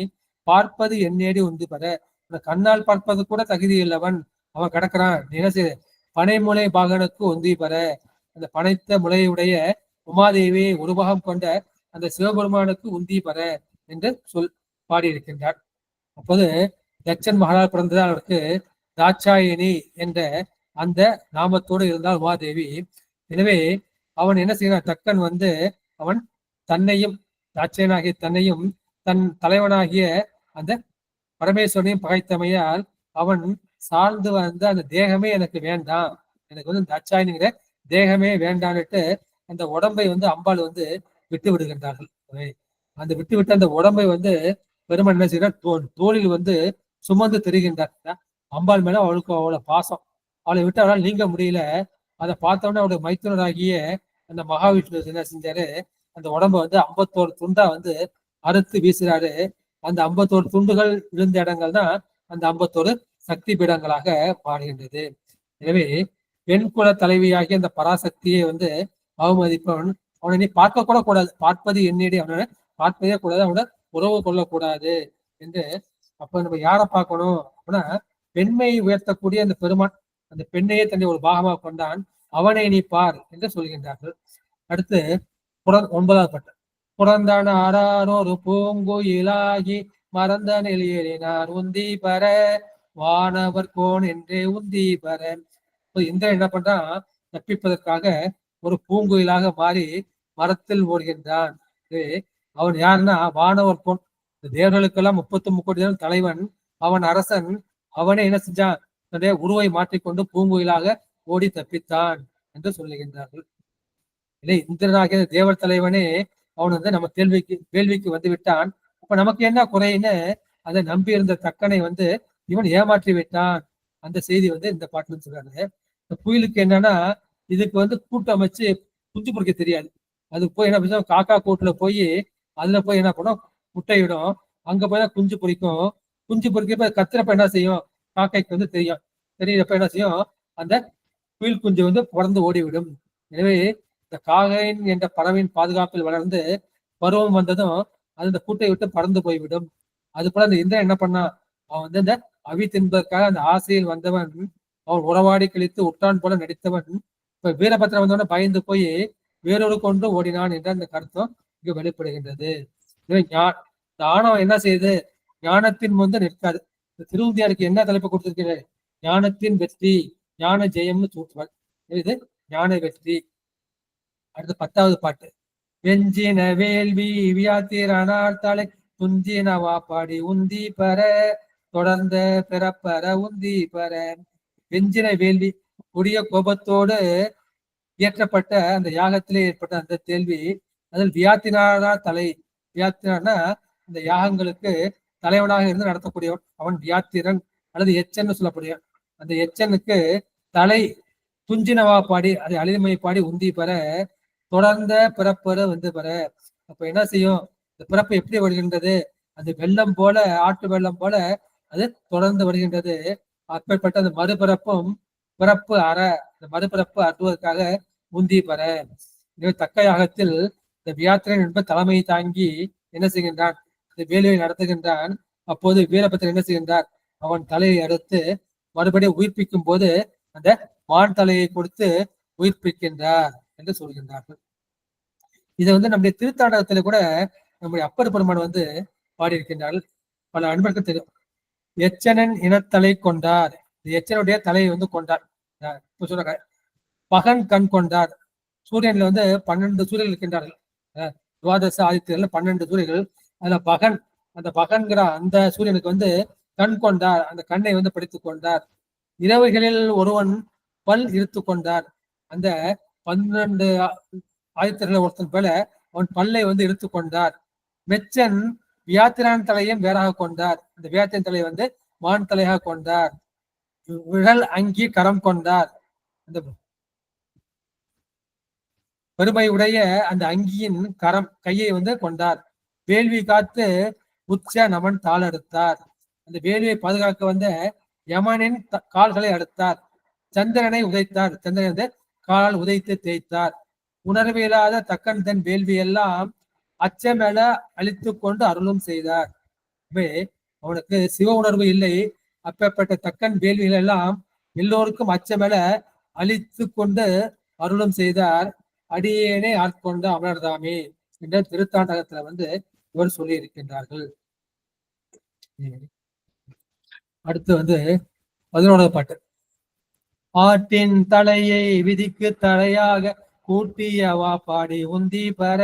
பார்ப்பது எண்ணேடி உந்தி பெற. அந்த கண்ணால் பார்ப்பது கூட தகுதி இல்லவன் அவன் கிடக்குறான். நினைச்சு பனைமுலை பாகனுக்கு உந்தி பெற. அந்த பனைத்த முலையுடைய உமாதேவியை உருவகம் கொண்ட அந்த சிவபெருமானுக்கு உந்தி பெற என்று பாடியிருக்கின்றார். அப்போது தட்சன் மகளால் பிறந்ததால் அவருக்கு தாட்சாயினி என்ற அந்த நாமத்தோடு இருந்தால் உமாதேவி. எனவே அவன் என்ன செய்யறான், தக்கன் அவன் தன்னையும் தாட்சாயனாகிய தன்னையும் தன் தலைவனாகிய அந்த பரமேஸ்வரனையும் பகைத்தமையால் அவன் சார்ந்து வந்த அந்த தேகமே எனக்கு வேண்டாம், எனக்கு தாட்சாயினிங்கிற தேகமே வேண்டான்னுட்டு அந்த உடம்பை அம்பாள் விட்டு விடுகின்றார்கள். அந்த விட்டு விட்டு அந்த உடம்பை பெருமான் என்ன செய்யறார், தோளில் சுமந்து தெரிகின்றார். அம்பாள் மேல அவளுக்கு அவ்வளவு பாசம். அவளை விட்டு அவளால் நீங்க முடியல. அதை பார்த்தோன்னே அவருடைய மைத்துனராகிய அந்த மகாவிஷ்ணு என்ன செஞ்சாரு, அந்த உடம்ப 51 துண்டா அறுத்து வீசுறாரு. அந்த 51 துண்டுகள் விழுந்த இடங்கள் தான் அந்த 51 சக்தி பீடங்களாக மாறுகின்றது. எனவே பெண் குல தலைவியாகிய அந்த பராசக்தியை அவமதிப்பவன் அவனை நீ பார்க்க கூட கூடாது, பார்ப்பது என்னிடையே அவனை பார்ப்பதே கூடாது, அவனை உறவு கொள்ளக்கூடாது என்று. அப்ப நம்ம யாரை பார்க்கணும் அப்படின்னா, பெண்மையை உயர்த்தக்கூடிய அந்த பெருமான் அந்த பெண்ணையே தன்னை ஒரு பாகமாக கொண்டான், அவனை நீ பார் என்று சொல்கின்றார்கள். அடுத்து 9வது பாட்டு. புறந்தான ஆறானோரு பூங்குயிலாகி மறந்த நெளியேறினார் உந்தி பெற வானவர் கோன் என்றே உந்தி பெற. இந்திரன் என்ன பண்றான், தப்பிப்பதற்காக ஒரு பூங்குயிலாக மாறி மரத்தில் ஓடுகின்றான். அவன் யாருன்னா வானவர் கோன், தேவர்களுக்கெல்லாம் 33 கோடி தேவன் தலைவன், அவன் அரசன். அவனே என்ன செஞ்சான், தன்னுடைய உருவை மாற்றிக்கொண்டு பூங்குயிலாக ஓடி தப்பித்தான் என்று சொல்லுகின்றார்கள். இல்லை, இந்திரனாகிய தேவர் தலைவனே அவன் நம்ம வேள்விக்கு வந்து விட்டான். அப்ப நமக்கு என்ன குறைன்னு அதை நம்பி இருந்த தக்கனை இவன் ஏமாற்றி விட்டான். அந்த செய்தி இந்த பாட்டுல சொல்றாங்க. இந்த புயலுக்கு என்னன்னா, இதுக்கு கூட்டம் அமைச்சு குஞ்சு பொறிக்க தெரியாது. அது போய் என்ன பண்ணும், காக்கா கூட்டுல போய் அதுல போய் என்ன பண்ணும், முட்டையிடும். அங்க போய் தான் குஞ்சு பொறிக்கும். குஞ்சு பொறிக்கப்ப கத்துறப்ப என்ன செய்யும், காக்கைக்கு தெரியும். தெரியறப்ப என்ன செய்யும், அந்த புயல் குஞ்சு பறந்து ஓடிவிடும். எனவே இந்த காகைன் என்ற பறவையின் பாதுகாப்பில் வளர்ந்து பருவம் வந்ததும் அது இந்த கூட்டை விட்டு பறந்து போய்விடும். அது போல அந்த இந்திரன் என்ன பண்ணான், அவன் இந்த அவி தின்பதற்காக அந்த ஆசையில் வந்தவன், அவன் உறவாடி கழித்து உற்றான் போல நடித்தவன், இப்ப வீரபத்திரம் வந்தவன பயந்து போய் வேறொரு கொண்டு ஓடினான் என்ற அந்த கருத்தும் இங்கு வெளிப்படுகின்றது. இந்த ஆணவம் என்ன செய்யுது, ஞானத்தின் நிற்காது. இந்த திருவுந்தியாருக்கு என்ன தலைப்பு கொடுத்திருக்கிறது, ஞானத்தின் வெற்றி, ஞான ஜெயம்னு சூட்டுவார். இது ஞான வெற்றி. அடுத்து 10வது பாட்டு. வெஞ்சின வேள்வி வியாத்திரனார் தலை துஞ்சினவா பாடி உந்தி பெற தொடர்ந்த பிறப்பற உந்தி பெற. வெஞ்சின வேள்வி, கொடிய கோபத்தோடு இயற்றப்பட்ட அந்த யாகத்திலே ஏற்பட்ட அந்த கேள்வி, அதில் வியாத்தினாரா தலை. வியாத்திரனா அந்த யாகங்களுக்கு தலைவனாக இருந்து நடத்தக்கூடியவன், அவன் வியாத்திரன் அல்லது எச்சன்னு சொல்லக்கூடிய அந்த எச்சனுக்கு தலை துஞ்சினவா பாடி, அதை அழிமை பாடி உந்தி பெற தொடர்ந்த பிறப்பற பெற. அப்ப என்ன செய்யும், இந்த பிறப்பு எப்படி வருகின்றது, அது வெள்ளம் போல, ஆட்டு வெள்ளம் போல அது தொடர்ந்து வருகின்றது. அப்பேற்பட்ட அந்த மறுபிறப்பும் பிறப்பு அற, இந்த மறுபிறப்பு அறுவதற்காக உந்தி பெற. தக்க யாகத்தில் இந்த வியாத்திரன் என்பது தலைமை தாங்கி என்ன செய்கின்றான், இந்த வேலையை நடத்துகின்றான். அப்போது வீரபத்திரன் என்ன செய்கின்றார், அவன் தலையை அடுத்து மறுபடியும் உயிர்ப்பிக்கும் போது அந்த மான் தலையை கொடுத்து உயிர்ப்பிக்கின்றார் என்று சொல்கின்றார்கள். இதை நம்முடைய திருத்தாண்டகத்துல கூட நம்முடைய அப்பர் பெருமான் பாடியிருக்கின்றார்கள். பல அன்பர்கள் தெரியும். எச்சனன் இனத்தலை கொண்டார், எச்சனுடைய தலையை கொண்டார். சொல்றாங்க பகன் கண் கொண்டார். சூரியன்ல 12 சூரியர்கள் இருக்கின்றார்கள். துவாதச ஆதித்யர்கள் 12 சூரியர்கள். அதுல பகன், அந்த பகன்கிற அந்த சூரியனுக்கு கண் கொண்டார், அந்த கண்ணை படித்துக் கொண்டார். இரவுகளில் ஒருவன் பல் இருத்து கொண்டார். அந்த 12 ஆதித்தர்களை ஒருத்தன் போல அவன் பல்லை இழுத்து கொண்டார். மெச்சன் வியாத்திரான் தலையும் வேறாக கொண்டார். அந்த வியாத்திரன் தலையை மான் தலையாக கொண்டார். விழல் அங்கி கரம் கொண்டார். அந்த பெருமையுடைய அந்த அங்கியின் கரம் கையை கொண்டார். வேள்வி காத்து உச்ச நமன் தாள் அடுத்தார். அந்த வேள்வியை பாதுகாக்க யமனின் கால்களை அடுத்தார். சந்திரனை உதைத்தார். சந்திரன் காலால் உதைத்து தேய்த்தார். உணர்வில்லாத தக்கன் தன் வேள்வி எல்லாம் அச்சமேல அழித்து கொண்டு அருளும் செய்தார். அவனுக்கு சிவ உணர்வு இல்லை. அப்பேற்பட்ட தக்கன் வேள்விகள் எல்லாம் எல்லோருக்கும் அச்சமேல அழித்து கொண்டு அருளும் செய்தார். அடியேனே ஆட்கொண்ட அமரர்தாமே என்ற திருத்தாண்டகத்துல இவர் சொல்லி இருக்கின்றார்கள். அடுத்து 11வது பாட்டு. ஆட்டின் தலையை விதிக்கு தலையாக கூட்டியவா பாடி உந்தி பெற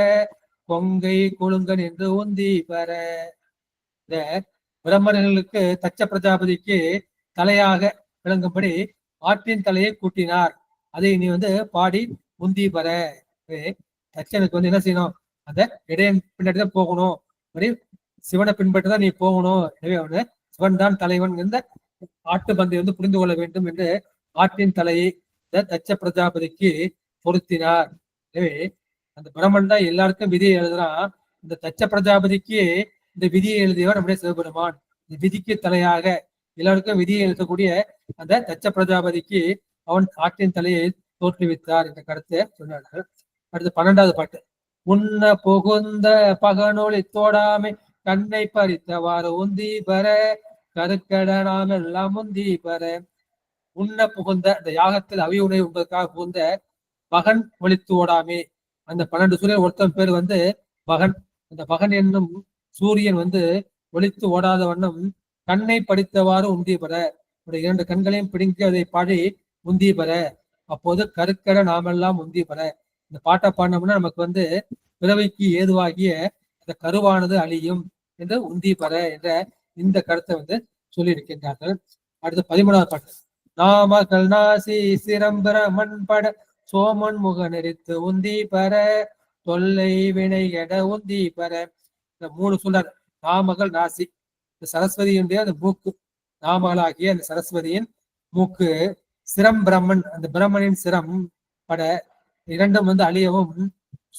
கொங்கை கொழுங்கன் என்று உந்தி பெற. இந்த பிரம்மணர்களுக்கு தச்ச பிரஜாபதிக்கு தலையாக விளங்கும்படி ஆட்டின் தலையை கூட்டினார். அதை நீ பாடி உந்தி பெற. தச்சனுக்கு என்ன செய்யணும்? அந்த இடையன் பின்னாடி தான் போகணும், சிவனை பின்பற்றுதான் நீ போகணும். எனவே சிவன் தான் தலைவன் இந்த ஆட்டு பந்தை புரிந்து கொள்ள வேண்டும் என்று ஆட்டின் தலையை தச்ச பிரஜாபதிக்கு பொருத்தினார். எனவே அந்த பிரம்மன் தான் எல்லாருக்கும் விதியை எழுதுறான். இந்த தச்ச பிரஜாபதிக்கு இந்த விதியை எழுதியவர் நம்முடைய சிவபெருமான். இந்த விதிக்கு தலையாக எல்லாருக்கும் விதியை எழுதக்கூடிய அந்த தச்ச பிரஜாபதிக்கு அவன் ஆட்டின் தலையை தோற்றுவித்தார் என்ற கருத்தை சொன்னார்கள். அடுத்து 12வது பாட்டு. உன்ன புகுந்த பகனொளி தோடாமை கண்ணை பறித்தவாறு உந்தி பெற கருக்கட நாம் எல்லாம் உந்தி பெற. உண்ண புகுந்த இந்த யாகத்தில் அவி உணவு உண்பதற்காக புகுந்த பகன் ஒளித்து ஓடாமே. அந்த 12 சூரியன் ஒருத்தன் பேர் பகன். அந்த பகன் என்னும் சூரியன் ஒளித்து ஓடாத வண்ணம் கண்ணை படித்தவாறு உந்தி பெற. 2 கண்களையும் பிடுங்கி அதை பாடி உந்தி பெற. அப்போது கருக்கட நாமெல்லாம் உந்தி பெற. இந்த பாட்டை பாடினோம்னா நமக்கு பிறவைக்கு ஏதுவாகிய அந்த கருவானது அழியும் என்று உந்தி பெற என்ற இந்த கருத்தை சொல்லி இருக்கின்றார்கள். அடுத்து 13வது பாட்டு. நாமகள் நாசி சிரம்பர மண்பட சோமன் முக நெறித்து உந்தி பெற தொல்லை வினை எட உந்தி பெற. இந்த 3 சொல்றார். நாமகள் நாசி, இந்த சரஸ்வதியுடைய அந்த மூக்கு, நாமகளாகிய அந்த சரஸ்வதியின் மூக்கு, சிரம் பிரம்மன், அந்த பிரம்மனின் சிரம் பட 2 அழியவும்,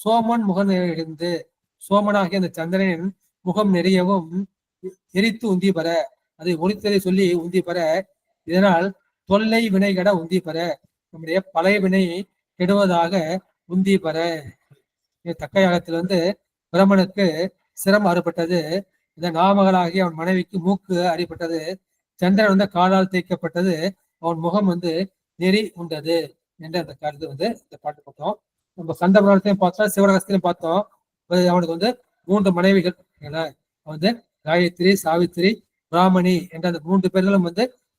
சோமன் முகம் நெறிந்து, சோமனாகிய அந்த சந்திரனின் முகம் நெறியவும் எரித்து உந்தி பெற, அதை ஒளித்ததை சொல்லி உந்தி பெற. இதனால் தொல்லை வினை கெட உந்தி பெற, நம்முடைய பழைய வினை கெடுவதாக உந்தி பெற. தக்க யாகத்தில் பிரம்மனுக்கு சிரம் அறுபட்டது. இந்த நாமகளாகி அவன் மனைவிக்கு மூக்கு அடிபட்டது. சந்திரன் காலால் தேய்க்கப்பட்டது. அவன் முகம் நெறி உண்டது என்ற அந்த கருத்து இந்த பாட்டு பார்த்தோம். நம்ம கந்த புராணத்தையும் பார்த்தோம், சிவரகத்திலையும் பார்த்தோம். அவனுக்கு 3 மனைவிகள். காயத்ரி, சாவித்திரி, பிராமணி என்ற அந்த 3 பேர்களும்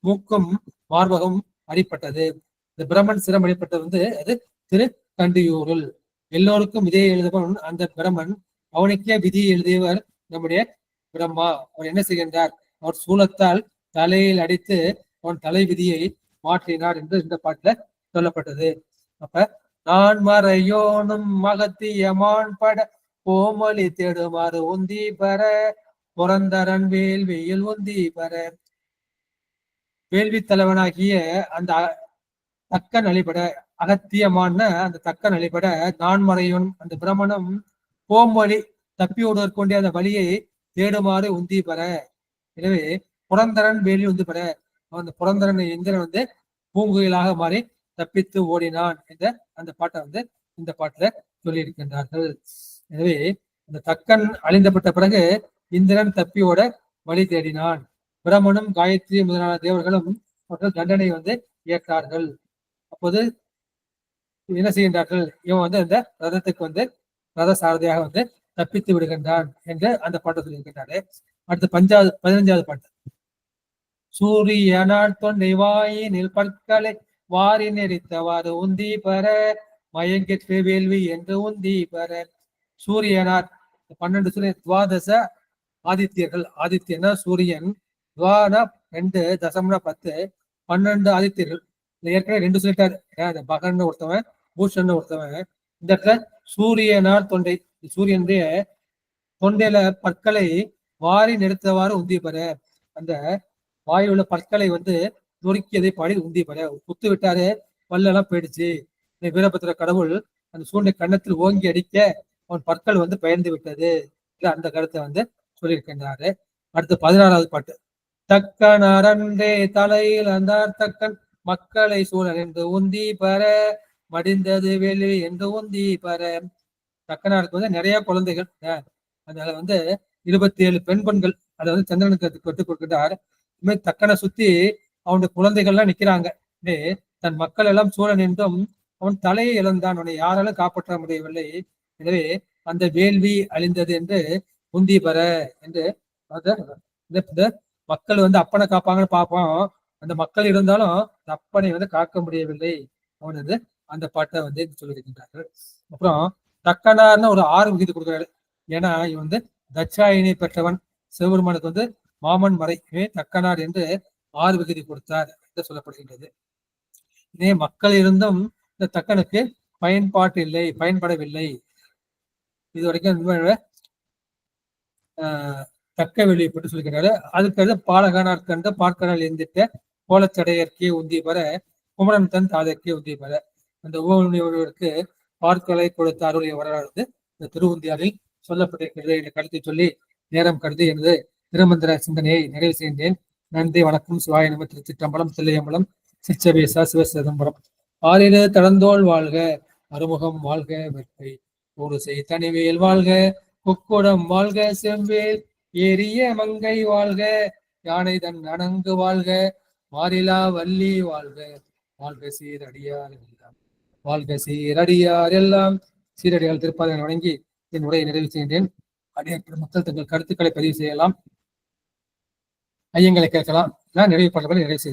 மூக்கும் மார்பகம் அடிப்பட்டது. இந்த பிரம்மன் சிரம் அடிப்பட்டது அது திரு கண்டியூரில். எல்லோருக்கும் விதியை எழுதுவன் அந்த பிரம்மன். அவனுக்கே விதியை எழுதியவர் நம்முடைய பிரம்மா. அவர் என்ன செய்கின்றார்? அவர் சூலத்தால் தலையில் அடித்து அவன் தலை விதியை மாற்றினார் என்று இந்த பாட்டுல சொல்லப்பட்டது. அப்ப நான் மறையோனும் மகத்தியமான் பட கோமலி தேடுமாறு உந்தி பெற புரந்தரன் வேள்வியில் உந்தி பெற. வேள்வி தலைவனாகிய அந்த தக்கன் அழிபட, அகத்தியமான அந்த தக்கன் அழிபட நான் மறையோன் அந்த பிரமணம் கோமொழி தப்பி ஓடுவதற்கொண்டே அந்த வழியை தேடுமாறு உந்தி பெற. எனவே புரந்தரன் வேலி உந்தி பெற. அந்த புரந்தரன் இந்திரன் பூங்குயிலாக மாறி தப்பித்து ஓடினான் என்ற அந்த பாட்டை இந்த பாட்டுல சொல்லி இருக்கின்றார்கள். எனவே அந்த தக்கன் அழிந்தப்பட்ட பிறகு இந்திரன் தப்பியோட வழி தேடினான். பிரம்மனும் காயத்ரி முதலான தேவர்களும் அவர்கள் தண்டனை ஏற்றார்கள். அப்போது என்ன செய்கின்றார்கள்? இவன் அந்த ரதத்துக்கு ரத சாரதியாக தப்பித்து விடுகின்றான் என்று அந்த பாட்டை சொல்லியிருக்கின்றாரு. அடுத்து 15வது பாட்டு. சூரியனால் தொண்டை வாயினில் பற்களை வாரி நெறித்தவாறு உந்தி பெற மயங்கிற்று வேள்வி என்று உந்தி பெற. சூரியனார் 12 சூரியன், துவாதச ஆதித்யர்கள். ஆதித்யனா சூரியன், துவானா 2, தசம்னா 10, 12 ஆதித்யர்கள். ஏற்கனவே 2 சொல்லிட்டாரு. பகன் ஒருத்தவன், பூஷன் ஒருத்தவன். இந்த இடத்துல சூரியனார் தொண்டை, சூரியனுடைய தொண்டையில பற்களை வாரி நிறுத்தவாறு உந்தி பெற. அந்த வாயுள்ள பற்களை நொறுக்கியதை பாடி உந்தி பெற. குத்து விட்டாரு, பல்லெல்லாம் போயிடுச்சு. வீரபத்திர கடவுள் அந்த சூரியனை கன்னத்தில் ஓங்கி அடிக்க அவன் பற்கள் பெயர்ந்து விட்டது. அந்த கருத்தை சொல்லியிருக்கின்றாரு. அடுத்து 16வது பாட்டு. தக்கன் அரண்டே தலையில் அந்தார் தக்கன் மக்களை சூழல் என்று உந்தி பெற மடிந்தது வேள்வி என்று உந்தி பெற. தக்கனாருக்கு வந்து நிறைய குழந்தைகள், அதனால வந்து 27 பெண்கள் அதை வந்து சந்திரனுக்கு கற்றுக் கொடுக்கிறார். இது மாதிரி தக்கனை சுத்தி அவனுடைய குழந்தைகள்லாம் நிக்கிறாங்க. தன் மக்கள் எல்லாம் சூழ நின்றும் அவன் தலையை இழந்தான், அவனை யாராலும் காப்பாற்ற முடியவில்லை. எனவே அந்த வேள்வி அழிந்தது என்று உந்தி பெற என்று மக்கள் வந்து அப்பனை காப்பாங்கன்னு பார்ப்போம். அந்த மக்கள் இருந்தாலும் அப்பனை வந்து காக்க முடியவில்லை. அவன் வந்து அந்த பாட்டை வந்து சொல்லியிருக்கின்றார்கள். அப்புறம் தக்கனார்னு ஒரு 6 விகிதி கொடுக்குறாரு. ஏன்னா இவன் வந்து தட்சாயினி பெற்றவன், சிவபெருமானுக்கு வந்து மாமன் மறை, தக்கனார் என்று 6 விகுதி கொடுத்தார் என்று சொல்லப்படுகின்றது. இதே மக்கள் இருந்தும் இந்த தக்கனுக்கு பயன்படவில்லை. இதுவரைக்கும் தக்க வெளியை பற்றி சொல்லுகிறாரு. அதுக்கு பாலகனார் கண்ட பார்க்கடல் எந்திட்ட கோலச்சடையற்கே உந்தி பெற குமரன் தன் தாதற்கே உந்தி பெற. அந்த ஒருவருக்கு பார்க்கலை கொடுத்த அருளிய வரலாறு இந்த திருவுந்தியாரில் சொல்லப்பட்டிருக்கிறது என்ற கருத்தை சொல்லி நேரம் கருதி எனது திருமந்திர சிந்தனையை நிறைவு செய்தேன். நன்றி, வணக்கம். சிவாய நம. திருச்சிற்றம்பலம், தில்லையம்பலம், சிச்சபேசா, சிவசிதம்பரம். ஆறில தடந்தோள் வாழ்க, அறுமுகம் வாழ்க, வெற்பை ஒரு செய் தனிவேல் வாழ்க, குக்குடம் வாழ்க, செவ்வேல் ஏரிய மங்கை வாழ்க, யானை தன் அணங்கு வாழ்க, மாறிலா வள்ளி வாழ்க, வாழ்க சீரடியார் எல்லாம், வாழ்க சீரடியார் எல்லாம். சீரடியால் திருப்பாதனை வணங்கி என் உரையை நிறைவு செய்கின்றேன். அடியாற்ற மக்கள் தங்கள் கருத்துக்களை பதிவு செய்யலாம், ஐயங்களை கேட்கலாம். நான் நிறைவு பண்ணபடி நிறைவு செய்ய